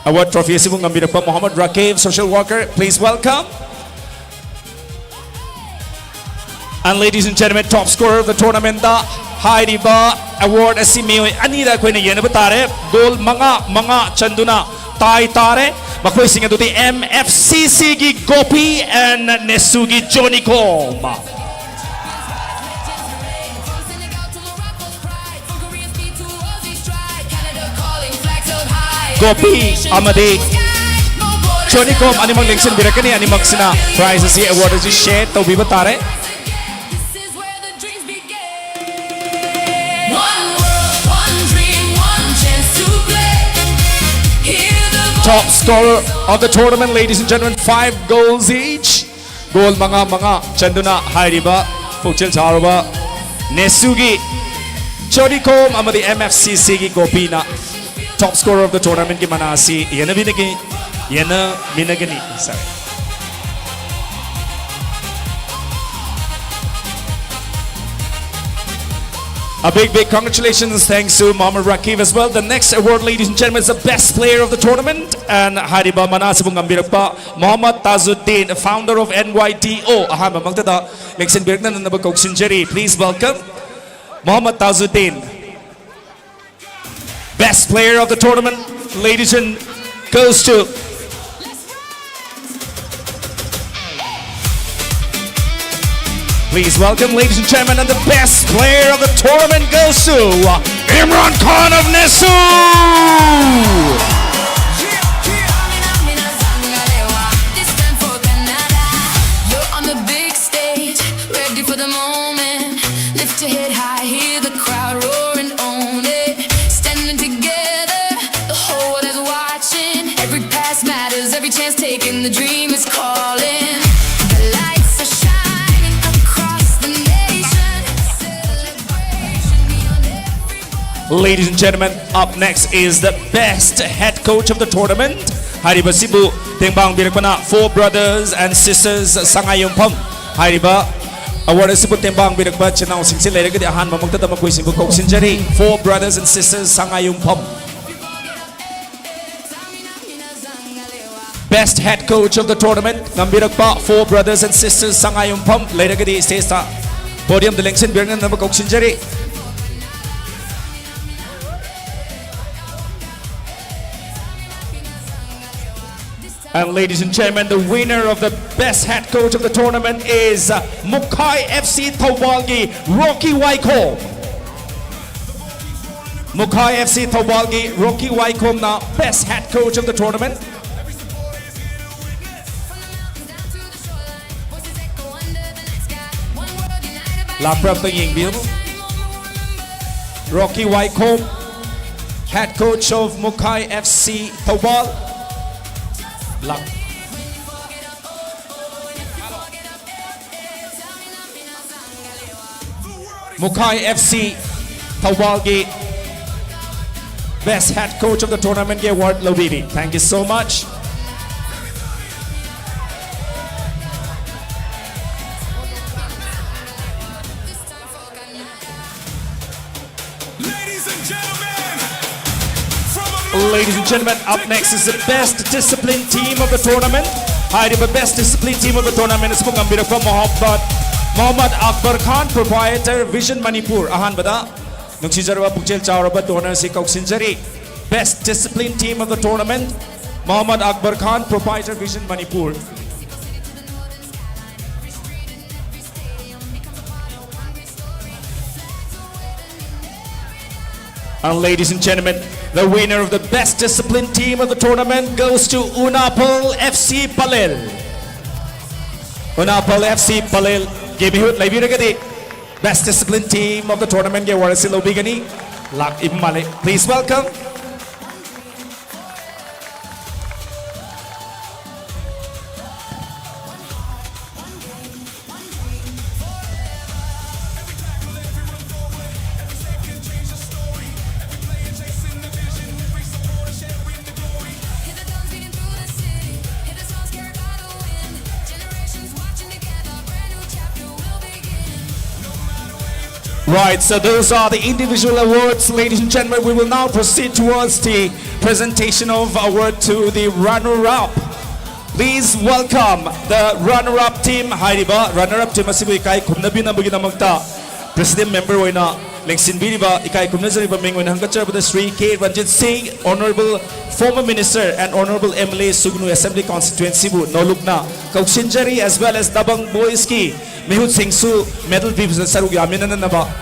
award trophy Sibung Ambirakba Muhammad Rakib, social worker. Please welcome. And ladies and gentlemen, top scorer of the tournament, the Hariba award Asimiyo Anida Queen Yenabatare, goal Manga Chanduna, Tai Tare, Makwesing to the MFCC Gi Gopi and Nesugi Johnny Combe. Gopi Amadi Johnny Combe animang lingsin birakani animang sina prizes si award is shared to bibatare. top scorer of the tournament, ladies and gentlemen, 5 goals each. Goal mga chanduna hairiba Pukchil Charaba Nesugi Chodikom amadi MFCC gi Gopina, top scorer of the tournament ki manasi yana binagani. Sorry. A big congratulations, thanks to Mohammad Rakib as well. The next award, ladies and gentlemen, is the best player of the tournament. And Hariba Manasibung Ambirapa, Mohammad Tazuddin, founder of NYTO. Ahama Magdada, Lexin Birgnan and Nabakok Sinjari. Please welcome Mohammad Tazuddin. Best player of the tournament, ladies and goes to please welcome, ladies and gentlemen, and the best player of the tournament goes to Imran Khan of Nesu. You're on the big stage, ready for the moment. Lift your head high, hear the crowd roar and own it. Standing together, the whole world is watching. Every pass matters, every chance taken, the dream is calling. The lights are shining across the nation. Celebration beyond every. Ladies and gentlemen, up next is the best head coach of the tournament. Hariba Sibu Tengbang Birakwana, 4 brothers and sisters Sangayumpam. Hariba award Sibu Tengbang Birakwa Chinao Singsi Lerega de Han Mamukta Damakui Sibu Kok Sinjari, 4 brothers and sisters Sangayumpam. Best head coach of the tournament, Nambirakpa, 4 brothers and sisters Sangayumpam. Lerega de Stesta Podium the Lengsin Birnan Namakok Sinjari. And ladies and gentlemen, the winner of the best head coach of the tournament is Mukai FC Tawalgi, Rocky Waikom. Mukai FC Tawalgi, Rocky Waikom now best head coach of the tournament. Laprap the Ying Bill. Rocky Waikom, head coach of Mukai FC Tawal. Mukai FC Tawalgi, best head coach of the tournament award, Lobiri. Thank you so much. Ladies and gentlemen, up next is the best disciplined team of the tournament. The best disciplined team of the tournament is Mohammad Akbar Khan, proprietor Vision Manipur. Ahan bada Nungsijarwa Pukchil Chauraba donor si Kok Sinjari. Best disciplined team of the tournament, Mohammad Akbar Khan, proprietor Vision Manipur. And ladies and gentlemen, the winner of the best disciplined team of the tournament goes to Unapol FC Palil. Unapol FC Palil. Gibihut Laibiragadi. Best disciplined team of the tournament. Warasilo Bigani. Lak Ibmale. Please welcome. Right, so those are the individual awards, ladies and gentlemen. We will now proceed towards the presentation of award to the runner-up. Please welcome the runner-up team. Hariba, runner-up team asibu ikai kumnabina bugina magta. President member oina Lengsin Biriba ikai kumnazariba mingwen hangacharbada Sri K. Ranjit Singh, Honorable former Minister and Honorable MLA Sugnu Assembly Constituency bu Nolukna Kauksinjari, as well as Dabang Boyski Mehut Singsu medal vibs sarug yaminan naba.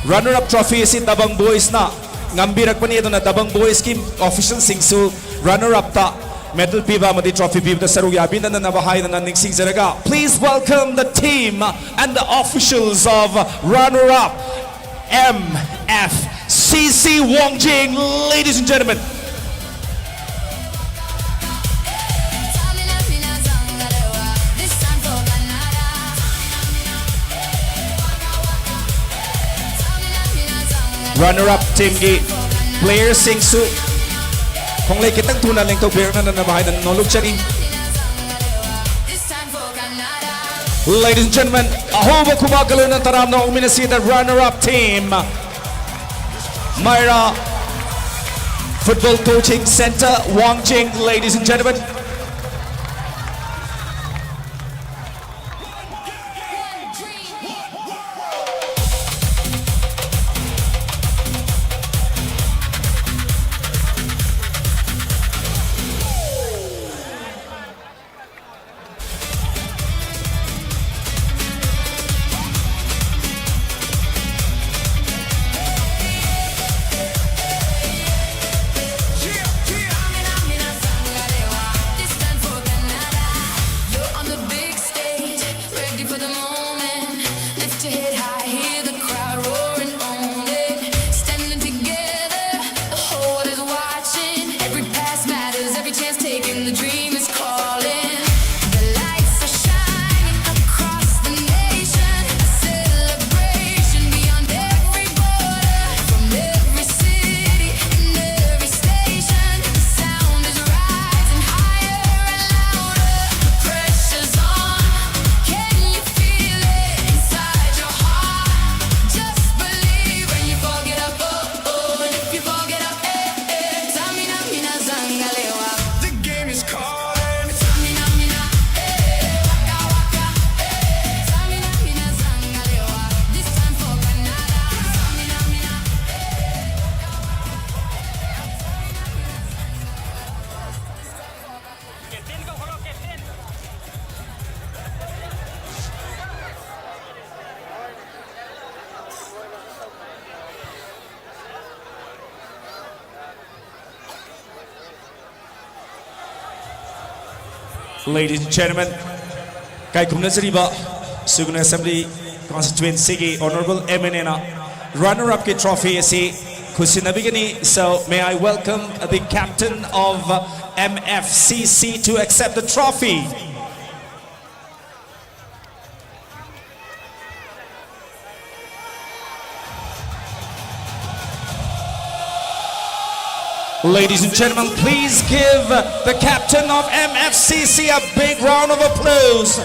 Runner-up trophy is Dabang Boys na ngambirak pani ito na Dabang Boys ki official Singsu runner-up ta medal piba madi trophy piba ta sarug yabinan na nabahay na naningsing zaraga. Please welcome the team and the officials of runner-up MFCC Wongjing, ladies and gentlemen. runner-up team gi players sing su konglei kitang tuna leng to bear na bahai na noluk chani. Ladies and gentlemen, ahoba kumakalu ng taram na uminasi the runner-up team Myra Football Coaching Center, Wangjing, ladies and gentlemen. Ladies and gentlemen, Kai Kumnazariba, Sugun Assembly Constituency ki Honorable MNA runner-up ki trophy si Kusinabigani. So may I welcome the captain of MFCC to accept the trophy. Ladies and gentlemen, please give the captain of MFCC a big round of applause.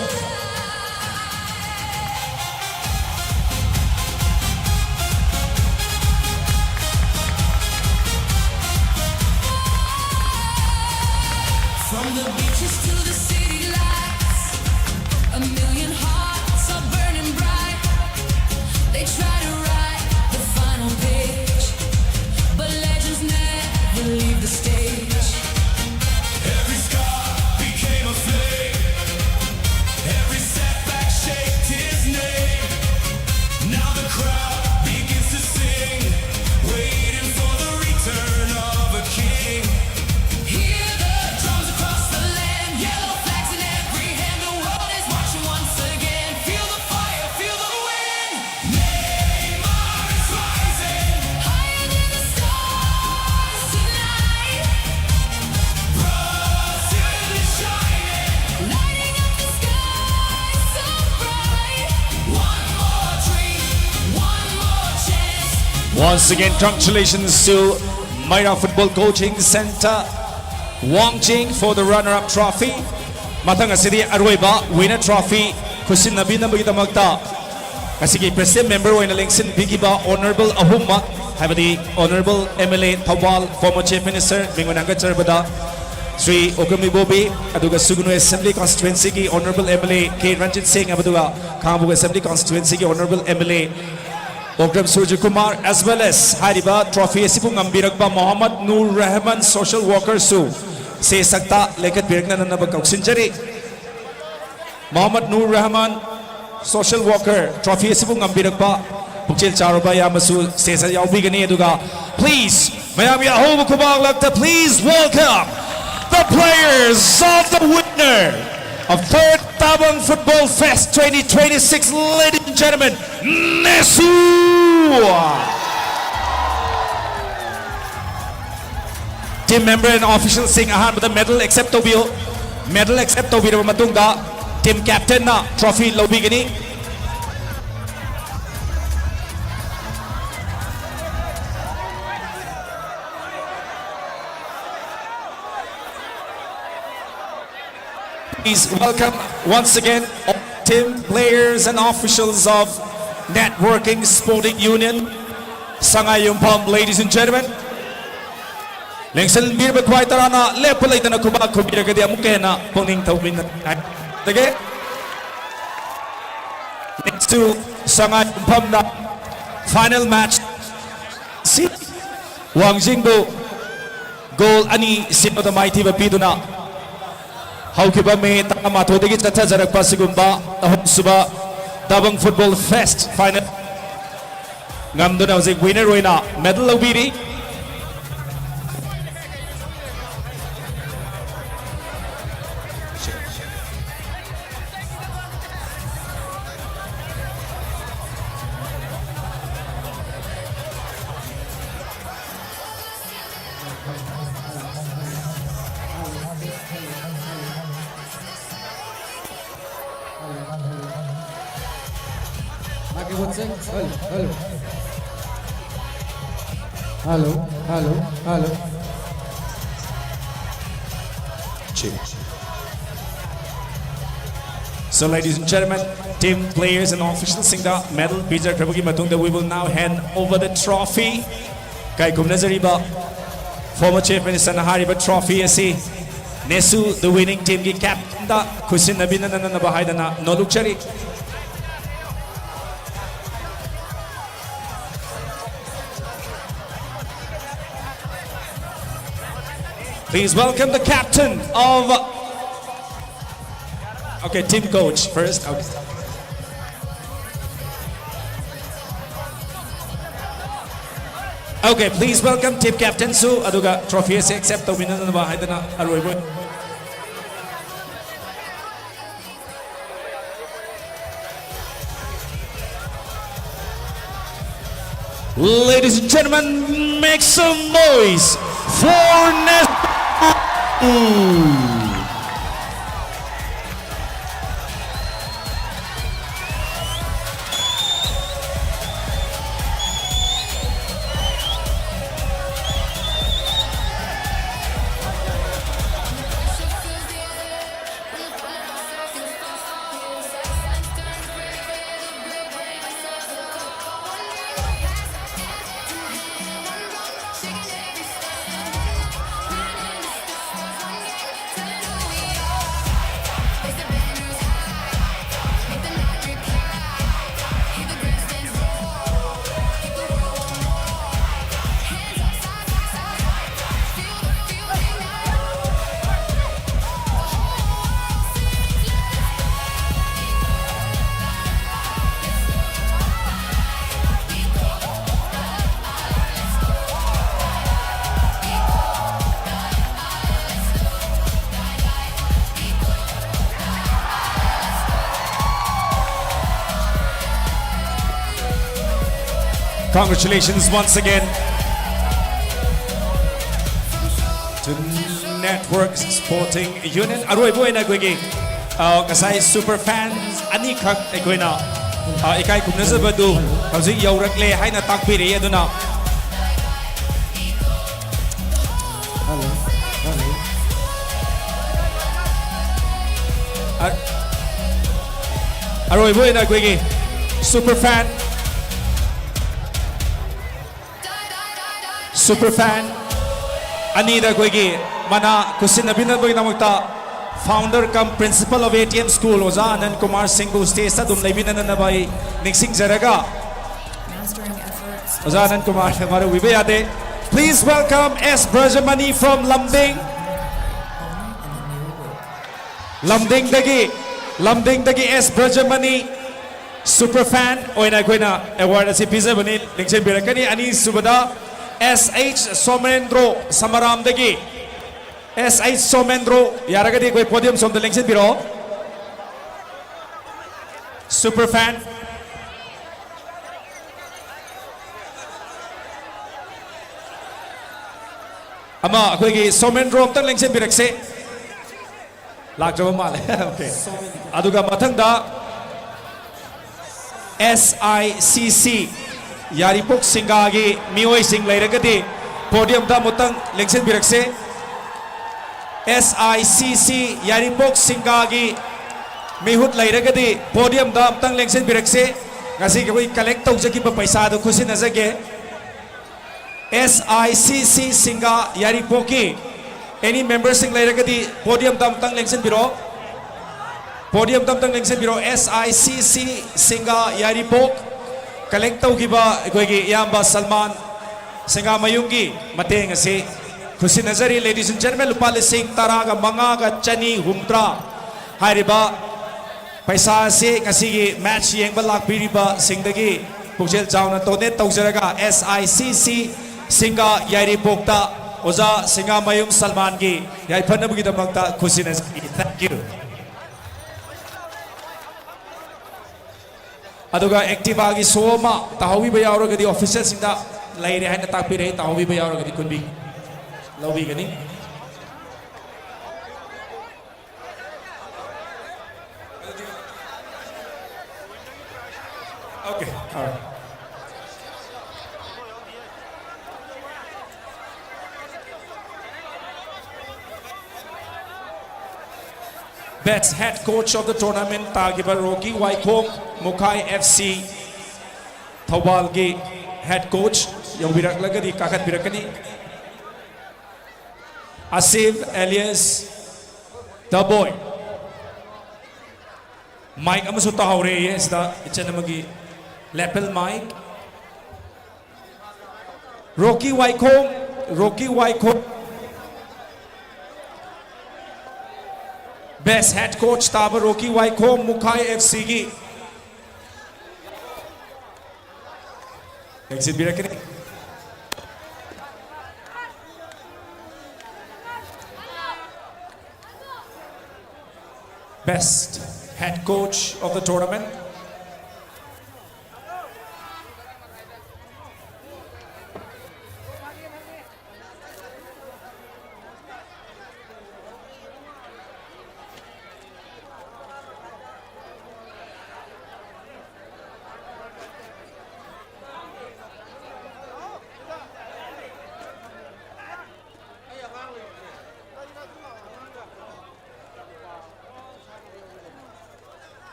From the beaches to the city lights, a million hearts are burning bright. They try to write the final page, but legends never leave the stage. Every scar became a flame, every setback shaped his name. Now the crowd begins to sing, waiting for the return of a king. Hear the drums across the land, yellow flags in every hand. The world is marching once again. Feel the fire, feel the wind. Neymar is rising higher than the stars tonight. Brazil is shining, lighting up the sky so bright. One more dream, one more chance. Once again, congratulations to Myra Football Coaching Center, Wangjing for the runner-up trophy. Matang asidi Arweba winner trophy Kusin Nabina Bagitamakta. Kasigi President Member Wayne Lengsin Bigiba Honorable Ahuma Habadi Honorable MLA Tawal, former Chief Minister Mingunanga Charbada Sri Okami Bobi Aduga Sugunu Assembly Constituency ki Honorable MLA K. Ranjit Singh Abaduga Kambu Assembly Constituency ki Honorable MLA Okram Surya Kumar, as well as Hariba Trophy Sipung Ambirakba Muhammad Nur Rahman Social Worker Su Se Sakta Lekat Birkna Nanabakau Sinjari Muhammad Nur Rahman Social Worker Trophy Sipung Ambirakba Pukchil Charoba Yamasu Se Sa Yaubigani Eduga. Please, Mayami Ahoba Kubang Lakta, please welcome the players of the winner of 3rd Tabang Football Fest 2026, ladies and gentlemen, Nesu! Team member and official sing ahan with the medal except Tobio. Medal except Tobio Matunga. Team captain na trophy lobigini. Please welcome once again all team players and officials of Networking Sporting Union Sangayumpam, ladies and gentlemen. Lengsan bir bekwai tarana lepalay na kubak kubira kadi amukena pongning tawin na tage. Next to Sangayumpam na final match. Si Wang Jingbo goal ani sino da mighty bapido na. How kiba me tama to digi tata jarak pasigumba ahom suba Dabang Football Fest final. Ngamdo na si winner roina medal obiri. Microphone check. Hello. So ladies and gentlemen, team players and officials sing the medal pizza trabuki matungda we will now hand over the trophy kay kumnazariba former chief minister na hariba trophy asi Nesu the winning team ki captain da kusin na binana na bahay na nolukchari. Please welcome the captain of... Okay, team coach first. Okay. Okay, please welcome team captain Su aduga trophy se accept to winner na bahay na aroy boy. Ladies and gentlemen, make some noise for Congratulations once again to Network Sporting Union. Aroy boy na gwegi kasay super fans ani khak akoy na ikay kumnazabadu hauzik yaurakle hay na takpiri aduna. Aroy boy na gwegi super fan Anida Gwegi Mana Kusinabina Boinamukta founder cum principal of ATM School Oza Anand Kumar Singh State Dum Labina Nabai Nixing Zaraga Oza Anand Kumar Maru Vibayade. Please welcome S. Brajamani from Lamding Dagi S. Brajamani super fan Oina Gwena award si Pizza Bani Nixing Birakani Ani Subada SH Somendro Samaram Dagi SH Somendro Yaragadi koi podium som the lengsin biro super fan ama koi ki Somendro tang lengsin birakse lak jawab mal okay aduga mathang da SICC Yaripok Singagi Mioi Sing Lairagati podium da mutang lengsin birakse SICC Yaripok Singagi Mihut Lairagadi Podium Dam Tang Lengsen Birakse Ngasi Koi collect Taujaki Paisa do Kusin Azage SICC Singa Yaripoki. Any members sing Lairagadi Podium Dam Tang Lengsen Biro Podium Dam Tang Lengsen Biro SICC Singa Yaripok collect Taugiba Gogi Yamba Salman Singa Mayungi Mateng Asi Kusin Nazari, ladies and gentlemen, Lupali Singh Taraga Mangaga Chani Humtra Hariba Paisa Se Kasigi match Yang Balak Biriba Singdagi Pujel Jauna Tonet Tauzaraga SICC Singa Yairi Pokta Oza Singa Mayung Salman Gi Yai Panabugi Damagta Kusin Nazari. Thank you. Aduga Activa Gi Soma Tahawi Bayaura the officials in the Lady Hana Tapire Tahawi Bayaura the Kundi. Lowi gani. Okay, all right. Best head coach of the tournament Tagiba Roki Waikong Mukai FC Thawalgi head coach yung birak lagadi kakat birakani Asif alias The Boy Mike amaso tahawre yes da ichanamagi lapel mic Rocky Waikong Best head coach taba Rocky Waikong Mukai FC gi exit birakani Best head coach of the tournament